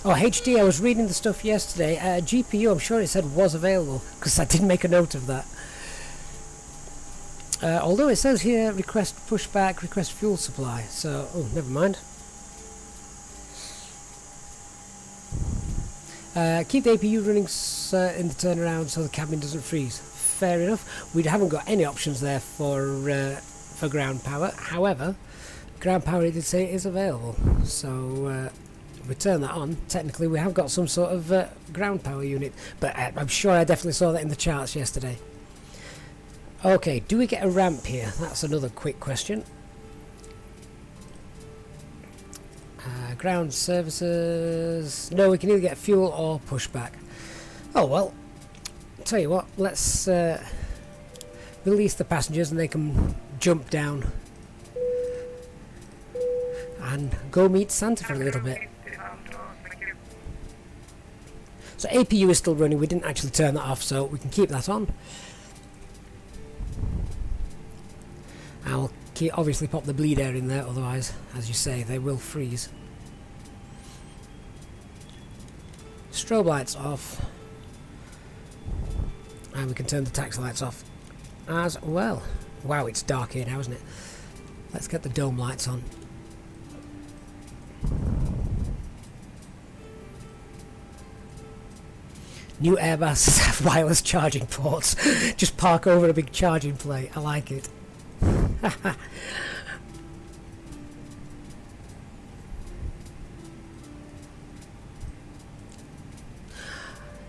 Oh, HD, I was reading the stuff yesterday. GPU, I'm sure it said was available, because I didn't make a note of that. Although it says here request pushback, request fuel supply, so, oh, never mind. Keep the APU running in the turnaround so the cabin doesn't freeze. Fair enough. We haven't got any options there for ground power. However, ground power, it did say it is available. So we turn that on. Technically, we have got some sort of ground power unit, but I'm sure I definitely saw that in the charts yesterday. Okay, do we get a ramp here? That's another quick question. Ground services. No, we can either get fuel or pushback. Oh well, tell you what, let's release the passengers and they can jump down and go meet Santa for a little bit. So APU is still running. We didn't actually turn that off, so we can keep that on. I'll obviously pop the bleed air in there, otherwise, as you say, they will freeze. Strobe lights off, and we can turn the taxi lights off as well. Wow, it's dark here now, isn't it? Let's get the dome lights on. New Airbuses have wireless charging ports. Just park over a big charging plate. I like it.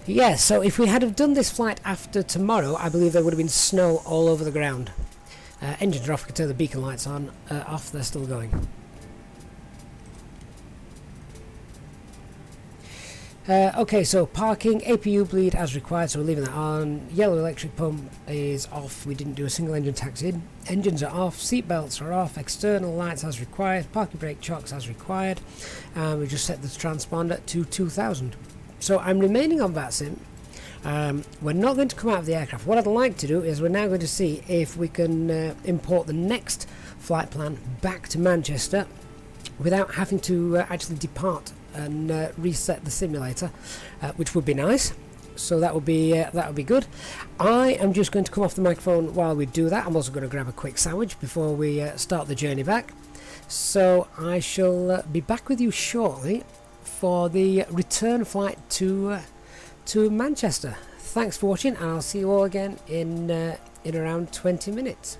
Yeah, so if we had have done this flight after tomorrow, I believe there would have been snow all over the ground. Engines are off. We can turn the beacon lights on. Off. They're still going. Okay, so parking, APU bleed as required, so we're leaving that on. Yellow electric pump is off. We didn't do a single engine taxi in. Engines are off, seat belts are off, external lights as required, parking brake chocks as required, and we just set the transponder to 2000. So I'm remaining on VATSIM. We're not going to come out of the aircraft. What I'd like to do is we're now going to see if we can import the next flight plan back to Manchester without having to actually depart and reset the simulator, which would be nice. So that would be good. I am just going to come off the microphone while we do that. I'm also going to grab a quick sandwich before we start the journey back. So I shall be back with you shortly for the return flight to Manchester. Thanks for watching, and I'll see you all again in around 20 minutes.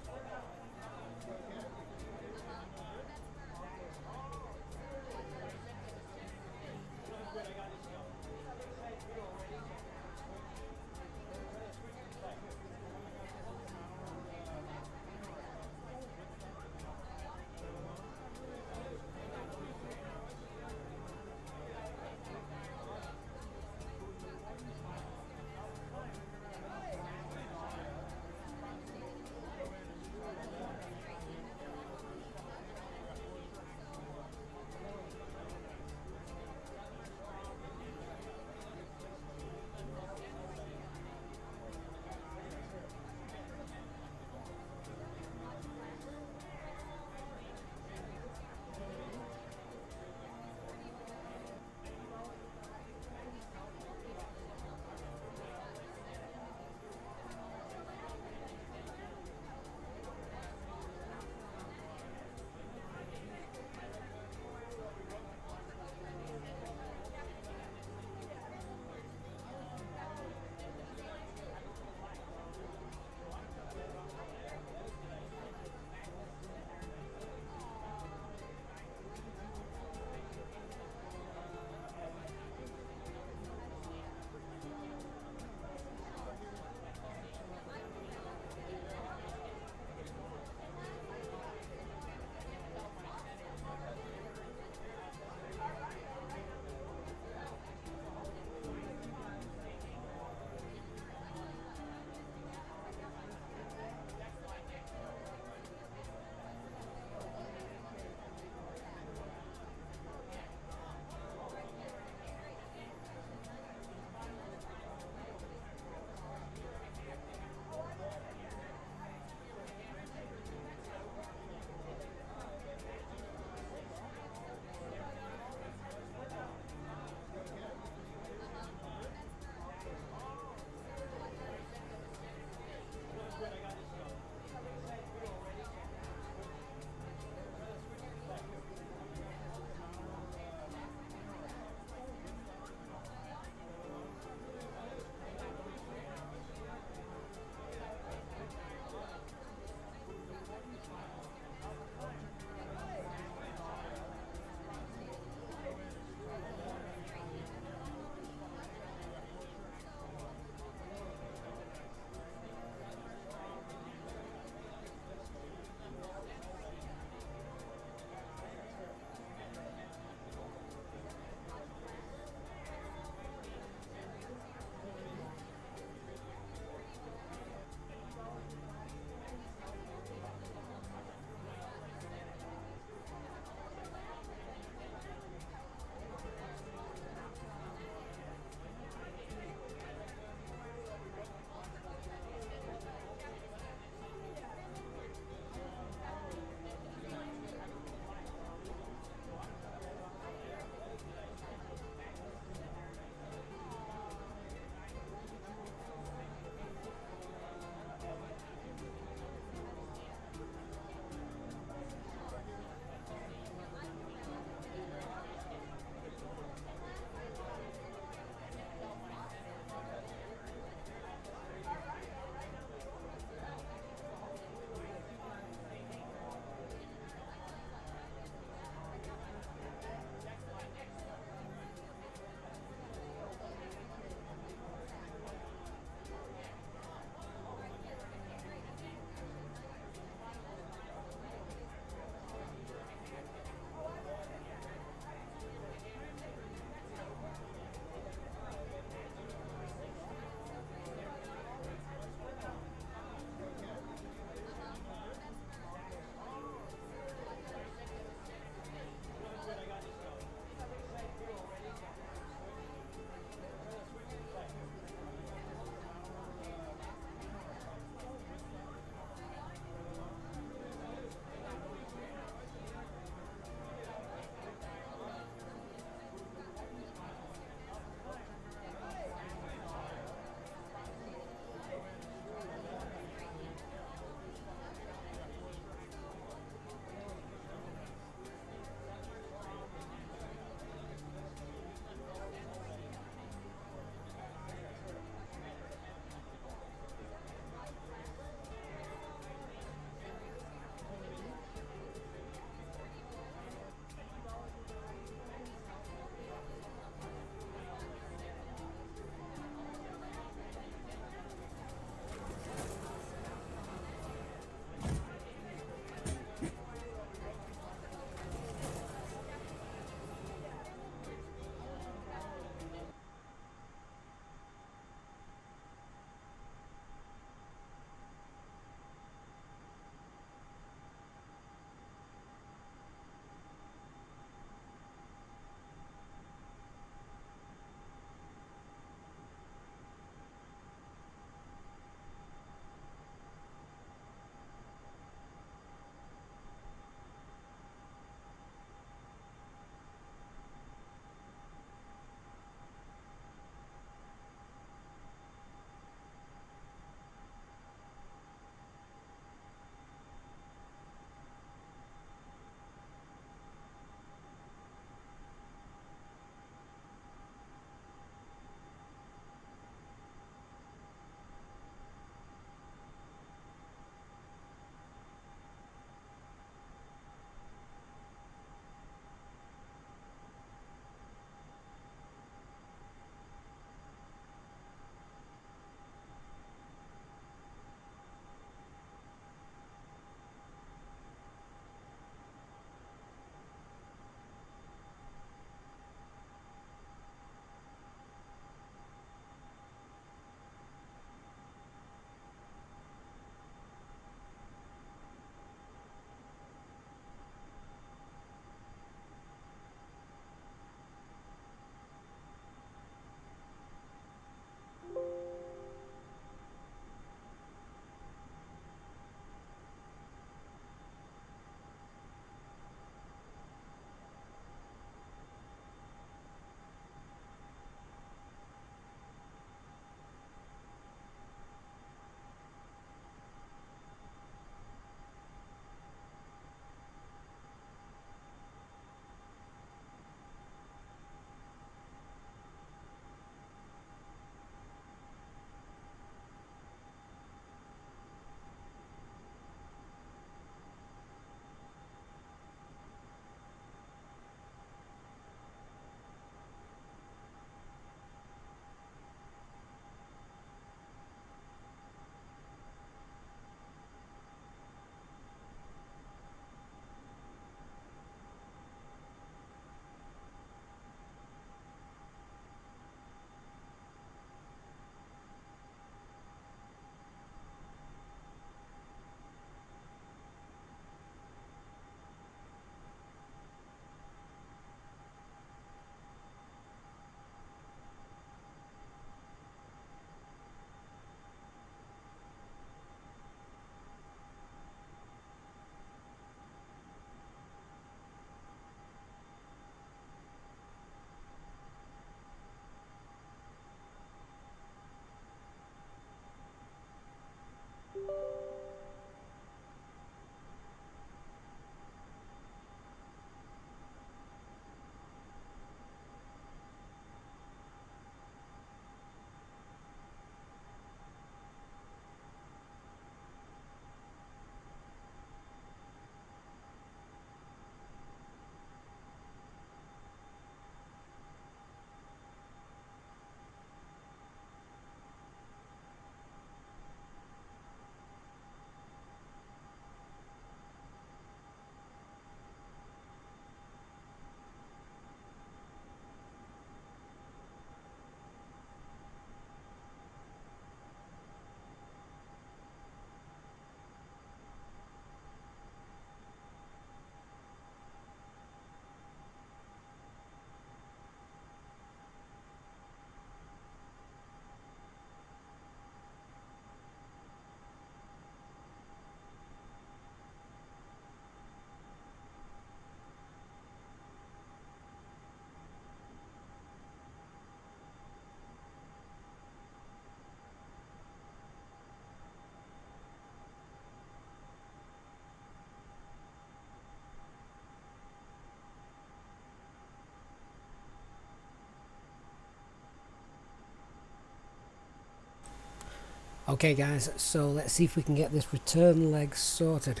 Okay guys, so let's see if we can get this return leg sorted.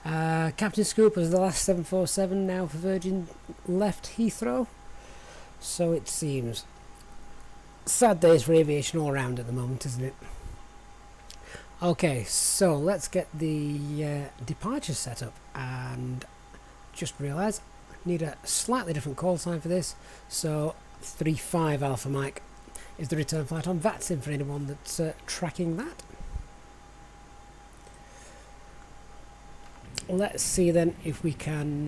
Captain Scoop was the last 747 now for Virgin left Heathrow, so it seems. Sad days for aviation all around at the moment, isn't it? Okay, so let's get the departure set up, and just realised I need a slightly different call sign for this, so 35 Alpha Mike is the return flight on VATSIM for anyone that's tracking that. Let's see then if we can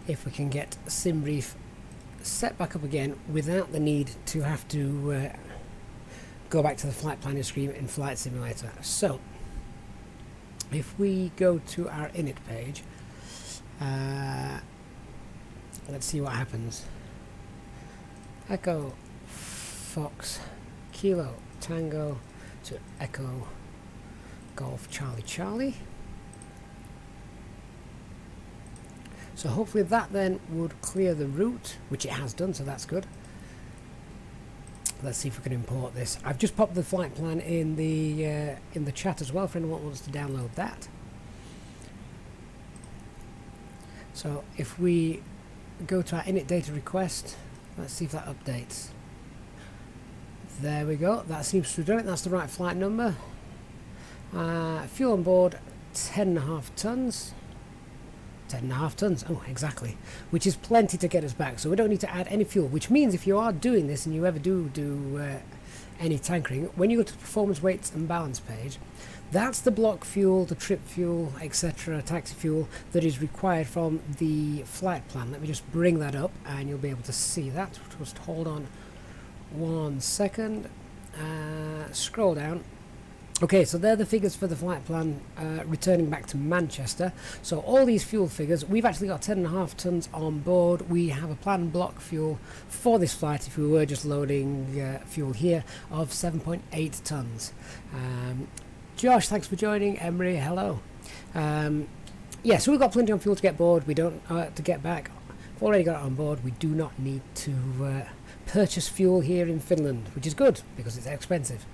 get SimBrief set back up again without the need to have to go back to the flight planning screen in Flight Simulator. So if we go to our init page, let's see what happens. Echo Fox Kilo Tango to Echo Golf Charlie Charlie. So hopefully that then would clear the route, which it has done, so that's good. Let's see if we can import this. I've just popped the flight plan in the chat as well for anyone who wants to download that. So if we go to our init data request, let's see if that updates. There we go, that seems to have done it. That's the right flight number. Fuel on board 10.5 tons. 10.5 tons, oh exactly, which is plenty to get us back, so we don't need to add any fuel, which means if you are doing this and you ever do any tankering, when you go to the performance weights and balance page, that's the block fuel, the trip fuel, etc., taxi fuel that is required from the flight plan. Let me just bring that up and you'll be able to see that. Just hold on 1 second, scroll down. Okay, so they're the figures for the flight plan returning back to Manchester. So all these fuel figures, we've actually got 10.5 tons on board. We have a planned block fuel for this flight, if we were just loading fuel here, of 7.8 tons. Josh, thanks for joining. Emery, hello. Yeah, so we've got plenty on fuel to get board. We don't to get back. We've already got it on board. We do not need to purchase fuel here in Finland, which is good because it's expensive.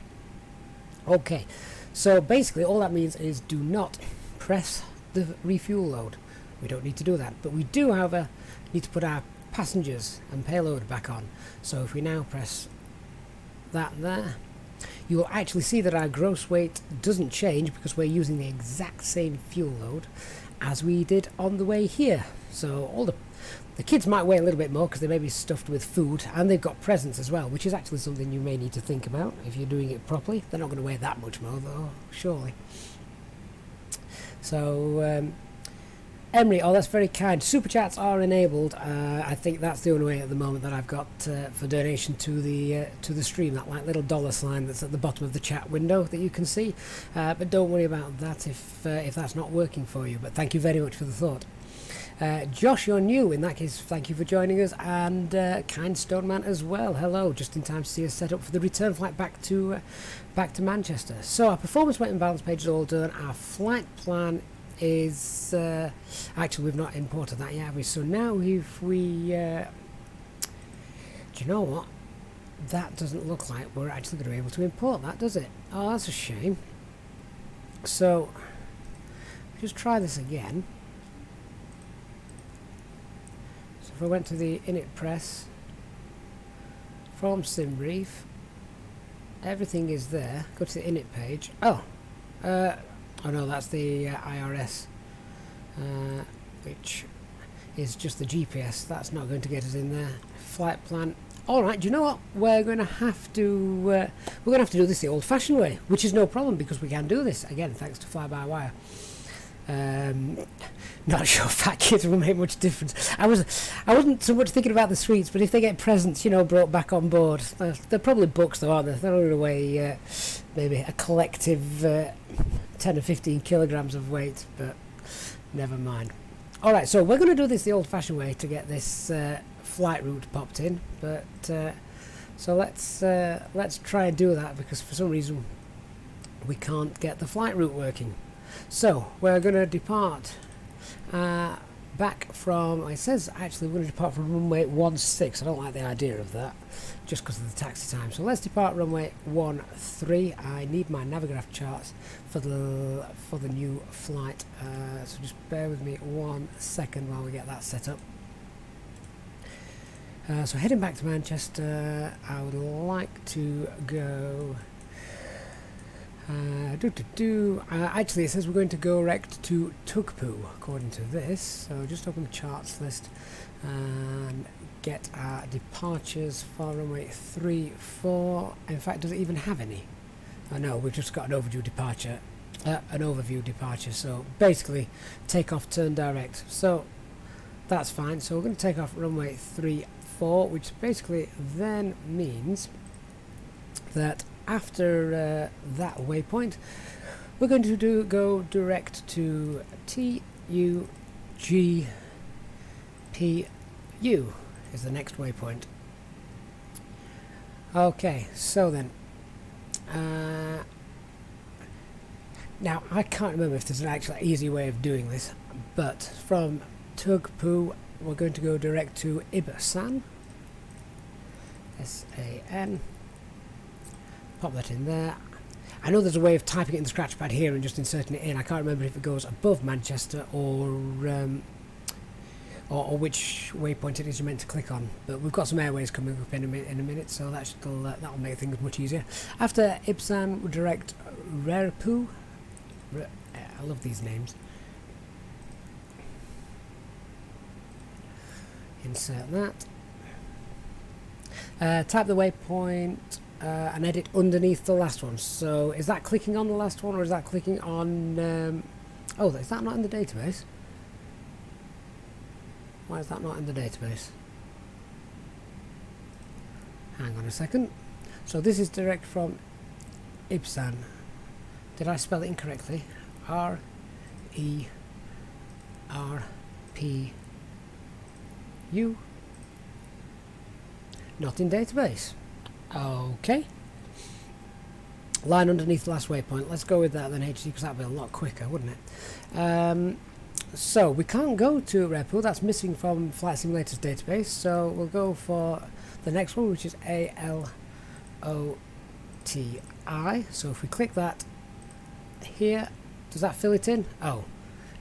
Okay, so basically all that means is do not press the refuel load. We don't need to do that, but we do, however, need to put our passengers and payload back on. So if we now press that there, you will actually see that our gross weight doesn't change because we're using the exact same fuel load as we did on the way here. So all the kids might weigh a little bit more because they may be stuffed with food, and they've got presents as well, which is actually something you may need to think about if you're doing it properly. They're not going to weigh that much more though, surely. So Emery, oh that's very kind. Super chats are enabled. I think that's the only way at the moment that I've got for donation to the stream, that like little dollar sign that's at the bottom of the chat window that you can see. But don't worry about that if that's not working for you. But thank you very much for the thought. Josh, you're new. In that case, thank you for joining us, and Kind Stone Man as well. Hello, just in time to see us set up for the return flight back to Manchester. So our performance weight and balance page is all done. Our flight plan is actually we've not imported that yet, have we? So now if we do you know what? That doesn't look like we're actually going to be able to import that, does it? Oh, that's a shame. So just try this again. If I went to the init press from SimBrief, everything is there. Go to the init page. Oh no, that's the IRS, which is just the GPS. That's not going to get us in there. Flight plan. All right. Do you know what? We're going to have to do this the old-fashioned way, which is no problem because we can do this again thanks to fly-by-wire. Not sure fat kids will make much difference. I wasn't so much thinking about the sweets, but if they get presents, you know, brought back on board, they're probably books though, aren't they? They're only weigh maybe a collective 10 or 15 kilograms of weight, but never mind. Alright, so we're going to do this the old-fashioned way to get this flight route popped in, but so let's try and do that because for some reason we can't get the flight route working. So we're going to depart back from, it says actually we're going to depart from runway 16. I don't like the idea of that, just because of the taxi time. So let's depart runway 13. I need my Navigraph charts for the new flight. So just bear with me 1 second while we get that set up. So heading back to Manchester, I would like to go. Actually, it says we're going to go direct to Tugpu, according to this. So just open the charts list and get our departures for runway 34. In fact, does it even have any? Oh no, we've just got an overview departure. So basically, takeoff, turn direct. So that's fine. So we're going to take off runway 34, which basically then means that after that waypoint, we're going to go direct to TUGPU is the next waypoint. Okay, so then now I can't remember if there's an actual easy way of doing this, but from Tugpu we're going to go direct to Ibasan, S-A-N. Pop that in there. I know there's a way of typing it in the scratch pad here and just inserting it in. I can't remember if it goes above Manchester or which waypoint it is you're meant to click on. But we've got some airways coming up in a minute, so that'll make things much easier. After Ibsan, we'll direct Raripu. I love these names. Insert that. Type the waypoint. And edit underneath the last one. So is that clicking on the last one, or is that clicking on oh, is that not in the database? Why is that not in the database? Hang on a second. So this is direct from Ibsan. Did I spell it incorrectly? R-E-R-P-U. Not in database. Okay. Line underneath the last waypoint. Let's go with that then, HD, because that would be a lot quicker, wouldn't it? So we can't go to Repo. That's missing from Flight Simulator's database. So we'll go for the next one, which is ALOTI. So if we click that here, does that fill it in? Oh,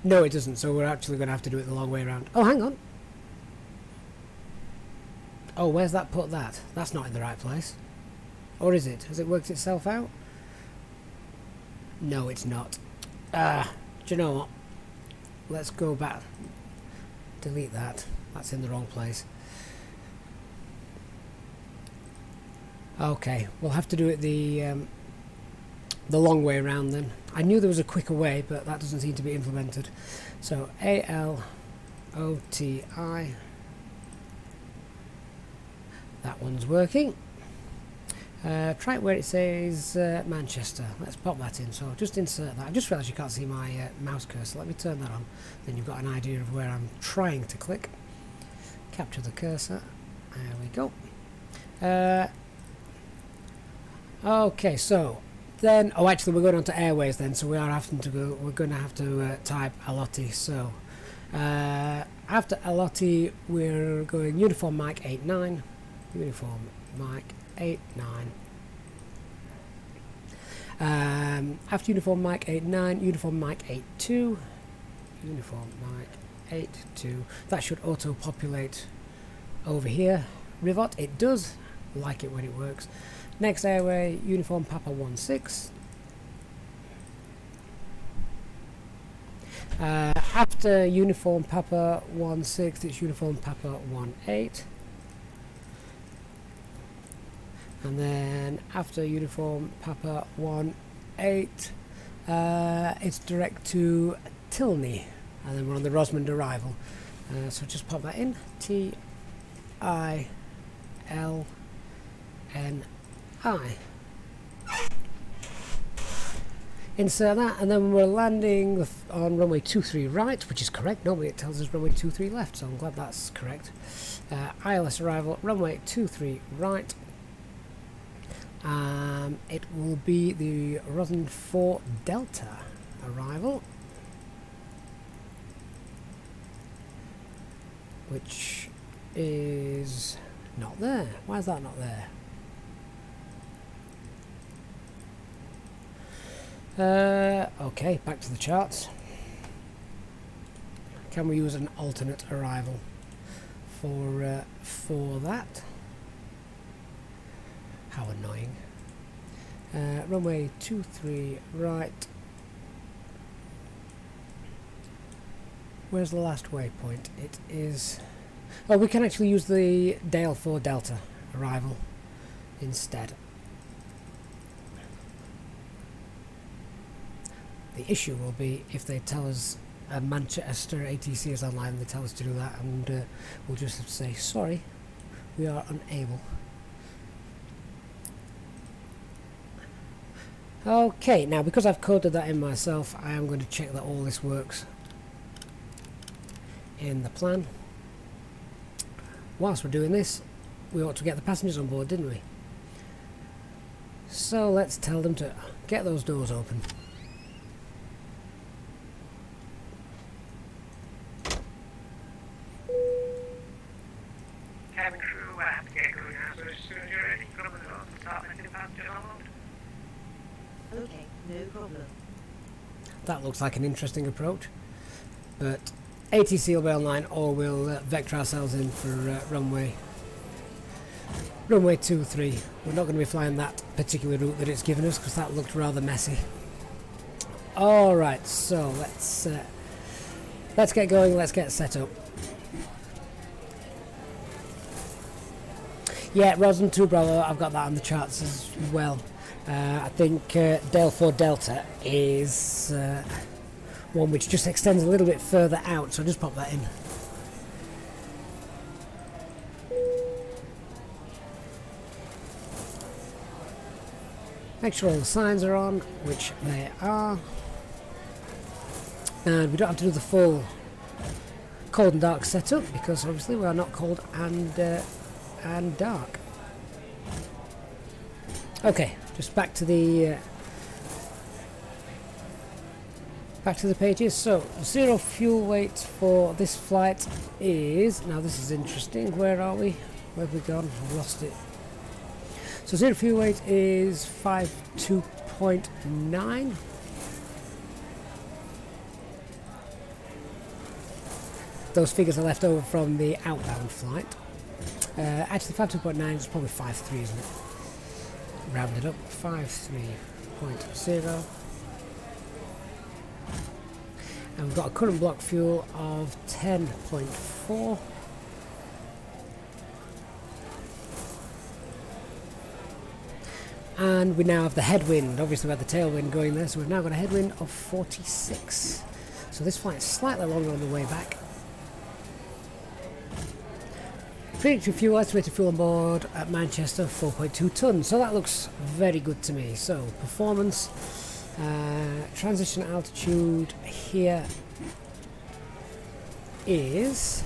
no, it doesn't. So we're actually going to have to do it the long way around. Oh, hang on. Oh, where's that put that? That's not in the right place. Or is it? Has it worked itself out? No, it's not. Do you know what? Let's go back. Delete that. That's in the wrong place. Okay, we'll have to do it the long way around then. I knew there was a quicker way, but that doesn't seem to be implemented. So ALOTI. That one's working. Try it where it says Manchester. Let's pop that in. So just insert that. I just realised you can't see my mouse cursor. Let me turn that on. Then you've got an idea of where I'm trying to click. Capture the cursor. There we go. Okay, so then, oh, actually, we're going on to airways then. So we are having to go. We're going to have to type Aloti. So after Aloti, we're going uniform Mike 89. Uniform Mike 89. After uniform Mike 89, uniform Mike 82. Uniform Mike 82. That should auto-populate over here. Rivot, it does. Like it when it works. Next airway, uniform Papa 16. After uniform Papa 16, it's uniform Papa 18. And then after uniform Papa 18, it's direct to Tilney, and then we're on the Rosmond arrival. So just pop that in. TILNI. Insert that, and then we're landing on runway 23 right, which is correct. Normally it tells us runway 23 left, so I'm glad that's correct. ILS arrival, runway 23 right. It will be the Rosmond 4 Delta arrival. which is not there. Why is that not there? Okay, back to the charts. Can we use an alternate arrival for that? How annoying. Runway 23 right. Where's the last waypoint? It is... Oh, we can actually use the Dale 4 Delta arrival instead. The issue will be if they tell us a Manchester ATC is online and they tell us to do that, and we'll just have to say, sorry, we are unable. Okay, now because I've coded that in myself, I am going to check that all this works in the plan. Whilst we're doing this, we ought to get the passengers on board, didn't we? So let's tell them to get those doors open. Cabin crew, I have to get going now, so as soon as you're ready, come on and start letting passengers on board. Okay, no problem. That looks like an interesting approach, but ATC will be online, or we'll vector ourselves in for runway 23. We're not going to be flying that particular route that it's given us because that looked rather messy. Alright, so let's get going, let's get set up. Yeah, Rosen 2 Bravo, I've got that on the charts as well. I think Dale 4 Delta is one which just extends a little bit further out, so I'll just pop that in. Make sure all the signs are on, which they are. And we don't have to do the full cold and dark setup because obviously we are not cold and dark. Okay, just back to the pages. So zero fuel weight for this flight is, now this is interesting, where are we? Where have we gone? I've lost it. So zero fuel weight is 52.9. Those figures are left over from the outbound flight. Actually 52.9 is probably 53, isn't it? Rounded up, 53.0. And we've got a current block fuel of 10.4. And we now have the headwind. Obviously we had the tailwind going there, so we've now got a headwind of 46. So this flight is slightly longer on the way back. Predicted fuel, estimated fuel on board at Manchester, 4.2 tonnes. So that looks very good to me. So performance, transition altitude here is,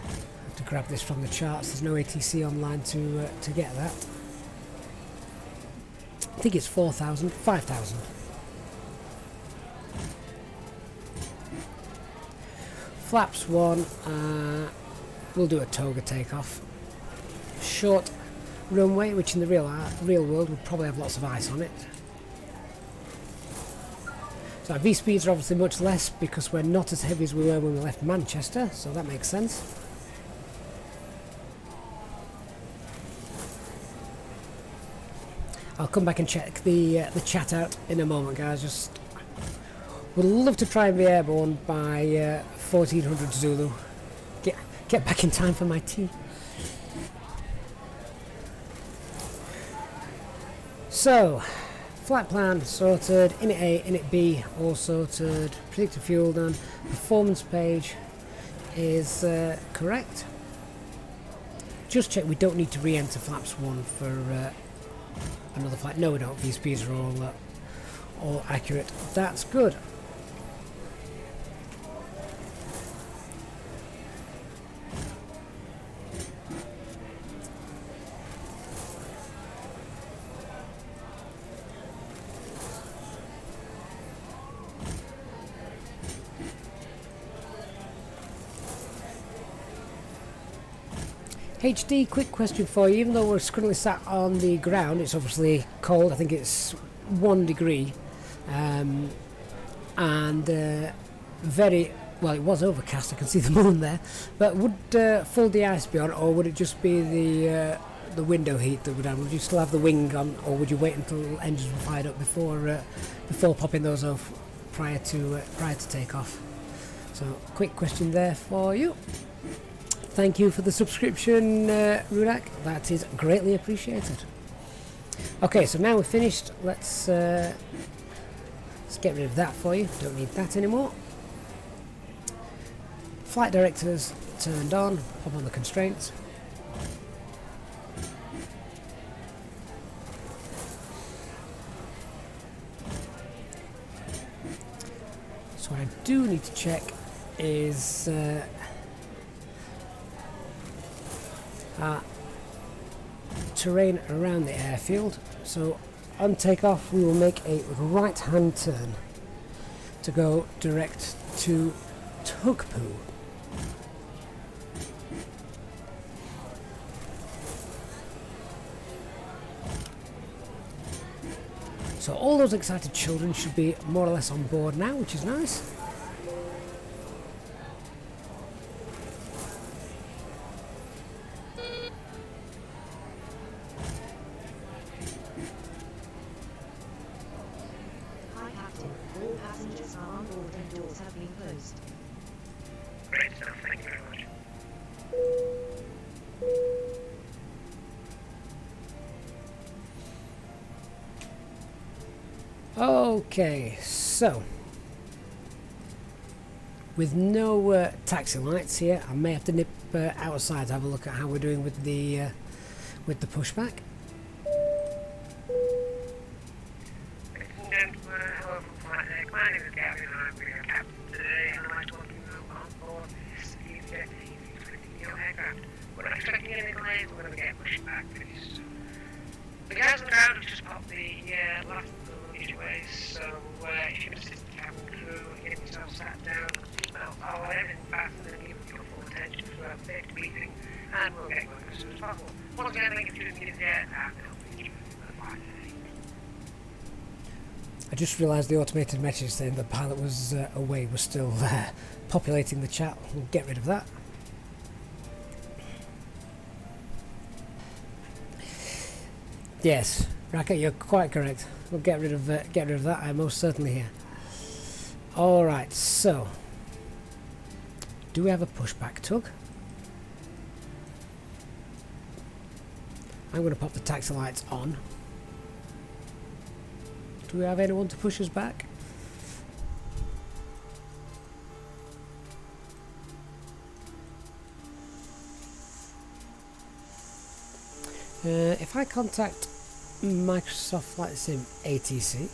I have to grab this from the charts, there's no ATC online to get that. I think it's 5,000. Flaps 1, we'll do a toga takeoff. Short runway, which in the real world would probably have lots of ice on it. So our V-speeds are obviously much less because we're not as heavy as we were when we left Manchester, so that makes sense. I'll come back and check the chat out in a moment, guys. Just would love to try and be airborne by 1400 Zulu. Get back in time for my tea. So, flight plan sorted, init A, init B all sorted, predicted fuel done, performance page is correct. Just check we don't need to re-enter flaps 1 for another flight. No, we don't. These speeds are all accurate. That's good. HD, quick question for you. Even though we're currently sat on the ground, it's obviously cold. I think it's 1 degree. And very well, it was overcast. I can see the moon there. But would full de-ice be on, or would it just be the window heat that would have? Would you still have the wing on, or would you wait until engines were fired up before popping those off prior to takeoff? So, quick question there for you. Thank you for the subscription, Rudak. That is greatly appreciated. Okay, so now we're finished. Let's get rid of that for you. Don't need that anymore. Flight directors turned on. Pop on the constraints. So what I do need to check is terrain around the airfield. So on takeoff we will make a right hand turn to go direct to Tugpu. So all those excited children should be more or less on board now, which is nice. Hi Captain, all passengers are on board and doors have been closed. Great stuff, thank you very much. Okay, so with no taxi lights here, I may have to nip outside to have a look at how we're doing with the pushback. Hello from Flight Deck. My name is Gavin and I'm your captain today, and I'd like to welcome you on board this EGCC-EFKT-EGCC aircraft. We're not expecting any delays, we're going to get pushed back pretty soon. The guys on the ground have just popped the last of the luggage away, so if you can assist the cabin crew and get yourself sat down, seatbelt on, everything fastened, and give your full attention throughout the safety briefing, and we'll get going as soon as possible. Once again, thank you for tuning in here, and help me through the flight today. I just realised the automated message saying the pilot was away was still populating the chat. We'll get rid of that. Yes, Racket, you're quite correct. We'll get rid of that. I'm most certainly here. All right, so do we have a pushback tug? I'm going to pop the taxi lights on. Do we have anyone to push us back? If I contact Microsoft Flight Sim ATC,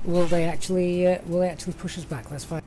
will they actually push us back? Let's find.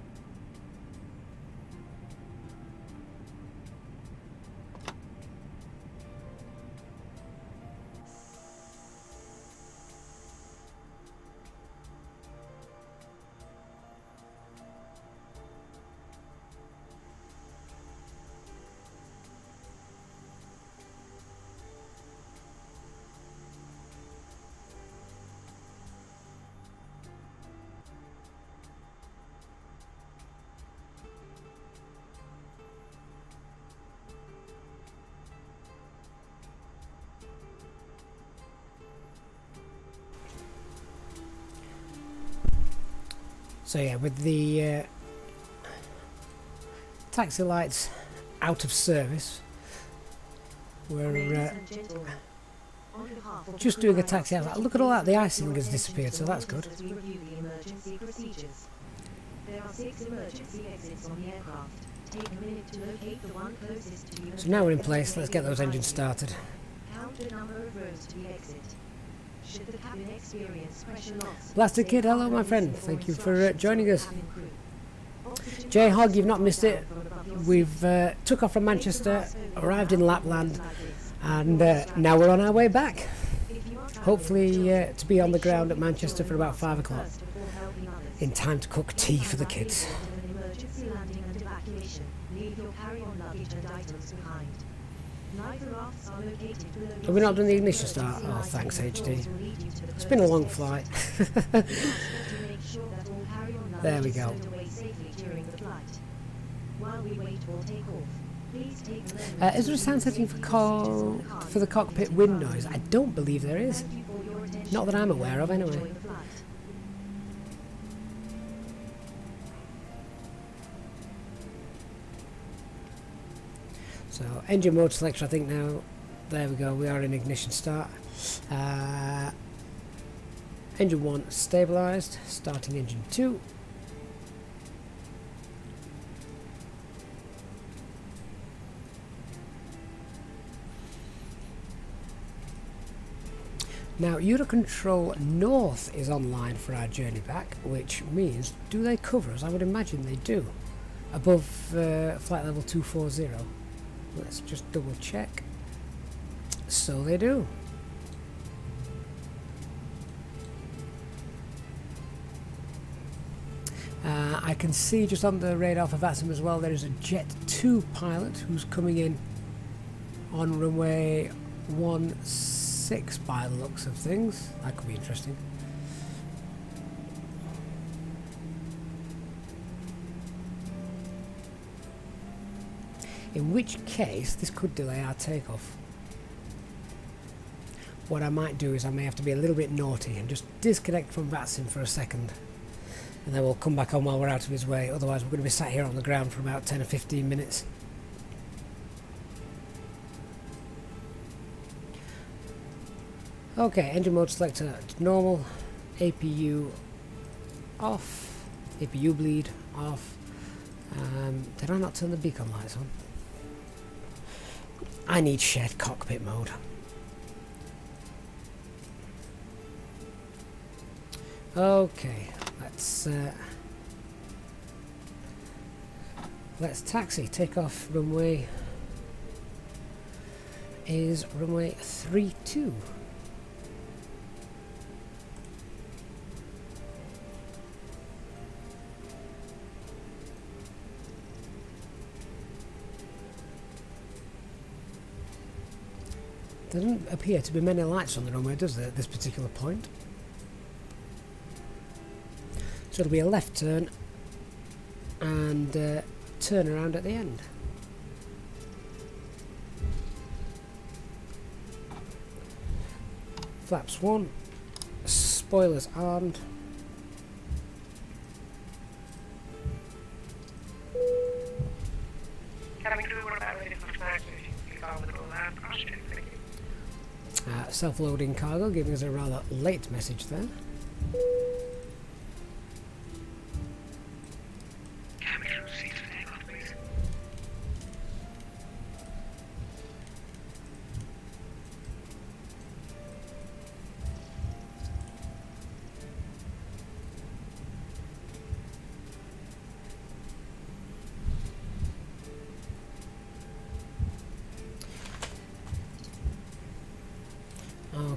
So yeah, with the taxi lights out of service, we're just doing a taxi out. Look at all that, the icing has disappeared, so that's good. There are 6 emergency exits on the aircraft. Take a minute to locate the one closest to you. So now we're in place, let's get those engines started. Count the number of rows to the exit. Should the cabin experience pressure loss, Blasted Kid, hello my friend, thank you for joining us. J Hog, you've not missed it. We've took off from Manchester, arrived in Lapland, and now we're on our way back. Hopefully to be on the ground at Manchester for about 5 o'clock, in time to cook tea for the kids. emergency landing and evacuation. Leave leave your carry-on luggage and items behind. Neither rafts are located below. Have we not done the ignition start? Oh, thanks, HD. It's been a long flight. There we go. While we wait for takeoff, please take is there a sound setting for the cockpit wind noise? I don't believe there is. Not that I'm aware of, anyway. So engine mode selection, I think now. There we go. We are in ignition start. Engine 1 stabilised. Starting engine 2. Now, Eurocontrol North is online for our journey back, which means, do they cover us? I would imagine they do. Above flight level 240. Let's just double check. So they do. I can see just on the radar for VATSIM as well, there is a Jet 2 pilot who's coming in on runway 16 by the looks of things. That could be interesting. In which case, this could delay our takeoff. What I might do is I may have to be a little bit naughty and just disconnect from VATSIM for a second. And then we'll come back on while we're out of his way. Otherwise, we're going to be sat here on the ground for about 10 or 15 minutes. Okay, engine mode selector normal. APU off. APU bleed off. Did I not turn the beacon lights on? I need shared cockpit mode. Okay, let's taxi. Takeoff runway is runway 32. There doesn't appear to be many lights on the runway, does there, at this particular point? So it'll be a left turn and turn around at the end. Flaps 1, spoilers armed. Coming through, what about ready for Pushback? Self-loading cargo, giving us a rather late message there.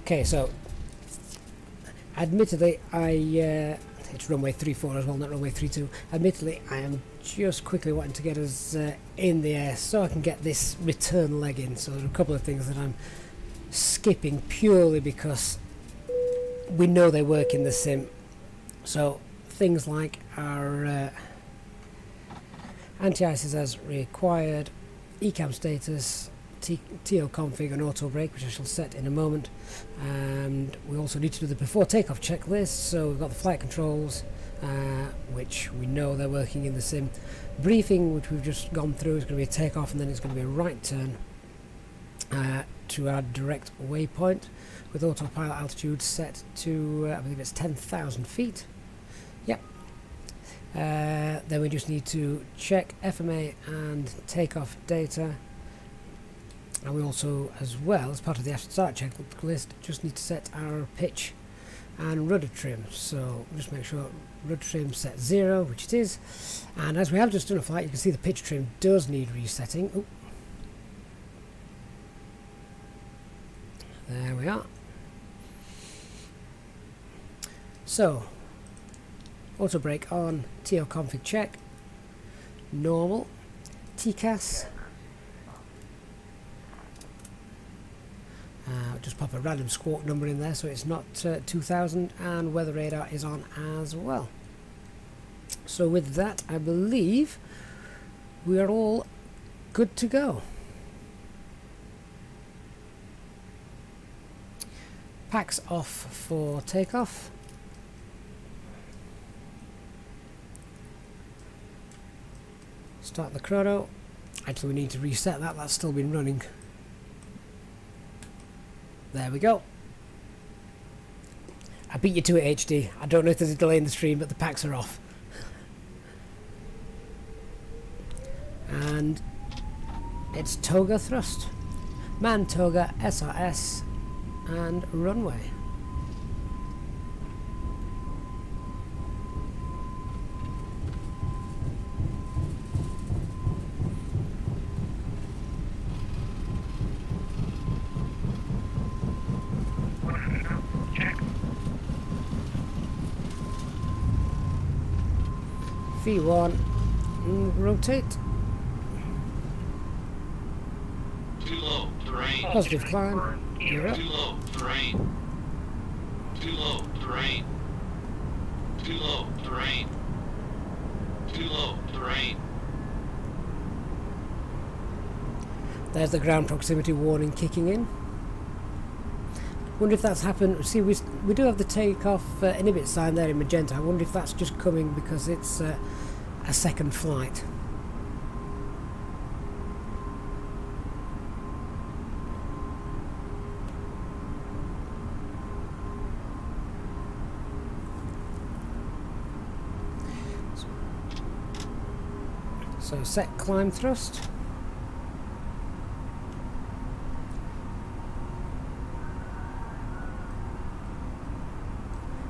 Okay, so admittedly, it's runway 34 as well, not runway 32. Admittedly, I am just quickly wanting to get us in the air so I can get this return leg in. So there are a couple of things that I'm skipping purely because we know they work in the sim. So things like our anti-ices as required, ECAM status, TO config and auto brake, which I shall set in a moment, and we also need to do the before takeoff checklist. So we've got the flight controls, which we know they're working in the sim. Briefing, which we've just gone through, is going to be a takeoff, and then it's going to be a right turn to our direct waypoint with autopilot altitude set to I believe it's 10,000 feet. Yep. Then we just need to check FMA and takeoff data. And we also, as well, as part of the after start checklist, just need to set our pitch and rudder trim. So just make sure rudder trim set 0, which it is. And as we have just done a flight, you can see the pitch trim does need resetting. Ooh. There we are. So, auto brake on, TO config check, normal. TCAS. Just pop a random squawk number in there so it's not 2000, and weather radar is on as well. So with that, I believe we are all good to go. Packs off for takeoff. Start the chrono. Actually, we need to reset that. That's still been running. There we go. I beat you to it, HD. I don't know if there's a delay in the stream, but the packs are off. And it's toga thrust. Man toga, SRS, and runway. V1, rotate. Too low, terrain. Positive climb. Gear up. Too low, terrain. Too low, terrain. Too low, terrain. Too low, terrain. There's the ground proximity warning kicking in. Wonder if that's happened. See, we do have the takeoff inhibit sign there in magenta. I wonder if that's just coming because it's a second flight. So set climb thrust.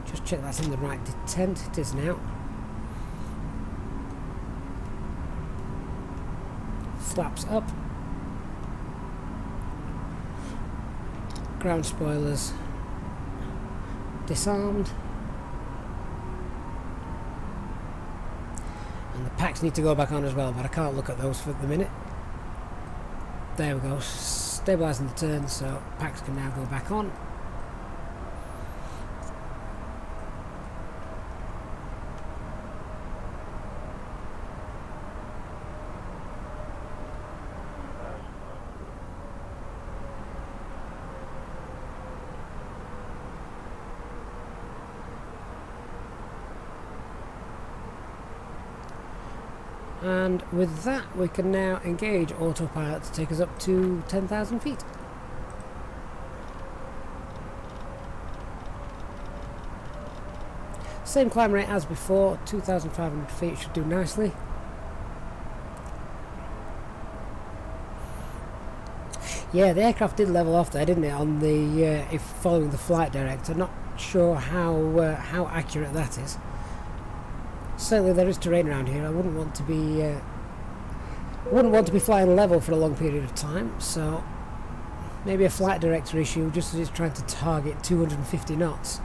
Just check that's in the right detent. It is now. Flaps up. Ground spoilers disarmed. And the packs need to go back on as well, but I can't look at those for the minute. There we go. Stabilising the turn, so packs can now go back on. And with that, we can now engage autopilot to take us up to 10,000 feet. Same climb rate as before, 2,500 feet should do nicely. Yeah, the aircraft did level off there, didn't it, on the if following the flight director. Not sure how accurate that is. Certainly there is terrain around here. I wouldn't want to be flying level for a long period of time, so maybe a flight director issue just as it's trying to target 250 knots.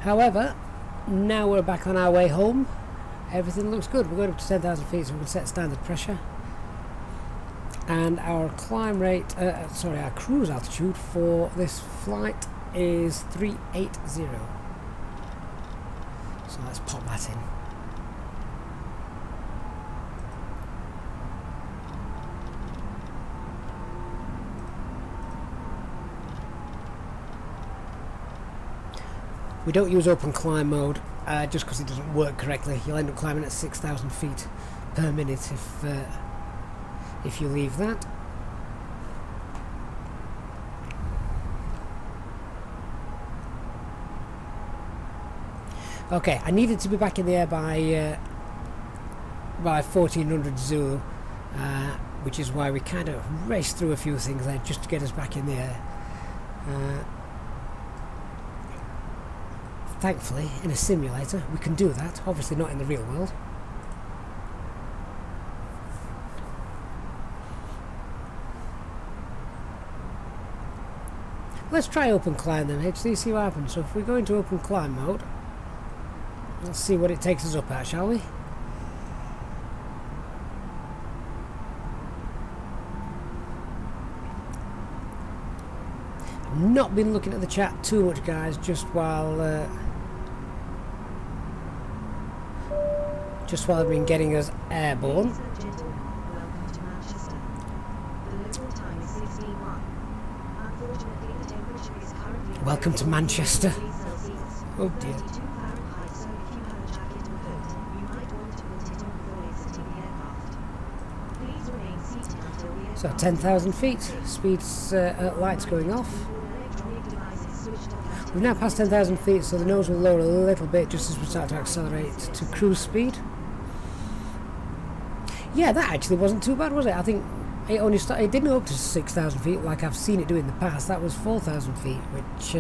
However, now we're back on our way home. Everything looks good. We're going up to 10,000 feet, so we can set standard pressure. And our climb rate, our cruise altitude for this flight is 380. So let's pop that in. We don't use open climb mode just because it doesn't work correctly. You'll end up climbing at 6,000 feet per minute if you leave that. Okay, I needed to be back in the air by 1400 Zulu, which is why we kind of raced through a few things there just to get us back in the air. Thankfully, in a simulator, we can do that. Obviously not in the real world. Let's try open climb then, HC, see what happens. So if we go into open climb mode, let's see what it takes us up at, shall we? I've not been looking at the chat too much, guys, just while I've been getting us airborne. Ladies and gentlemen, welcome to Manchester. The local time is 16:01. Unfortunately, the temperature is currently Welcome to Manchester. Celsius, Oh dear. 32 Fahrenheit, so if you have a jacket or coat, you might want to put it on before exiting the aircraft. Please remain seated until the aircraft... So 10,000 feet, speeds, lights going off. Electronic devices switched off. We've now passed 10,000 feet, so the nose will lower a little bit just as we start to accelerate to cruise speed. Yeah, that actually wasn't too bad, was it? I think it only started, it didn't go up to 6,000 feet like I've seen it do in the past. That was 4,000 feet, which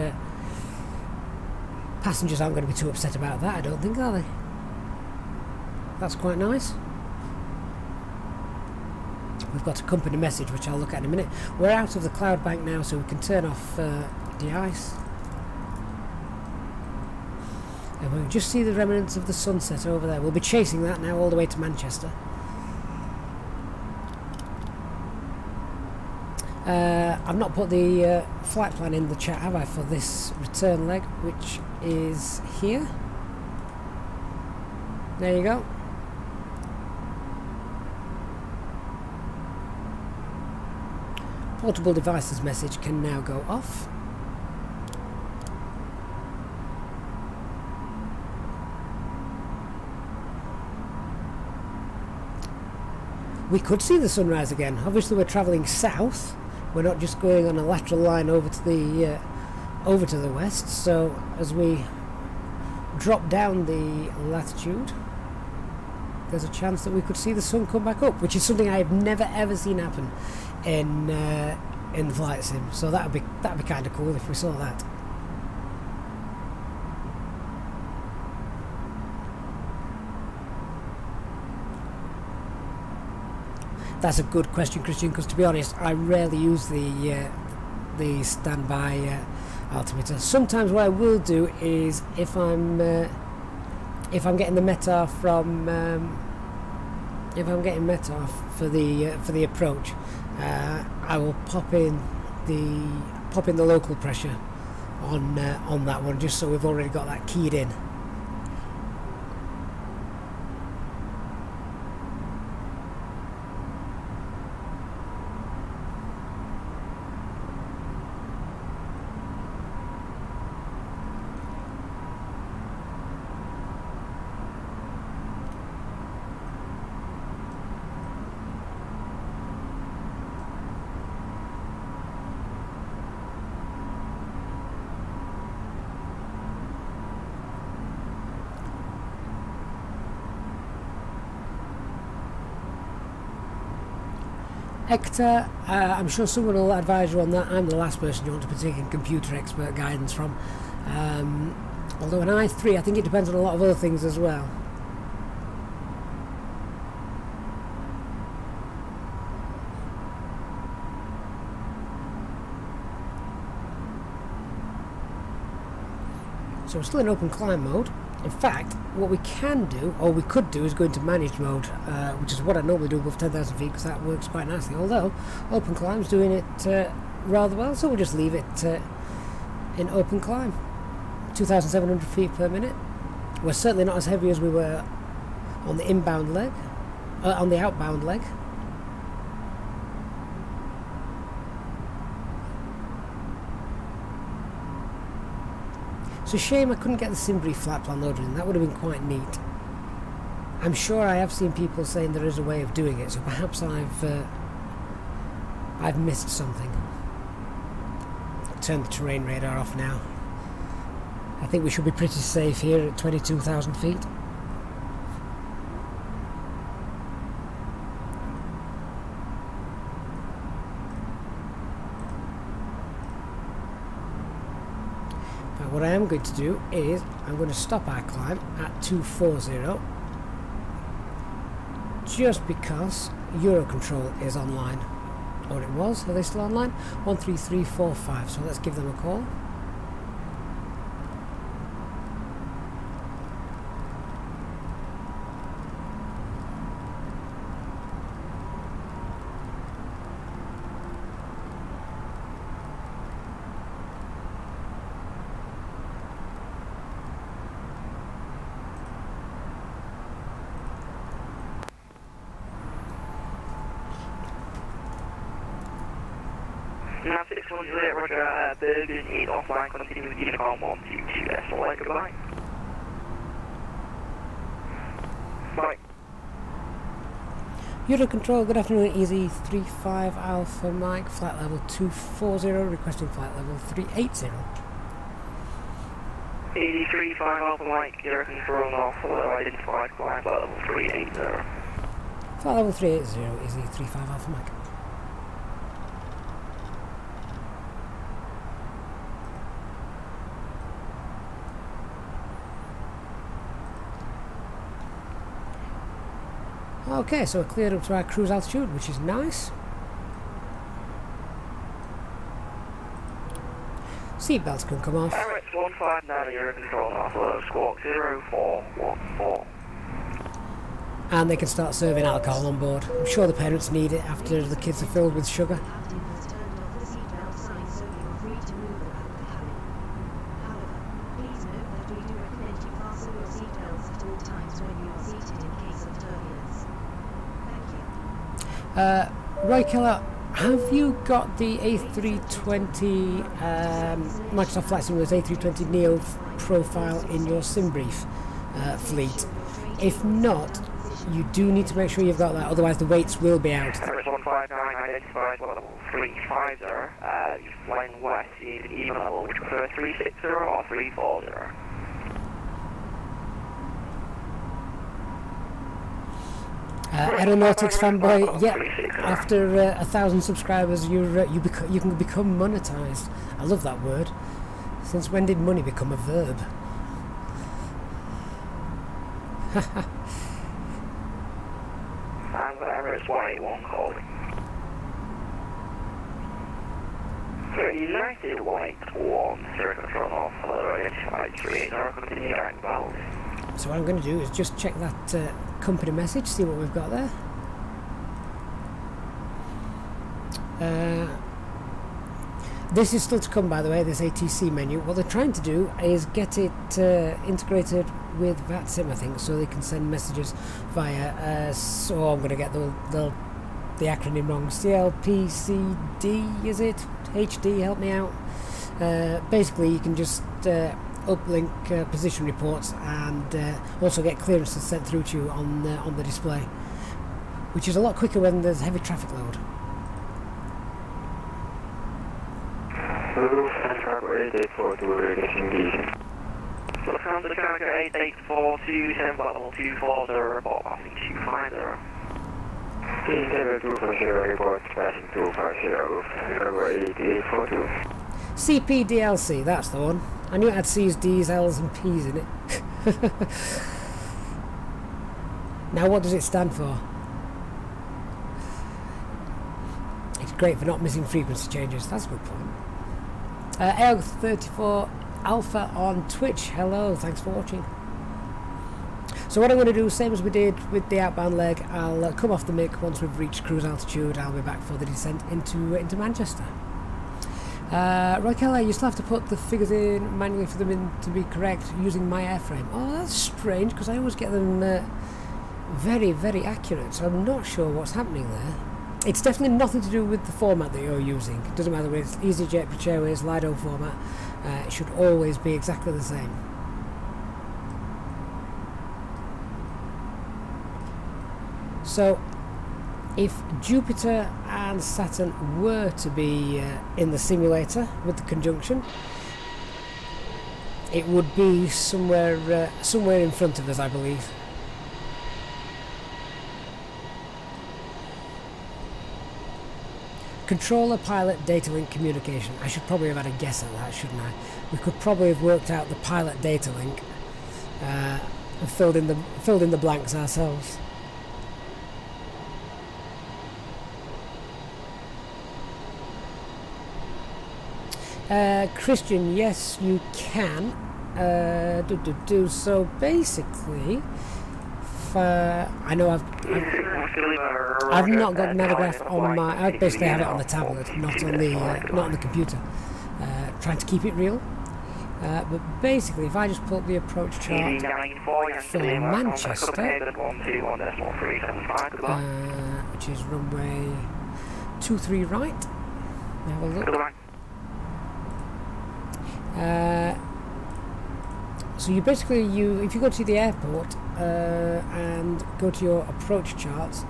passengers aren't going to be too upset about that, I don't think, are they? That's quite nice. We've got a company message which I'll look at in a minute. We're out of the cloud bank now, so we can turn off the ice. And we'll just see the remnants of the sunset over there. We'll be chasing that now all the way to Manchester. I've not put the flight plan in the chat, have I, for this return leg, which is here. There you go. Portable devices message can now go off. We could see the sunrise again. Obviously we're travelling south. We're not just going on a lateral line over to the west. So as we drop down the latitude, there's a chance that we could see the sun come back up, which is something I've never ever seen happen in the flight sim. So that'd be kind of cool if we saw that. That's a good question, Christian, because to be honest, I rarely use the standby altimeter. Sometimes what I will do is if I'm getting the METAR from for the approach, I will pop in the local pressure on that one, just so we've already got that keyed in. Hector, I'm sure someone will advise you on that. I'm the last person you want to be taking computer expert guidance from. Although an i3, I think it depends on a lot of other things as well. So we're still in open climb mode. In fact, what we can do, or we could do, is go into managed mode, which is what I normally do above 10,000 feet, because that works quite nicely. Although, open climb's doing it rather well, so we'll just leave it in open climb. 2,700 feet per minute. We're certainly not as heavy as we were on the inbound leg, on the outbound leg. It's a shame I couldn't get the Simbury flat plan loaded in. That would have been quite neat. I'm sure I have seen people saying there is a way of doing it, so perhaps I've missed something. Turn the terrain radar off now. I think we should be pretty safe here at 22,000 feet. What I am going to do is I'm going to stop our climb at 240 just because Eurocontrol is online. or it was. Are they still online? 13345. So let's give them a call. Now 610, roger, Bergen 8 offline, continue with Unicom 122, SLA, goodbye. Bye. Eurocontrol, good afternoon, Easy 35 Alpha Mike, flight level 240, requesting flight level 380. Easy 35 Alpha Mike, Eurocontrol, Alpha, identified flight level 380. Flight level 380, Easy 35 Alpha Mike. Okay, so we're cleared up to our cruise altitude, which is nice. Seatbelts can come off. Emirates 159, Eurocontrol, Alpha, squawk 0414. And they can start serving alcohol on board. I'm sure the parents need it after the kids are filled with sugar. Roy Keller, have you got the A320 Microsoft Flight Simulator's A320 Neo profile in your SimBrief fleet? If not, you do need to make sure you've got that, otherwise the weights will be out. Emirates 159, identified level 350, you're flying west, you need an even level, would you prefer 360 or 340? Aeronautics fanboy, yeah. After 1,000 subscribers, you can become monetized. I love that word. Since when did money become a verb? And Emirates 181 calling. For United White 1, Eurocontrol Alpha, identified 380, continue direct bound. So what I'm going to do is just check that company message, see what we've got there. This is still to come, by the way, this ATC menu. What they're trying to do is get it integrated with VATSIM, I think, so they can send messages via, so I'm going to get the acronym wrong, CLPCD, is it? HD, help me out. Basically, you can just uplink position reports and also get clearances sent through to you on the display, which is a lot quicker when there's heavy traffic load. Lufthansa Cargo 8842, send flight level 240, report passing 250. Report passing 250, number 8842. CPDLC, that's the one. I knew it had C's, D's, L's and P's in it. Now what does it stand for? It's great for not missing frequency changes, that's a good point. AO34 Alpha on Twitch, hello, thanks for watching. So what I'm going to do, same as we did with the outbound leg, I'll come off the mic once we've reached cruise altitude. I'll be back for the descent into Manchester. Roy Keller, you still have to put the figures in manually for them to be correct using my airframe. Oh, that's strange, because I always get them very, very accurate, so I'm not sure what's happening there. It's definitely nothing to do with the format that you're using. It doesn't matter whether it's EasyJet, British Airways, Lido format, it should always be exactly the same. So, if Jupiter and Saturn were to be in the simulator with the conjunction, it would be somewhere in front of us, I believe. Controller, pilot, data link, communication. I should probably have had a guess at that, shouldn't I? We could probably have worked out the pilot data link and filled in the blanks ourselves. Christian, yes, you can. So basically, I know I've not got Navigraph on my. I basically have it on the tablet, not on the computer. Trying to keep it real. But basically, if I just pull up the approach chart for Manchester, which is runway 23 right. Have a look. So you basically if you go to the airport and go to your approach charts,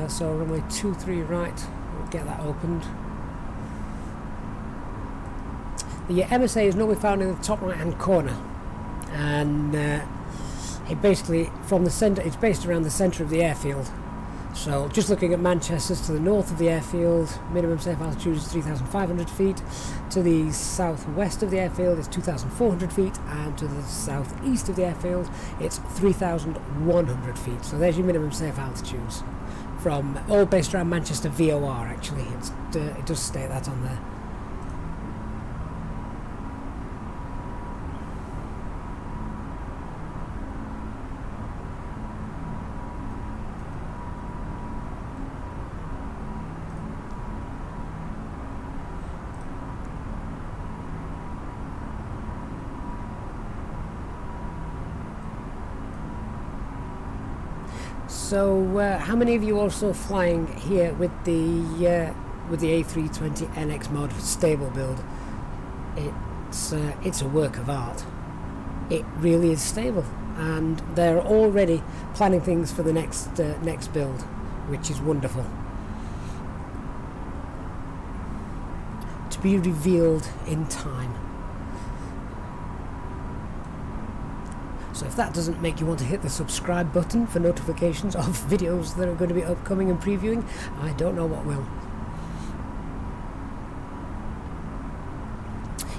so runway 23 right, we'll get that opened. The MSA is normally found in the top right hand corner, and it basically from the centre, it's based around the centre of the airfield. So just looking at Manchester, to the north of the airfield, minimum safe altitude is 3,500 feet. To the southwest of the airfield, it's 2,400 feet, and to the southeast of the airfield, it's 3,100 feet. So there's your minimum safe altitudes, from all based around Manchester VOR. Actually, it does state that on there. So, how many of you are also flying here with the A320NX mod stable build? It's a work of art. It really is stable, and they're already planning things for the next build, which is wonderful. To be revealed in time. So if that doesn't make you want to hit the subscribe button for notifications of videos that are going to be upcoming and previewing, I don't know what will.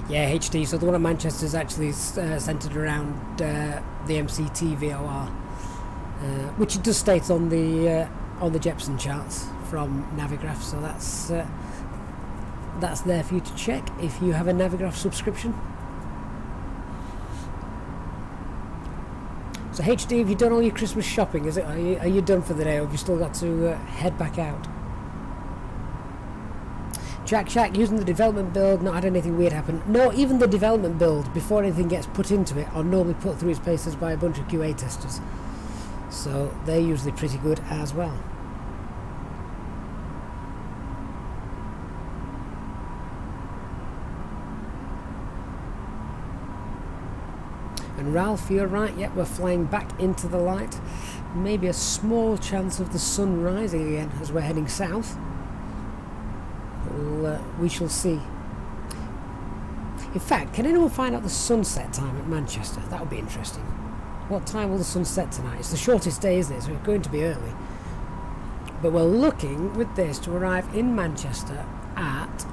Yeah, HD. So the one at Manchester is actually centred around the MCT VOR, which it does state on the Jepson charts from Navigraph. So that's there for you to check if you have a Navigraph subscription. So HD, have you done all your Christmas shopping? Are you done for the day, or have you still got to head back out? Jack Shack, using the development build, not had anything weird happen. No, even the development build, before anything gets put into it, are normally put through its paces by a bunch of QA testers. So they're usually pretty good as well. And Ralph, you're right, yep, we're flying back into the light. Maybe a small chance of the sun rising again as we're heading south. We shall see. In fact, can anyone find out the sunset time at Manchester? That would be interesting. What time will the sun set tonight? It's the shortest day, isn't it? So it's going to be early. But we're looking with this to arrive in Manchester at...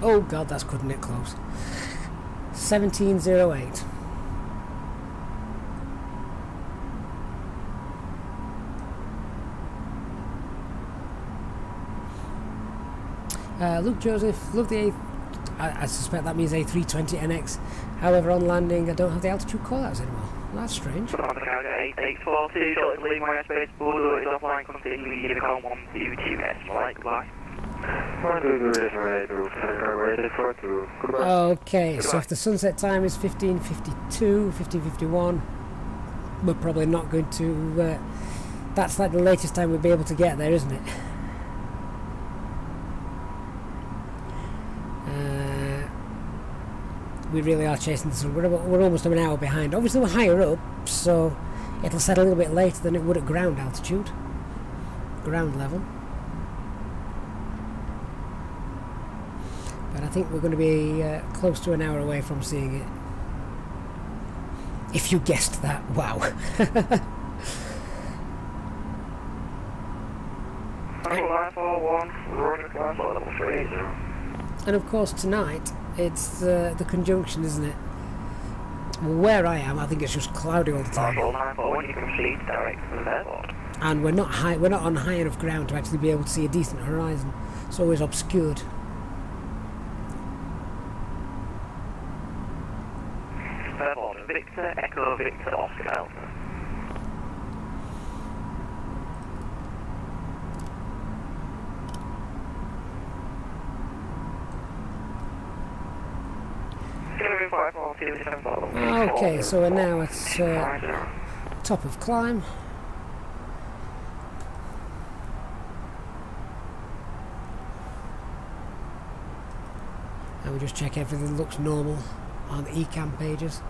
Oh god, that's cutting it close. 1708. Luke Joseph, look I suspect that means A320NX. However, on landing, I don't have the altitude callouts anymore. Well, that's strange. 842, shortly leaving my airspace, border is offline, continue Unicom 122S, flight, goodbye. Okay, so if the sunset time is 15:52, 15:51, we're probably not going to... that's like the latest time we'll be able to get there, isn't it? We really are chasing the sun. We're almost an hour behind. Obviously we're higher up, so it'll set a little bit later than it would at ground altitude, ground level. But I think we're going to be close to an hour away from seeing it. If you guessed that, wow. And of course tonight, it's the conjunction, isn't it? Where I am, I think it's just cloudy all the time. And we're not on high enough ground to actually be able to see a decent horizon. It's always obscured. Victor, Echo Victor, Oscar Delta. Okay, so we're now at top of climb. And we just check everything looks normal on the ECAM pages.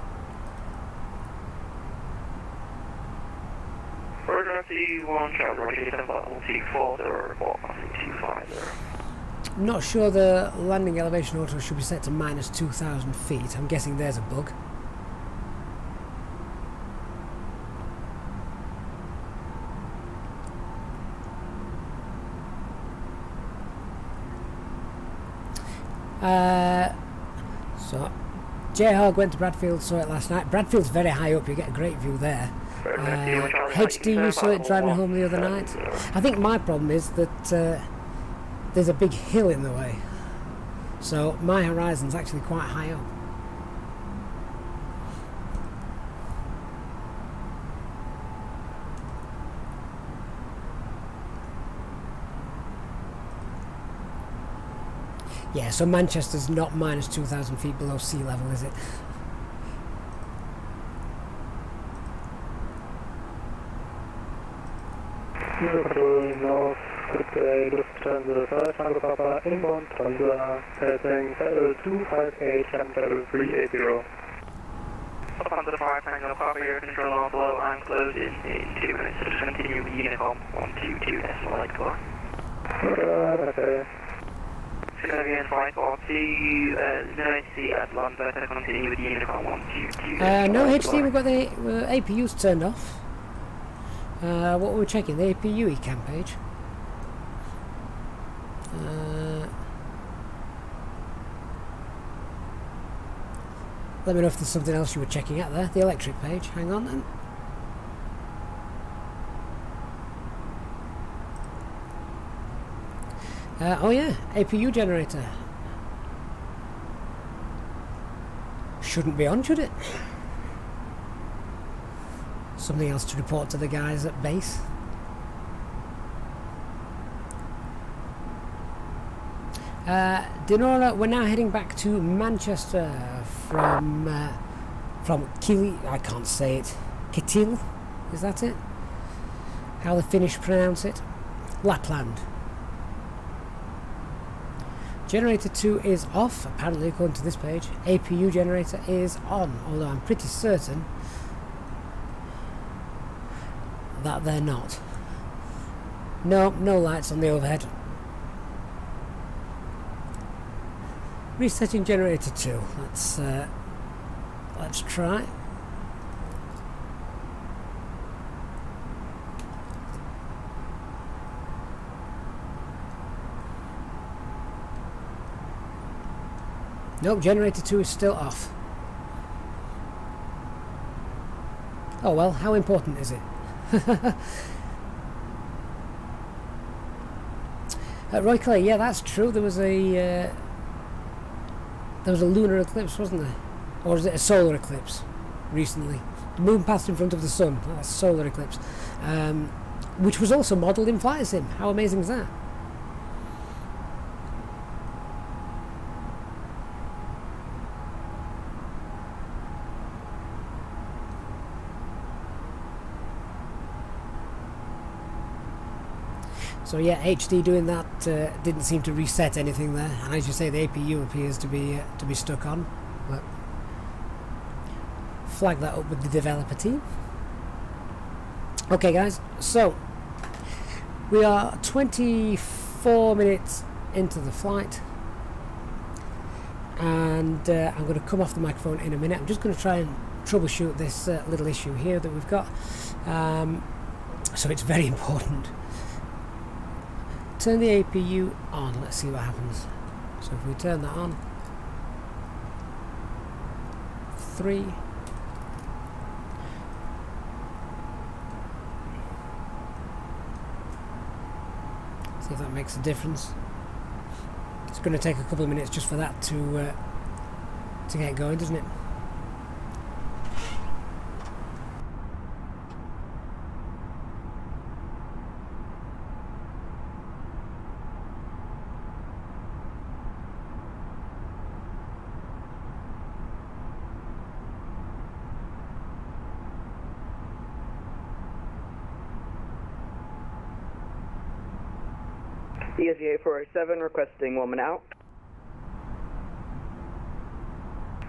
Not sure the landing elevation auto should be set to minus 2,000 feet. I'm guessing there's a bug. So J-Hog went to Bradfield, saw it last night. Bradfield's very high up, you get a great view there. HD, you saw it driving home the other night. I think my problem is that there's a big hill in the way, so my horizon's actually quite high up. Yeah, so Manchester's not minus 2,000 feet below sea level, is it? North, good day, Lufthansa 500 Papa, inbound Transfer, heading level 258 and level 380. Lufthansa 5 Tango Papa, your control on below, I'm closing in 2 minutes, so just continue with Unicom 122.84. Okay. Again, 540, no HD at Lambert, continue with Unicom 122. No HD, we've got the APUs turned off. What were we checking? The APU ECAM page. Let me know if there's something else you were checking out there. The electric page. Hang on then. Oh yeah, APU generator. Shouldn't be on, should it? Something else to report to the guys at base. Denora, we're now heading back to Manchester from Kittila. I can't say it. Kittila, is that it? How the Finnish pronounce it? Lapland. Generator 2 is off, apparently, according to this page. APU generator is on, although I'm pretty certain that they're not. No lights on the overhead. Resetting generator 2. Let's try. Nope, generator 2 is still off. Oh well, how important is it? Roy Clay, yeah, that's true. There was a lunar eclipse, wasn't there? Or is it a solar eclipse recently? The moon passed in front of the sun. Oh, that's a solar eclipse, which was also modelled in VATSIM. How amazing is that? So yeah, HD doing that didn't seem to reset anything there, and as you say, the APU appears to be stuck on. But flag that up with the developer team. Okay, guys, so we are 24 minutes into the flight, and I'm going to come off the microphone in a minute. I'm just going to try and troubleshoot this little issue here that we've got. So it's very important. Turn the APU on, let's see what happens. So if we turn that on, 3, see if that makes a difference. It's going to take a couple of minutes just for that to get going, doesn't it? ESG-847 requesting 1 minute out.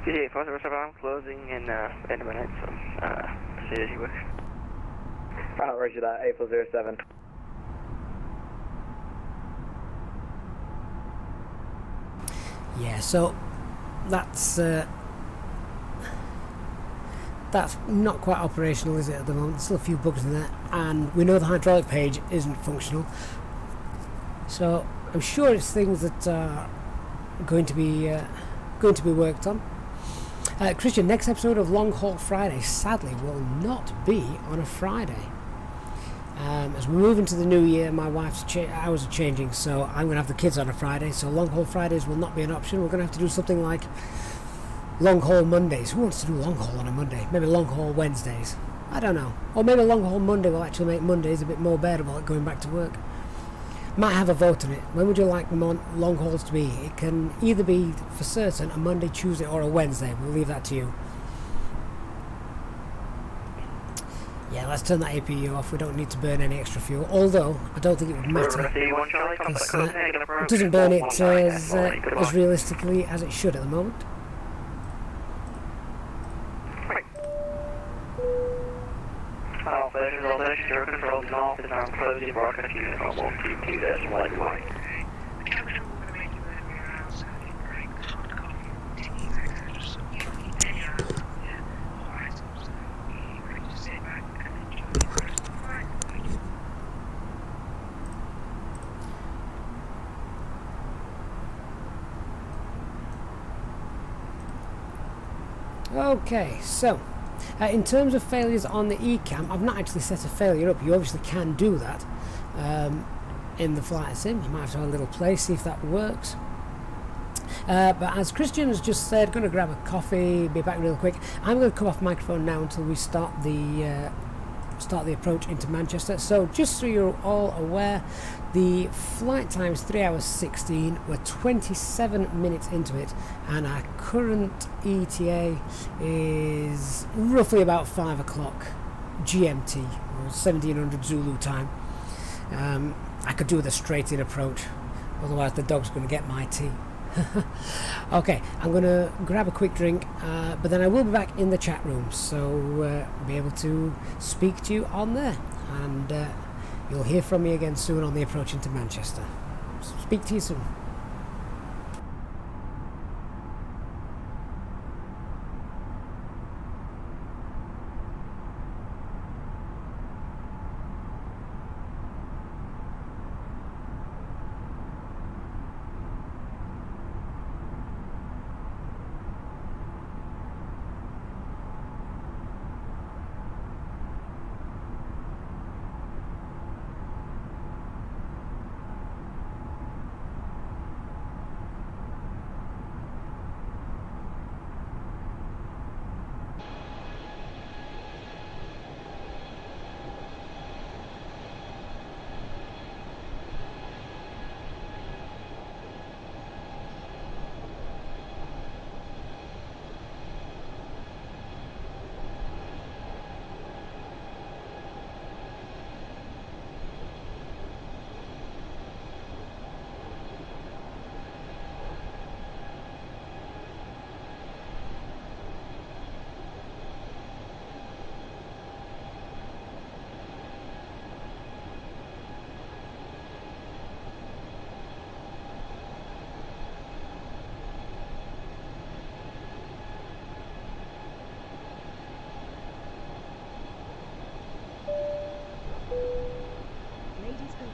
EG-847, I'm closing in a minute, so proceed as you wish. Roger that, 8407. Yeah, so that's not quite operational, is it, at the moment? There's still a few bugs in there, and we know the hydraulic page isn't functional. So I'm sure it's things that are going to be worked on. Christian, next episode of Long Haul Friday sadly will not be on a Friday. As we move into the new year, my wife's hours are changing, so I'm going to have the kids on a Friday, so long haul Fridays will not be an option. We're going to have to do something like long haul Mondays. Who wants to do long haul on a Monday? Maybe long haul Wednesdays. I don't know. Or maybe long haul Monday will actually make Mondays a bit more bearable at going back to work. Might have a vote on it. When would you like long hauls to be? It can either be for certain a Monday, Tuesday, or a Wednesday. We'll leave that to you. Yeah, let's turn that APU off. We don't need to burn any extra fuel. Although, I don't think it would matter. Because it doesn't burn it as realistically as it should at the moment. Control north is now closing broadcast unit on 122.1. Okay, so in terms of failures on the ECAM, I've not actually set a failure up. You obviously can do that in the flight sim. You might have to have a little play, see if that works. But as Christian has just said, going to grab a coffee, be back real quick. I'm going to come off microphone now until we start the approach into Manchester. So just so you're all aware, the flight time is 3 hours 16. We're 27 minutes into it, and our current ETA is roughly about 5 o'clock GMT, or 1700 Zulu time. I could do with a straight in approach, otherwise the dog's going to get my tea. Okay, I'm going to grab a quick drink, but then I will be back in the chat room, so be able to speak to you on there, and you'll hear from me again soon on the approach into Manchester. Speak to you soon.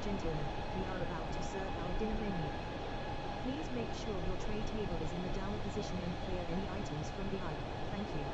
Gentlemen, we are about to serve our dinner menu. Please make sure your tray table is in the down position and clear any items from the aisle. Thank you.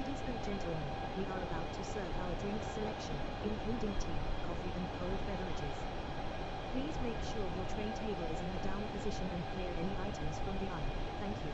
Ladies and gentlemen, we are about to serve our drink selection, including tea, coffee and cold beverages. Please make sure your tray table is in a down position and clear any items from the aisle. Thank you.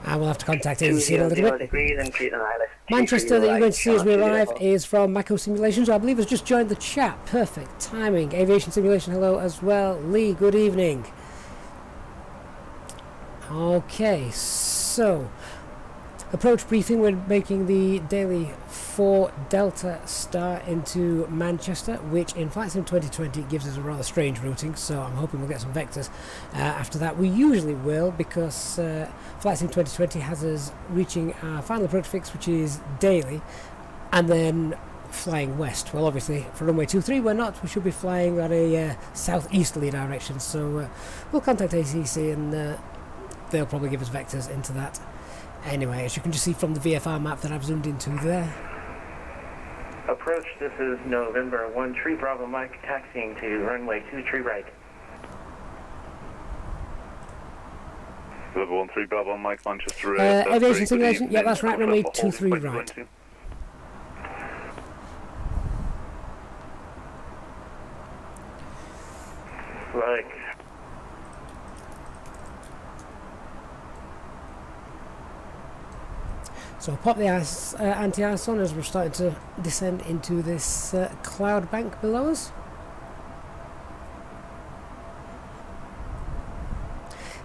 I will have to contact ATC in a little bit. degrees and treat an ILS. Manchester, that you're going to see as we arrive, is from Mako Simulations, who I believe has just joined the chat. Perfect timing. Aviation Simulation, hello as well. Lee, good evening. Okay, so approach briefing. We're making the daily 4 Delta Star into Manchester, which in Flight Sim 2020 gives us a rather strange routing, so I'm hoping we'll get some vectors after that. We usually will, because Flight Sim 2020 has us reaching our final approach fix, which is daily, and then flying west. Well, obviously for runway 23 we're not. We should be flying on a southeasterly direction, so we'll contact ATC and they'll probably give us vectors into that. Anyway, as you can just see from the VFR map that I've zoomed into there. Approach, this is November 1 Tree Bravo Mike, taxiing to runway 23 right. Level 13 Bravo Mike, Manchester. Aviation Simulation, yeah, that's right, runway 23 right. Like. So pop the anti-ice on as we're starting to descend into this cloud bank below us.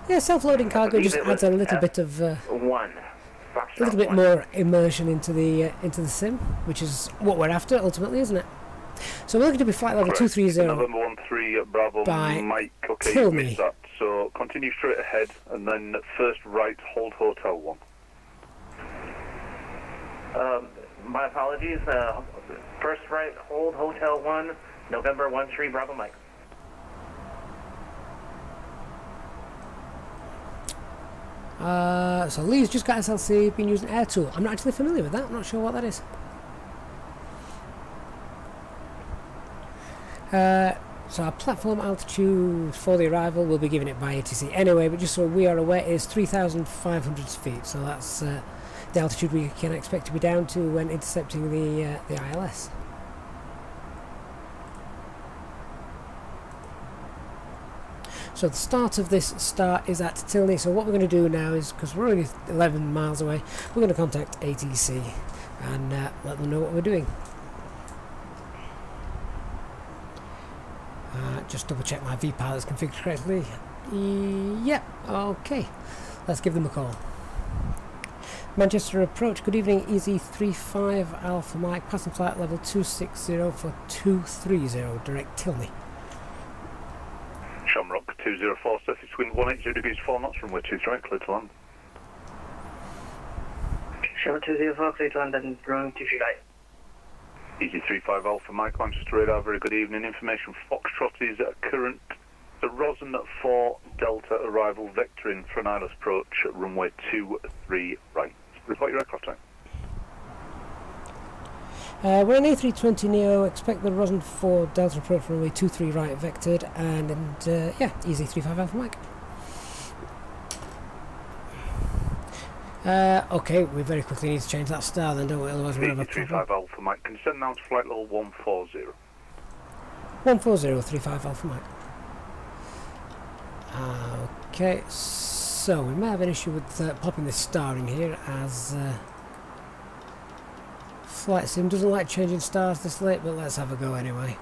Yeah, self-loading cargo just adds a little bit of a little bit more immersion into the sim, which is what we're after ultimately, isn't it? So we're looking to be flight level 230 November 13 Bravo by Mike. Okay, Kill you Me. missed that. So continue straight ahead and then first right, hold hotel 1. My apologies. First right, hold hotel 1, November 13 Bravo Mike. So Lee's just got SLC, been using Air Tool. I'm not actually familiar with that. I'm not sure what that is. So our platform altitude for the arrival, we'll be giving it by ATC anyway, but just so we are aware, is 3,500 feet. So that's the altitude we can expect to be down to when intercepting the ILS. So the start of this start is at Tilney. So what we're going to do now is, because we're only 11 miles away, we're going to contact ATC and let them know what we're doing. Just double check my VPilot is configured correctly. Yep, okay. Let's give them a call. Manchester approach, good evening, EZ35 Alpha Mike, passing flight level 260 for 230, direct Tilney. Shamrock 204, surface wind 180 degrees 4 knots, runway 23 clear to land. Shamrock 204, clear to land and runway 23 right. EZ35 Alpha Mike, Manchester radar, very good evening. Information Foxtrot is current. The Rosen 4 Delta arrival vectoring for an ILS approach at runway 23 right. Report your aircraft type. We're an A320 Neo, expect the Rosen 4 Delta approach for runway 23 right vectored, and yeah, EZ35 Alpha Mike. Okay, we very quickly need to change that star then, don't we? Otherwise we'll have a problem. 35 Alpha Mike, can you send down to flight level 140? 140, 35 Alpha Mike. Okay, so we may have an issue with popping this star in here, as Flight Sim doesn't like changing stars this late, but let's have a go anyway.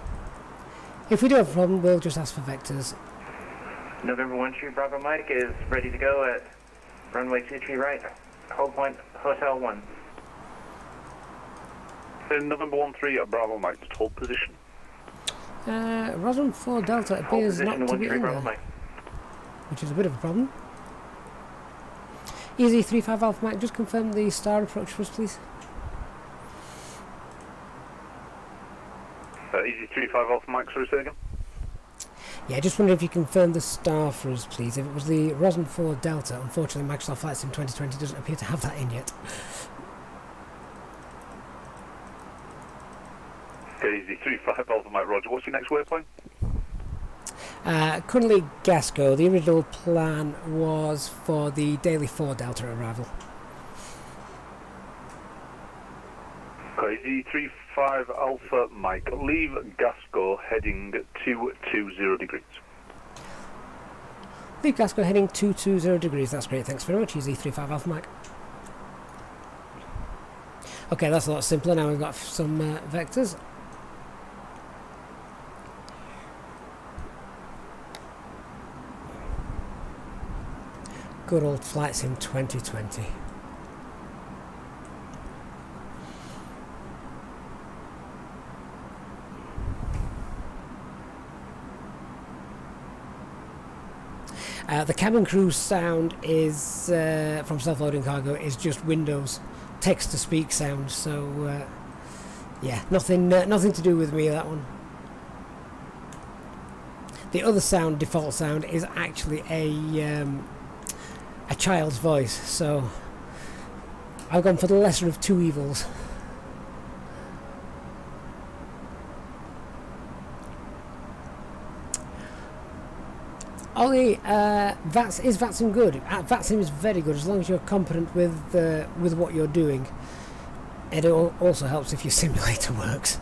If we do have a problem, we'll just ask for vectors. November 13 Bravo Mike is ready to go at runway 23 right, hold point hotel 1. November 13 Bravo Mike, just hold position. Rosen 4 Delta appears not to be in there, Mike. which is a bit of a problem. EZ35 Alpha Mike, just confirm the star approach for us, please. EZ35 Alpha Mike, sorry, say again? Yeah, just wondering if you confirm the star for us, please. If it was the Rosen 4 Delta, unfortunately Microsoft Flight Sim 2020 doesn't appear to have that in yet. Okay, EZ35 Alpha Mike, roger. What's your next waypoint? Currently Gasco. The original plan was for the daily 4 Delta arrival. Okay, EZ35 Alpha Mike, leave Gasco heading 220 degrees. Leave Glasgow heading 220 degrees. That's great, thanks very much. EZ35 Alpha Mike. Okay, that's a lot simpler. Now we've got some vectors. Good old flight sim 2020. The cabin crew sound is from self-loading cargo is just Windows text-to-speak sound. So yeah, nothing to do with me, that one. The other sound, default sound, is actually a child's voice. So I've gone for the lesser of two evils. Ollie, is VATSIM good? VATSIM is very good as long as you're competent with what you're doing. It also helps if your simulator works.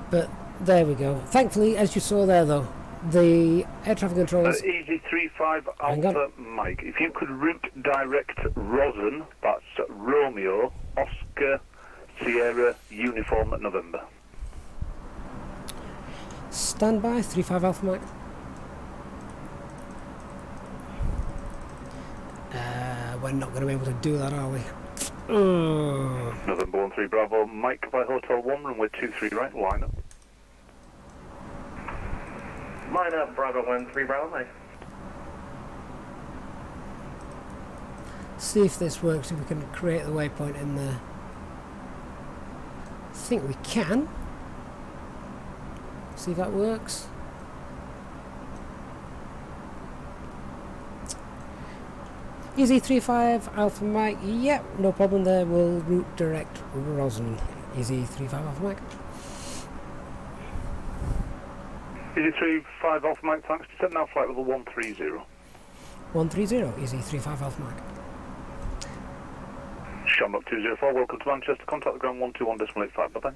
But there we go. Thankfully, as you saw there though, the air traffic controls... EZ35 Alpha Mike, if you could route direct Rosen, that's Romeo, Oscar, Sierra, Uniform, November. Standby, 35 Alpha Mike. We're not going to be able to do that, are we? November 13 Bravo, Mike by Hotel 1, runway 23 right, line up. Line up, Bravo 13 Bravo, Mike. See if this works, if we can create the waypoint in there. I think we can. See if that works. EZ35 Alpha Mike, yep, no problem there, we'll route direct Rosen. EZ35 Alpha Mike. EZ35 Alpha Mike, thanks, descent now flight level 130. 130, EZ35 Alpha Mike. Shamrock 204, welcome to Manchester, contact the ground 121.85, bye-bye.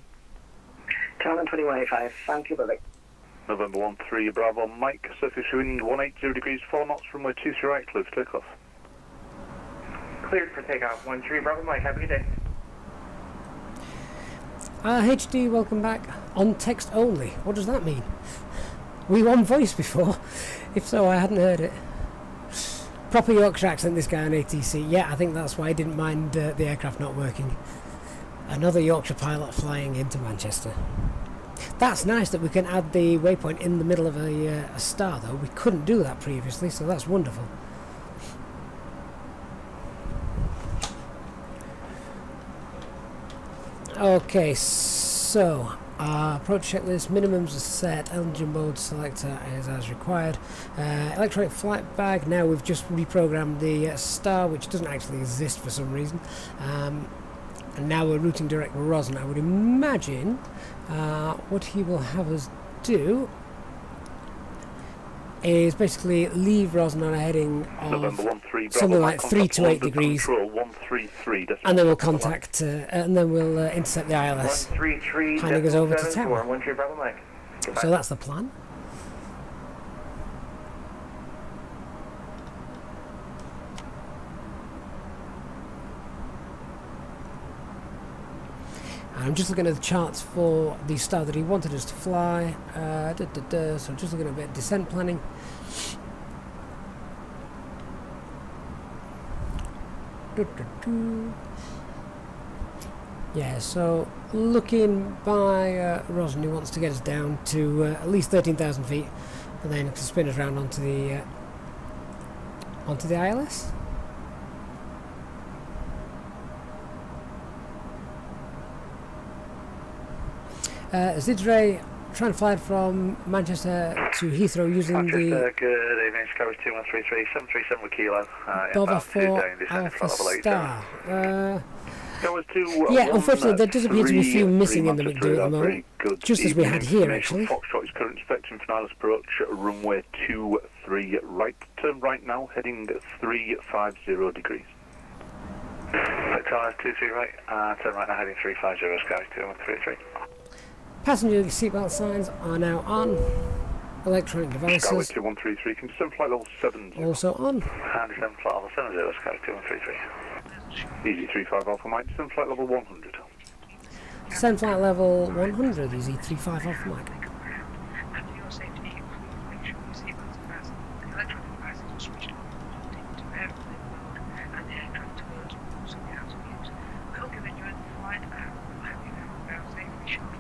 Channel 2185, thank you, bye-bye. November 13 Bravo, Mike, surface wind 180 degrees 4 knots, runway 23 right, clear for takeoff. Cleared for takeoff, 13 Bravo Mike, have a good day. HD, welcome back. On text only, what does that mean? Were you on voice before? If so, I hadn't heard it. Proper Yorkshire accent, this guy on ATC. Yeah, I think that's why I didn't mind the aircraft not working. Another Yorkshire pilot flying into Manchester. That's nice that we can add the waypoint in the middle of a star, though. We couldn't do that previously, so that's wonderful. Okay, so approach checklist, minimums are set, engine mode selector is as required. Electronic flight bag, now we've just reprogrammed the star, which doesn't actually exist for some reason. And now we're routing direct Rosen. I would imagine what he will have us do is basically leave Rosen on a heading of something like 3 to 8 degrees, and then we'll contact, and then we'll intercept the ILS, handing us over to tower. So that's the plan. I'm just looking at the charts for the star that he wanted us to fly. So I'm just looking at a bit of descent planning. Yeah, so looking by Rosen, he wants to get us down to at least 13,000 feet, and then to spin us around onto the ILS. Zidre trying to fly from Manchester to Heathrow using Manchester, good evening, Sky 2133, 737 kilo. Bova 4 Alpha Star. Yeah, unfortunately there does appear to be a few missing in the McDo at the moment, just as we had here actually. Foxtrot is current inspection for ILS approach, runway 23 right, turn right now, heading 350 degrees. Victoria 23 right, turn right now, heading 350, Sky 2133. Passenger seatbelt signs are now on. electronic Skyway devices 2133, can descend flight level 70. also on. And descend flight level 70, Skyway 2133. Easy 35 Alpha Mike, descend flight level 100. Descend flight level 100, easy 35 Alpha Mike. And for your safety, make sure your seatbelts are fastened, the electronic devices are switched on, to airplane mode, and the aircraft turns also be out of use. We hope you've enjoyed the flight, and we'll have you now safely shortly.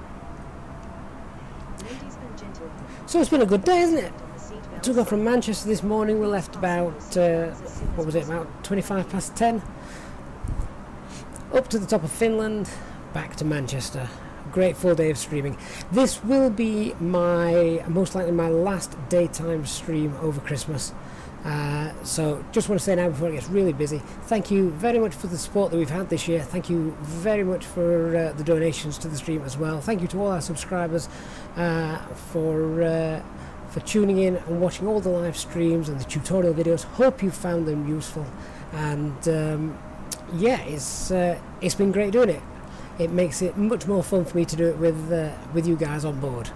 Ladies and gentlemen, So it's been a good day, isn't it? on the seatbelt Took off from sign. Manchester this morning. We left about, what was it, about 25 past 10. Up to the top of Finland, back to Manchester. Great full day of streaming. This will be most likely my last daytime stream over Christmas. So just want to say now before it gets really busy, thank you very much for the support that we've had this year. Thank you very much for the donations to the stream as well. Thank you to all our subscribers for tuning in and watching all the live streams and the tutorial videos. Hope you found them useful, and yeah, it's been great doing it. It makes it much more fun for me to do it with you guys on board.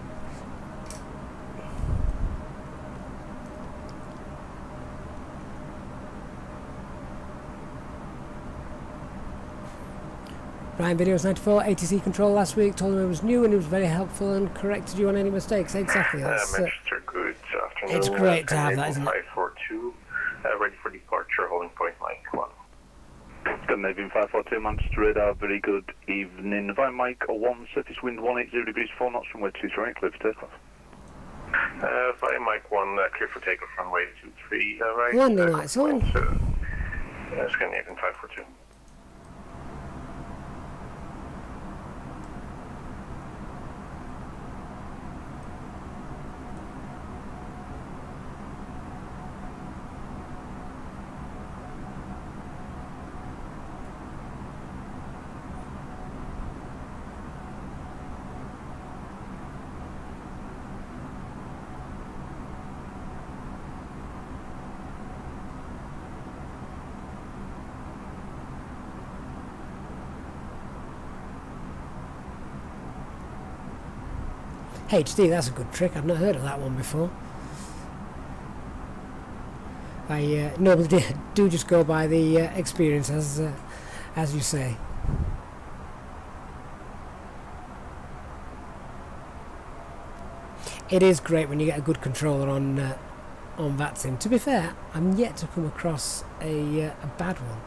Ryan Videos 94, ATC control last week, told him it was new and it was very helpful and corrected you on any mistakes. Exactly. That's, Manchester, good afternoon. it's great to have that, isn't it? 542, ready for departure, holding point Mike 1. Scandinavian 542, Manchester radar, very good evening. Via Mike 1, surface wind 180 degrees, 4 knots, runway 23, clear for takeoff. Via Mike 1, clear for takeoff, runway 23, right. Landing lights on. Scandinavian 542. HD, that's a good trick. I've not heard of that one before. I normally do just go by the experience, as you say. It is great when you get a good controller on VATSIM. To be fair, I'm yet to come across a bad one.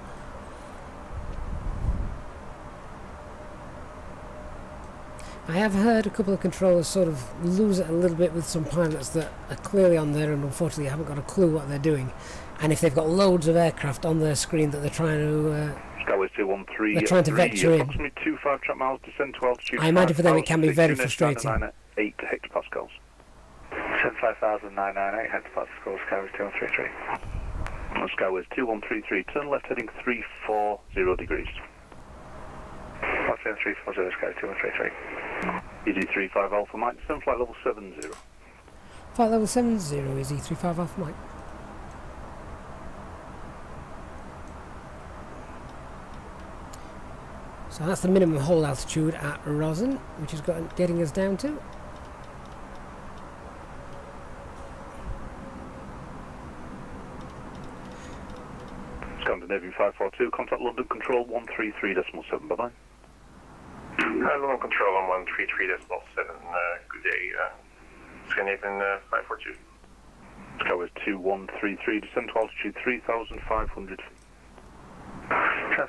I have heard a couple of controllers sort of lose it a little bit with some pilots that are clearly on there and unfortunately haven't got a clue what they're doing. And if they've got loads of aircraft on their screen that they're trying to Skyway 213, they're trying to vector in. approximately 25 trap miles, descend to altitude. I imagine for them it can be very frustrating. 8 hectopascals. Descend 5,998, hectopascals, Skyway 2133. Skyway 2133, turn left heading 340 degrees. Watching 340, Skyway 2133. Easy 35 Alpha Mike, descend flight level 70. Flight level 70, easy 35 Alpha Mike. So that's the minimum hold altitude at Rosen, which is getting us down to. Scandinavian 542, contact London Control 133.7, bye-bye. London Control on 133.7, good day. Scandinavian 542. Skyway 2133, descend to altitude 3,500 feet.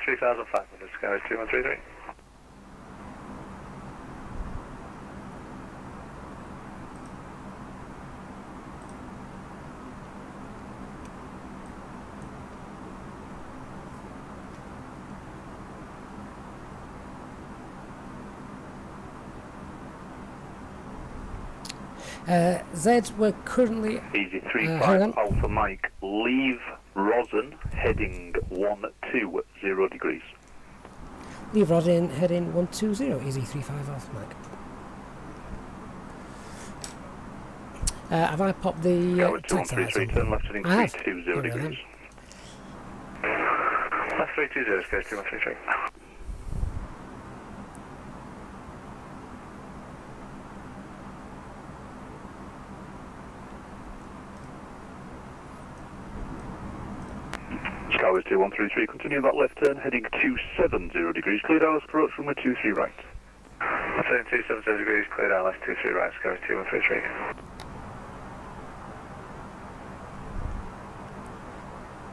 3,500, Skyway 2133. Zed, we're currently... Easy 35 Alpha Mike, leave Rosen, heading 120 degrees. Leave Rosen, heading 120, easy 35 Alpha Mike. Have I popped the taxi lights on? Turn left heading 320 degrees. Left 320, Skyway 2133. Towers 2133, continue that left turn, heading 270 degrees, clear Dallas approach runway 23 right. Turn 270 degrees, clear Dallas 23 right, Towers 2133.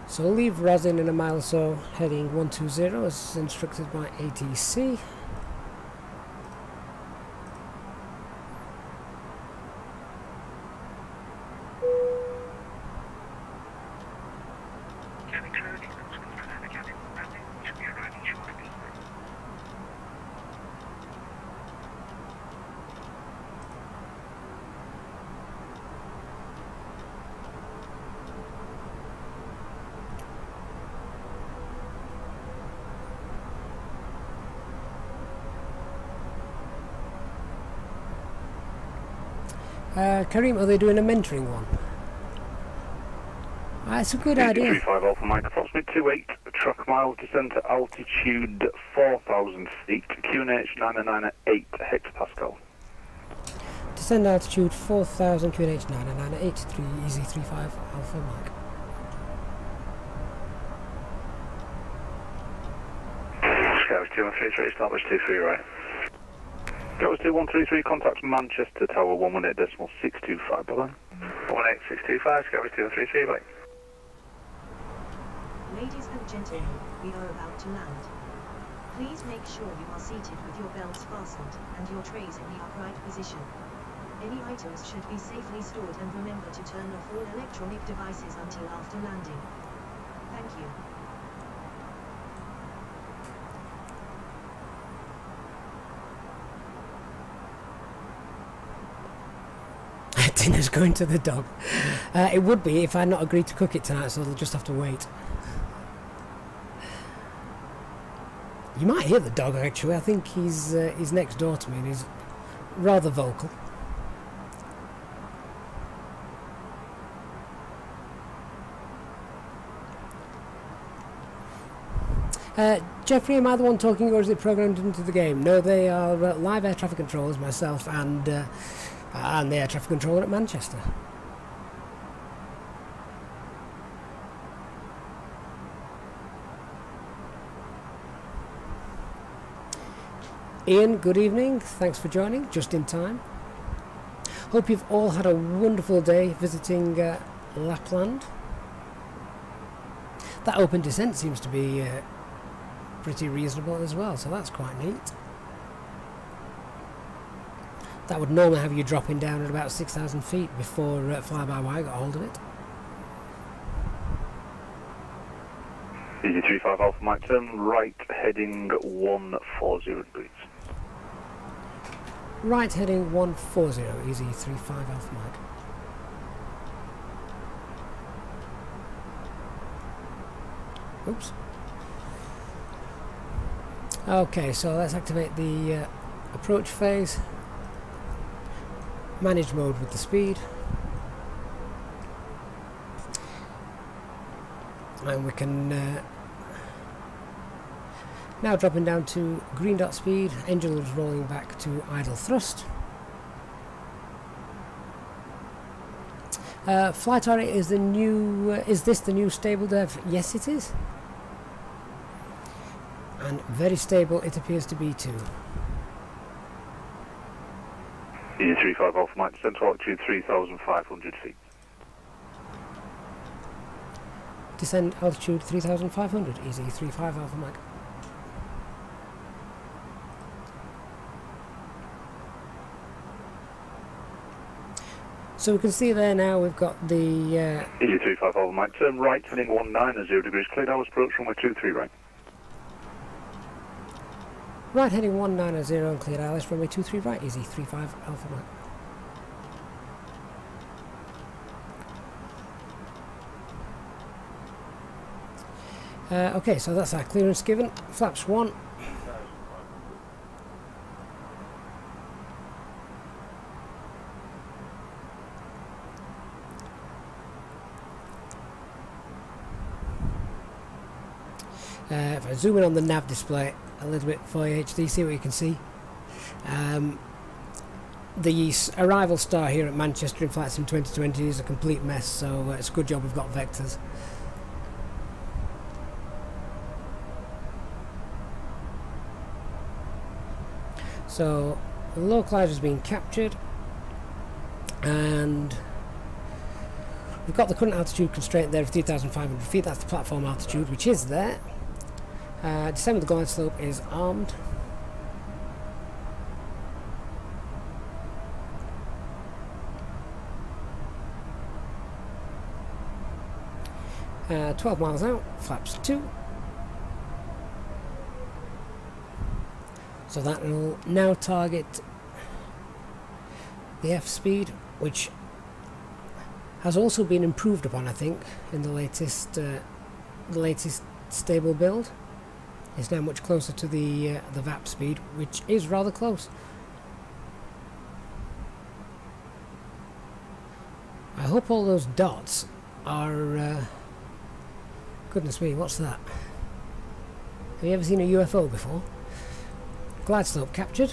So we'll leave Rosin in a mile or so, heading 120 as instructed by ATC. Kareem, are they doing a mentoring one? That's a good idea. 35 Alpha Mike, approximate 28 track mile, descend to altitude 4,000 feet, QNH 998 hectopascal. Descend altitude 4,000 QNH 998 3 Easy 35 Alpha Mike. Towers 2133, establish 23 right. Towers 2133, contact Manchester Tower 118.625, bye bye. 18625, Towers 2133, bye. Ladies and gentlemen, we are about to land. Please make sure you are seated with your belts fastened and your trays in the upright position. Any items should be safely stored, and remember to turn off all electronic devices until after landing. Thank you. Dinner's going to the dog. It would be if I had not agreed to cook it tonight, so they'll just have to wait. You might hear the dog actually. I think he's next door to me and he's rather vocal. Jeffrey, am I the one talking, or is it programmed into the game? No, they are live air traffic controllers, myself and the air traffic controller at Manchester. Ian, good evening. Thanks for joining, just in time. Hope you've all had a wonderful day visiting Lapland. That open descent seems to be pretty reasonable as well, so that's quite neat. That would normally have you dropping down at about 6,000 feet before fly-by-wire got hold of it. EG35 Alpha Mike, turn right heading 140 degrees. Right heading 140, easy 35 Alpha Mike. Oops. Okay, so let's activate the approach phase. Manage mode with the speed. And we can now dropping down to green dot speed, engines rolling back to idle thrust. Flight area is the new, is this the new stable dev? Yes it is. And very stable it appears to be too. EG35 Alpha Mike, descent to altitude 3,500 feet. Descend altitude 3,500, easy 35 Alpha Mike. So we can see there now we've got the EG35 Alpha Mike, turn right heading 190 degrees, clear Dallas approach runway 23 right. right heading 190 and clear Alice, runway 23 right, easy 35 Alpha Mike. Okay, so that's our clearance given. Flaps 1. If I zoom in on the nav display a little bit for HD, see what you can see. The arrival star here at Manchester in VATSIM 2020 is a complete mess, so it's a good job we've got vectors. So the localizer has been captured, and we've got the current altitude constraint there of 3,500 feet. That's the platform altitude, which is there. Descent with the glide slope is armed. Uh, 12 miles out, flaps 2. So that will now target the F speed, which has also been improved upon, I think, in the latest stable build. It's now much closer to the VAP speed, which is rather close. I hope all those dots are. Goodness me, what's that? Have you ever seen a UFO before? Glide slope captured.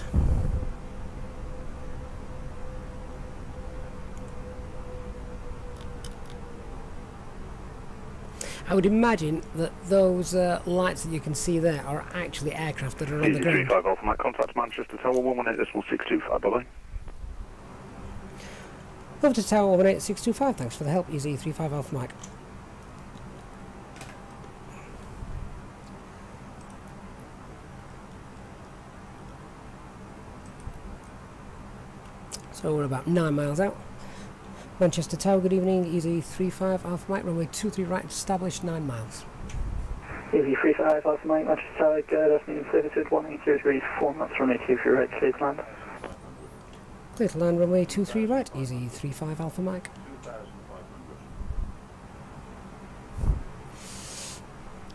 I would imagine that those lights that you can see there are actually aircraft that are on the ground. EG35 Alpha Mike, contact Manchester Tower 118.625, bye-bye. Over to Tower 18625, thanks for the help, EZ35 Alpha Mike. So we're about 9 miles out. Manchester Tower, good evening, EZ35 Alpha Mike, runway 23 right, established 9 miles. EZ35 Alpha Mike, Manchester Tower, good afternoon, servitude 180 degrees, 4 knots, runway 23 right, clear to land. Clear to land, runway 23 right, EZ35 Alpha Mike.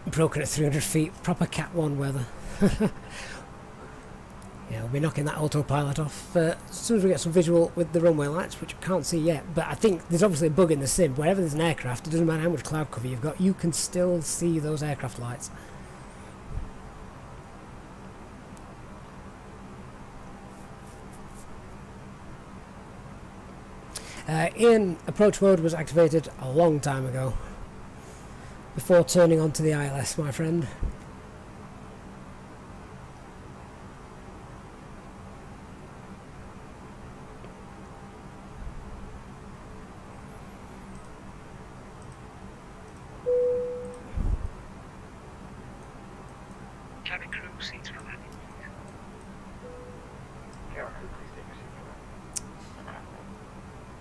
Broken at 300 feet, proper Cat 1 weather. Yeah, we'll be knocking that autopilot off as soon as we get some visual with the runway lights, which I can't see yet. But I think there's obviously a bug in the sim. Wherever there's an aircraft, it doesn't matter how much cloud cover you've got, you can still see those aircraft lights. In approach mode was activated a long time ago, before turning on to the ILS, my friend. Cabin crew, seats for landing.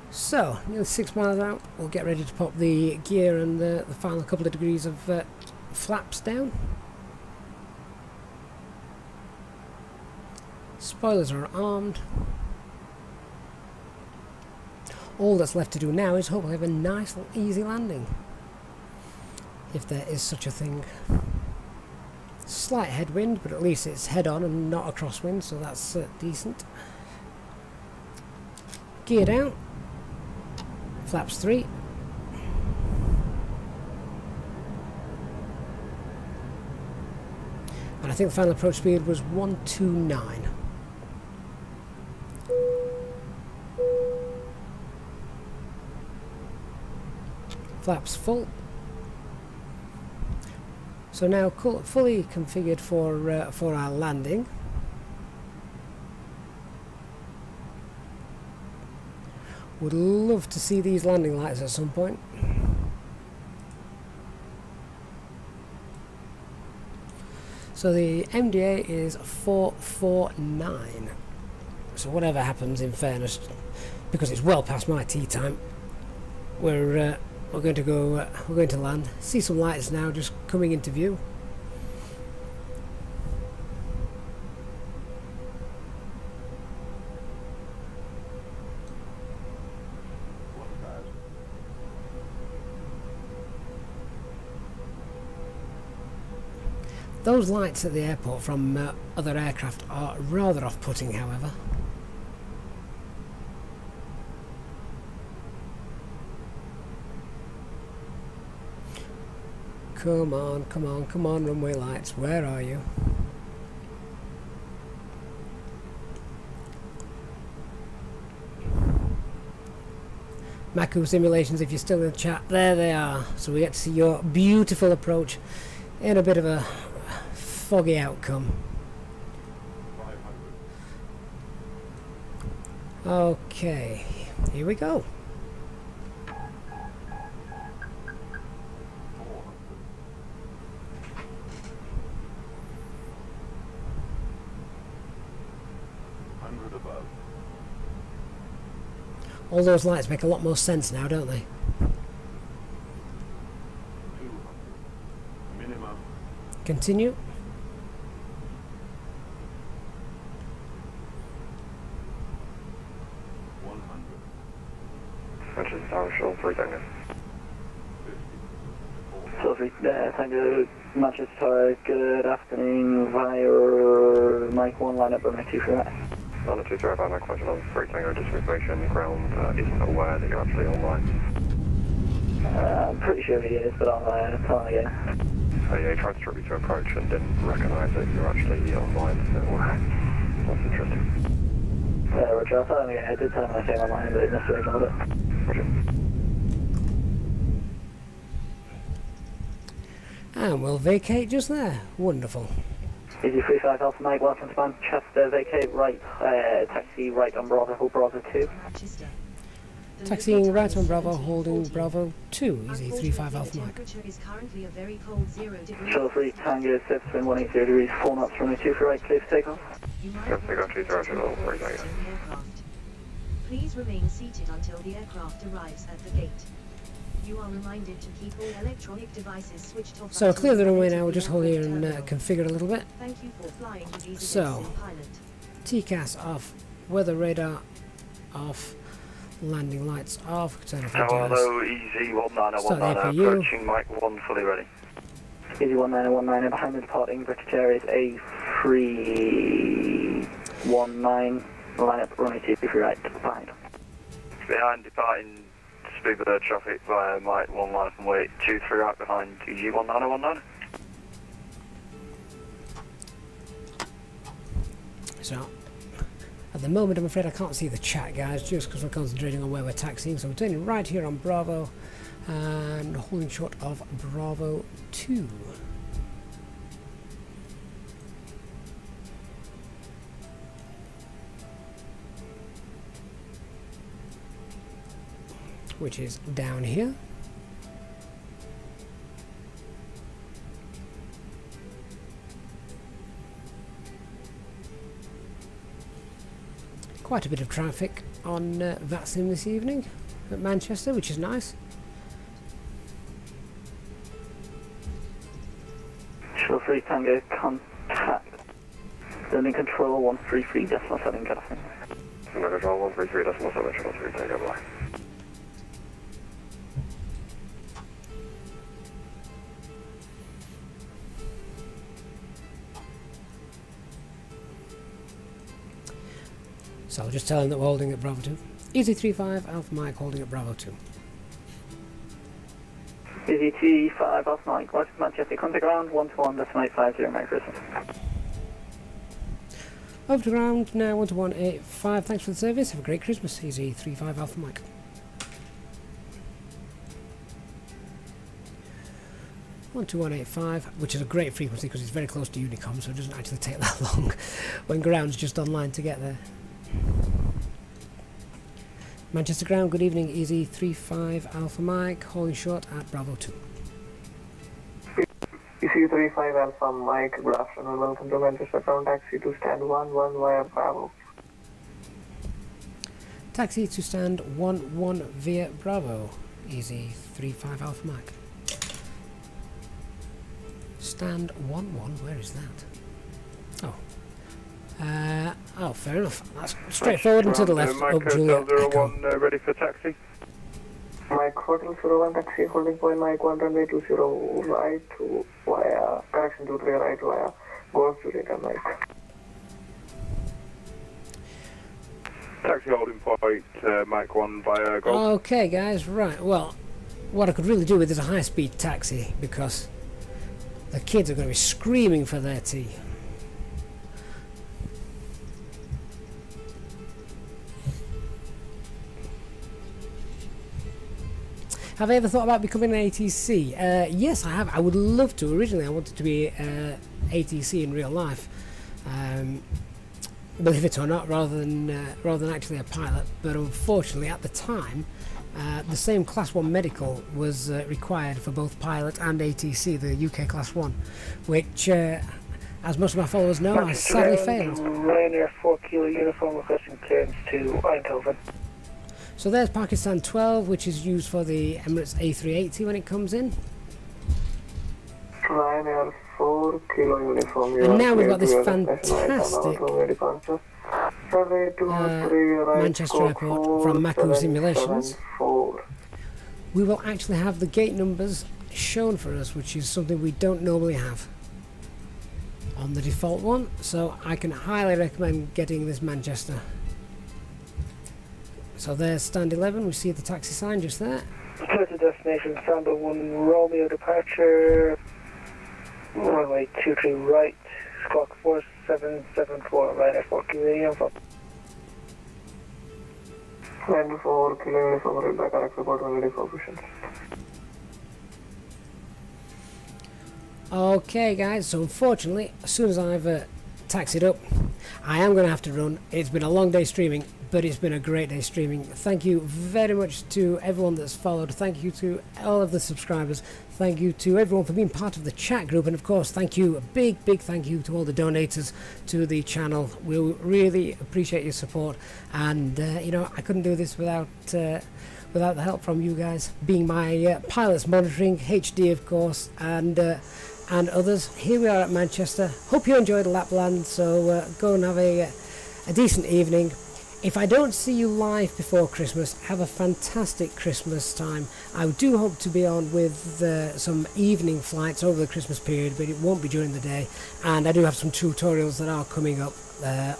So, nearly 6 miles out, we'll get ready to pop the gear and the final couple of degrees of flaps down. Spoilers are armed. All that's left to do now is hopefully have a nice easy landing, if there is such a thing. Slight headwind, but at least it's head on and not a crosswind, so that's decent. Gear down. Flaps 3. And I think the final approach speed was 129. Flaps full. So now fully configured for our landing. Would love to see these landing lights at some point. So the MDA is 449. So whatever happens, in fairness, because it's well past my tea time, we're going to land. See some lights now just coming into view. Those lights at the airport from other aircraft are rather off-putting, however. Come on, come on, come on, runway lights, where are you? Maku Simulations, if you're still in the chat, there they are. So we get to see your beautiful approach in a bit of a foggy outcome. Okay, here we go. All those lights make a lot more sense now, don't they? Minimum. Continue. Manchester Tower, Shuttle 3 Tango. So, Tango, Manchester Tower, good afternoon, via Mike 1, line up runway 2 for that. On the 235 Mike 1 Shuttle 3 Tango, just information, the ground isn't aware that you're actually online. I'm pretty sure he is, but I'll tell him again. Yeah, he tried to strip you to approach and didn't recognise that you're actually online, so that's interesting. Roger, I'll tell him again. I did tell him I came online, but he must have ignored it. Roger. And we'll vacate just there. Wonderful. Easy 35 Alpha Mike, welcome to Manchester, vacate right, taxi right on Bravo 2. Taxiing right on Bravo, holding Bravo 2, easy 35 Alpha Mike. Is currently a very cold 0 degrees. Shuttle 3 Tango, steps in 180 degrees, 4 knots, runway 2 for right, clear for takeoff. Please remain seated until the aircraft arrives at the gate. You are reminded to keep all electronic devices switched off. So clear the runway now, we'll just hold here and configure a little bit. Thank you for flying with Easy So, Pilot. TCAS off, weather radar off, landing lights off, turn off the Hello, Easy 1919, approaching Mike 1, fully ready. Easy 1919, behind the departing British Airways A319, line up runway 2 for right, behind. Behind departing Speedbird traffic via Mike 1 line from wait 23 right behind EG 1919. So, at the moment I'm afraid I can't see the chat, guys, just because we're concentrating on where we're taxiing. So we're turning right here on Bravo and holding short of Bravo 2. Which is down here. Quite a bit of traffic on VATSIM this evening at Manchester, which is nice. Shuttle 3 Tango, contact landing control 133.7, get off in. Landing control 133.7, Shuttle 3 Tango, bye. So I'll just tell him that we're holding at Bravo 2. Easy 35 Alpha Mike holding at Bravo 2. Easy 35 Alpha Mike, watch Manchester, contact ground 121.850, Merry Christmas. Over to ground now, 12185. Thanks for the service. Have a great Christmas. Easy 35 Alpha Mike. (12185), which is a great frequency because it's very close to Unicom, so it doesn't actually take that long when ground's just online to get there. Manchester ground, good evening. Easy 35 Alpha Mike, holding short at Bravo 2. ECU 35 Alpha Mike, good afternoon. Welcome to Manchester ground, taxi to stand 11 via Bravo. Taxi to stand 11 via Bravo. Easy 35 Alpha Mike. Stand 11, where is that? Oh. Oh, fair enough. That's straightforward and to the left. Mike Juliet Echo. 01 ready for taxi. Mike Hotel 01 taxi, holding point Mike 1 runway 20 right to via, correction 23 right via Golf Juliet and Mike. Taxi holding point Mike 1 via Golf. Okay, guys, right. Well, what I could really do with is a high-speed taxi because the kids are going to be screaming for their tea. Have I ever thought about becoming an ATC? Yes, I have. I would love to. Originally, I wanted to be ATC in real life. believe it or not, rather than actually a pilot. But unfortunately, at the time, the same Class 1 medical was required for both pilot and ATC, the UK Class 1, which, as most of my followers know, I sadly failed. Ryanair 4 Kilo uniform requesting clearance to Eindhoven. So there's Pakistan 12, which is used for the Emirates A380 when it comes in. Ryanair 4 Kilo uniform. And now we've got this fantastic Manchester Airport from Mako Simulations. We will actually have the gate numbers shown for us, which is something we don't normally have on the default one, so I can highly recommend getting this Manchester. So there's stand 11, we see the taxi sign just there. Clear to destination, Samba 1 Romeo departure, runway 23 right, squawk 4774, Ryanair 4 Kilo uniform. Ryanair 4 Kilo uniform, read back RX report when ready for push-in. Okay guys, so unfortunately, as soon as I've taxied up, I am going to have to run. It's been a long day streaming, but it's been a great day streaming. Thank you very much to everyone that's followed. Thank you to all of the subscribers. Thank you to everyone for being part of the chat group. And of course, thank you, a big thank you to all the donators to the channel. We really appreciate your support. And, you know, I couldn't do this without the help from you guys, being my pilots monitoring, HD of course, and others. Here we are at Manchester. Hope you enjoyed Lapland, so go and have a decent evening. If I don't see you live before Christmas, have a fantastic Christmas time. I do hope to be on with some evening flights over the Christmas period, but it won't be during the day. And I do have some tutorials that are coming up,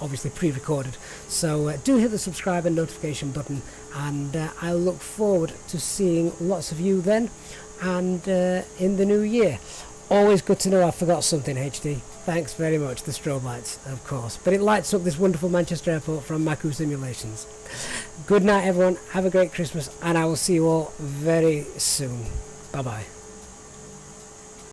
obviously pre-recorded. So do hit the subscribe and notification button, and I look forward to seeing lots of you then, and in the new year. Always good to know I forgot something, HD. Thanks very much. The strobe lights, of course. But it lights up this wonderful Manchester Airport from Mako Simulations. Good night, everyone. Have a great Christmas, and I will see you all very soon. Bye-bye.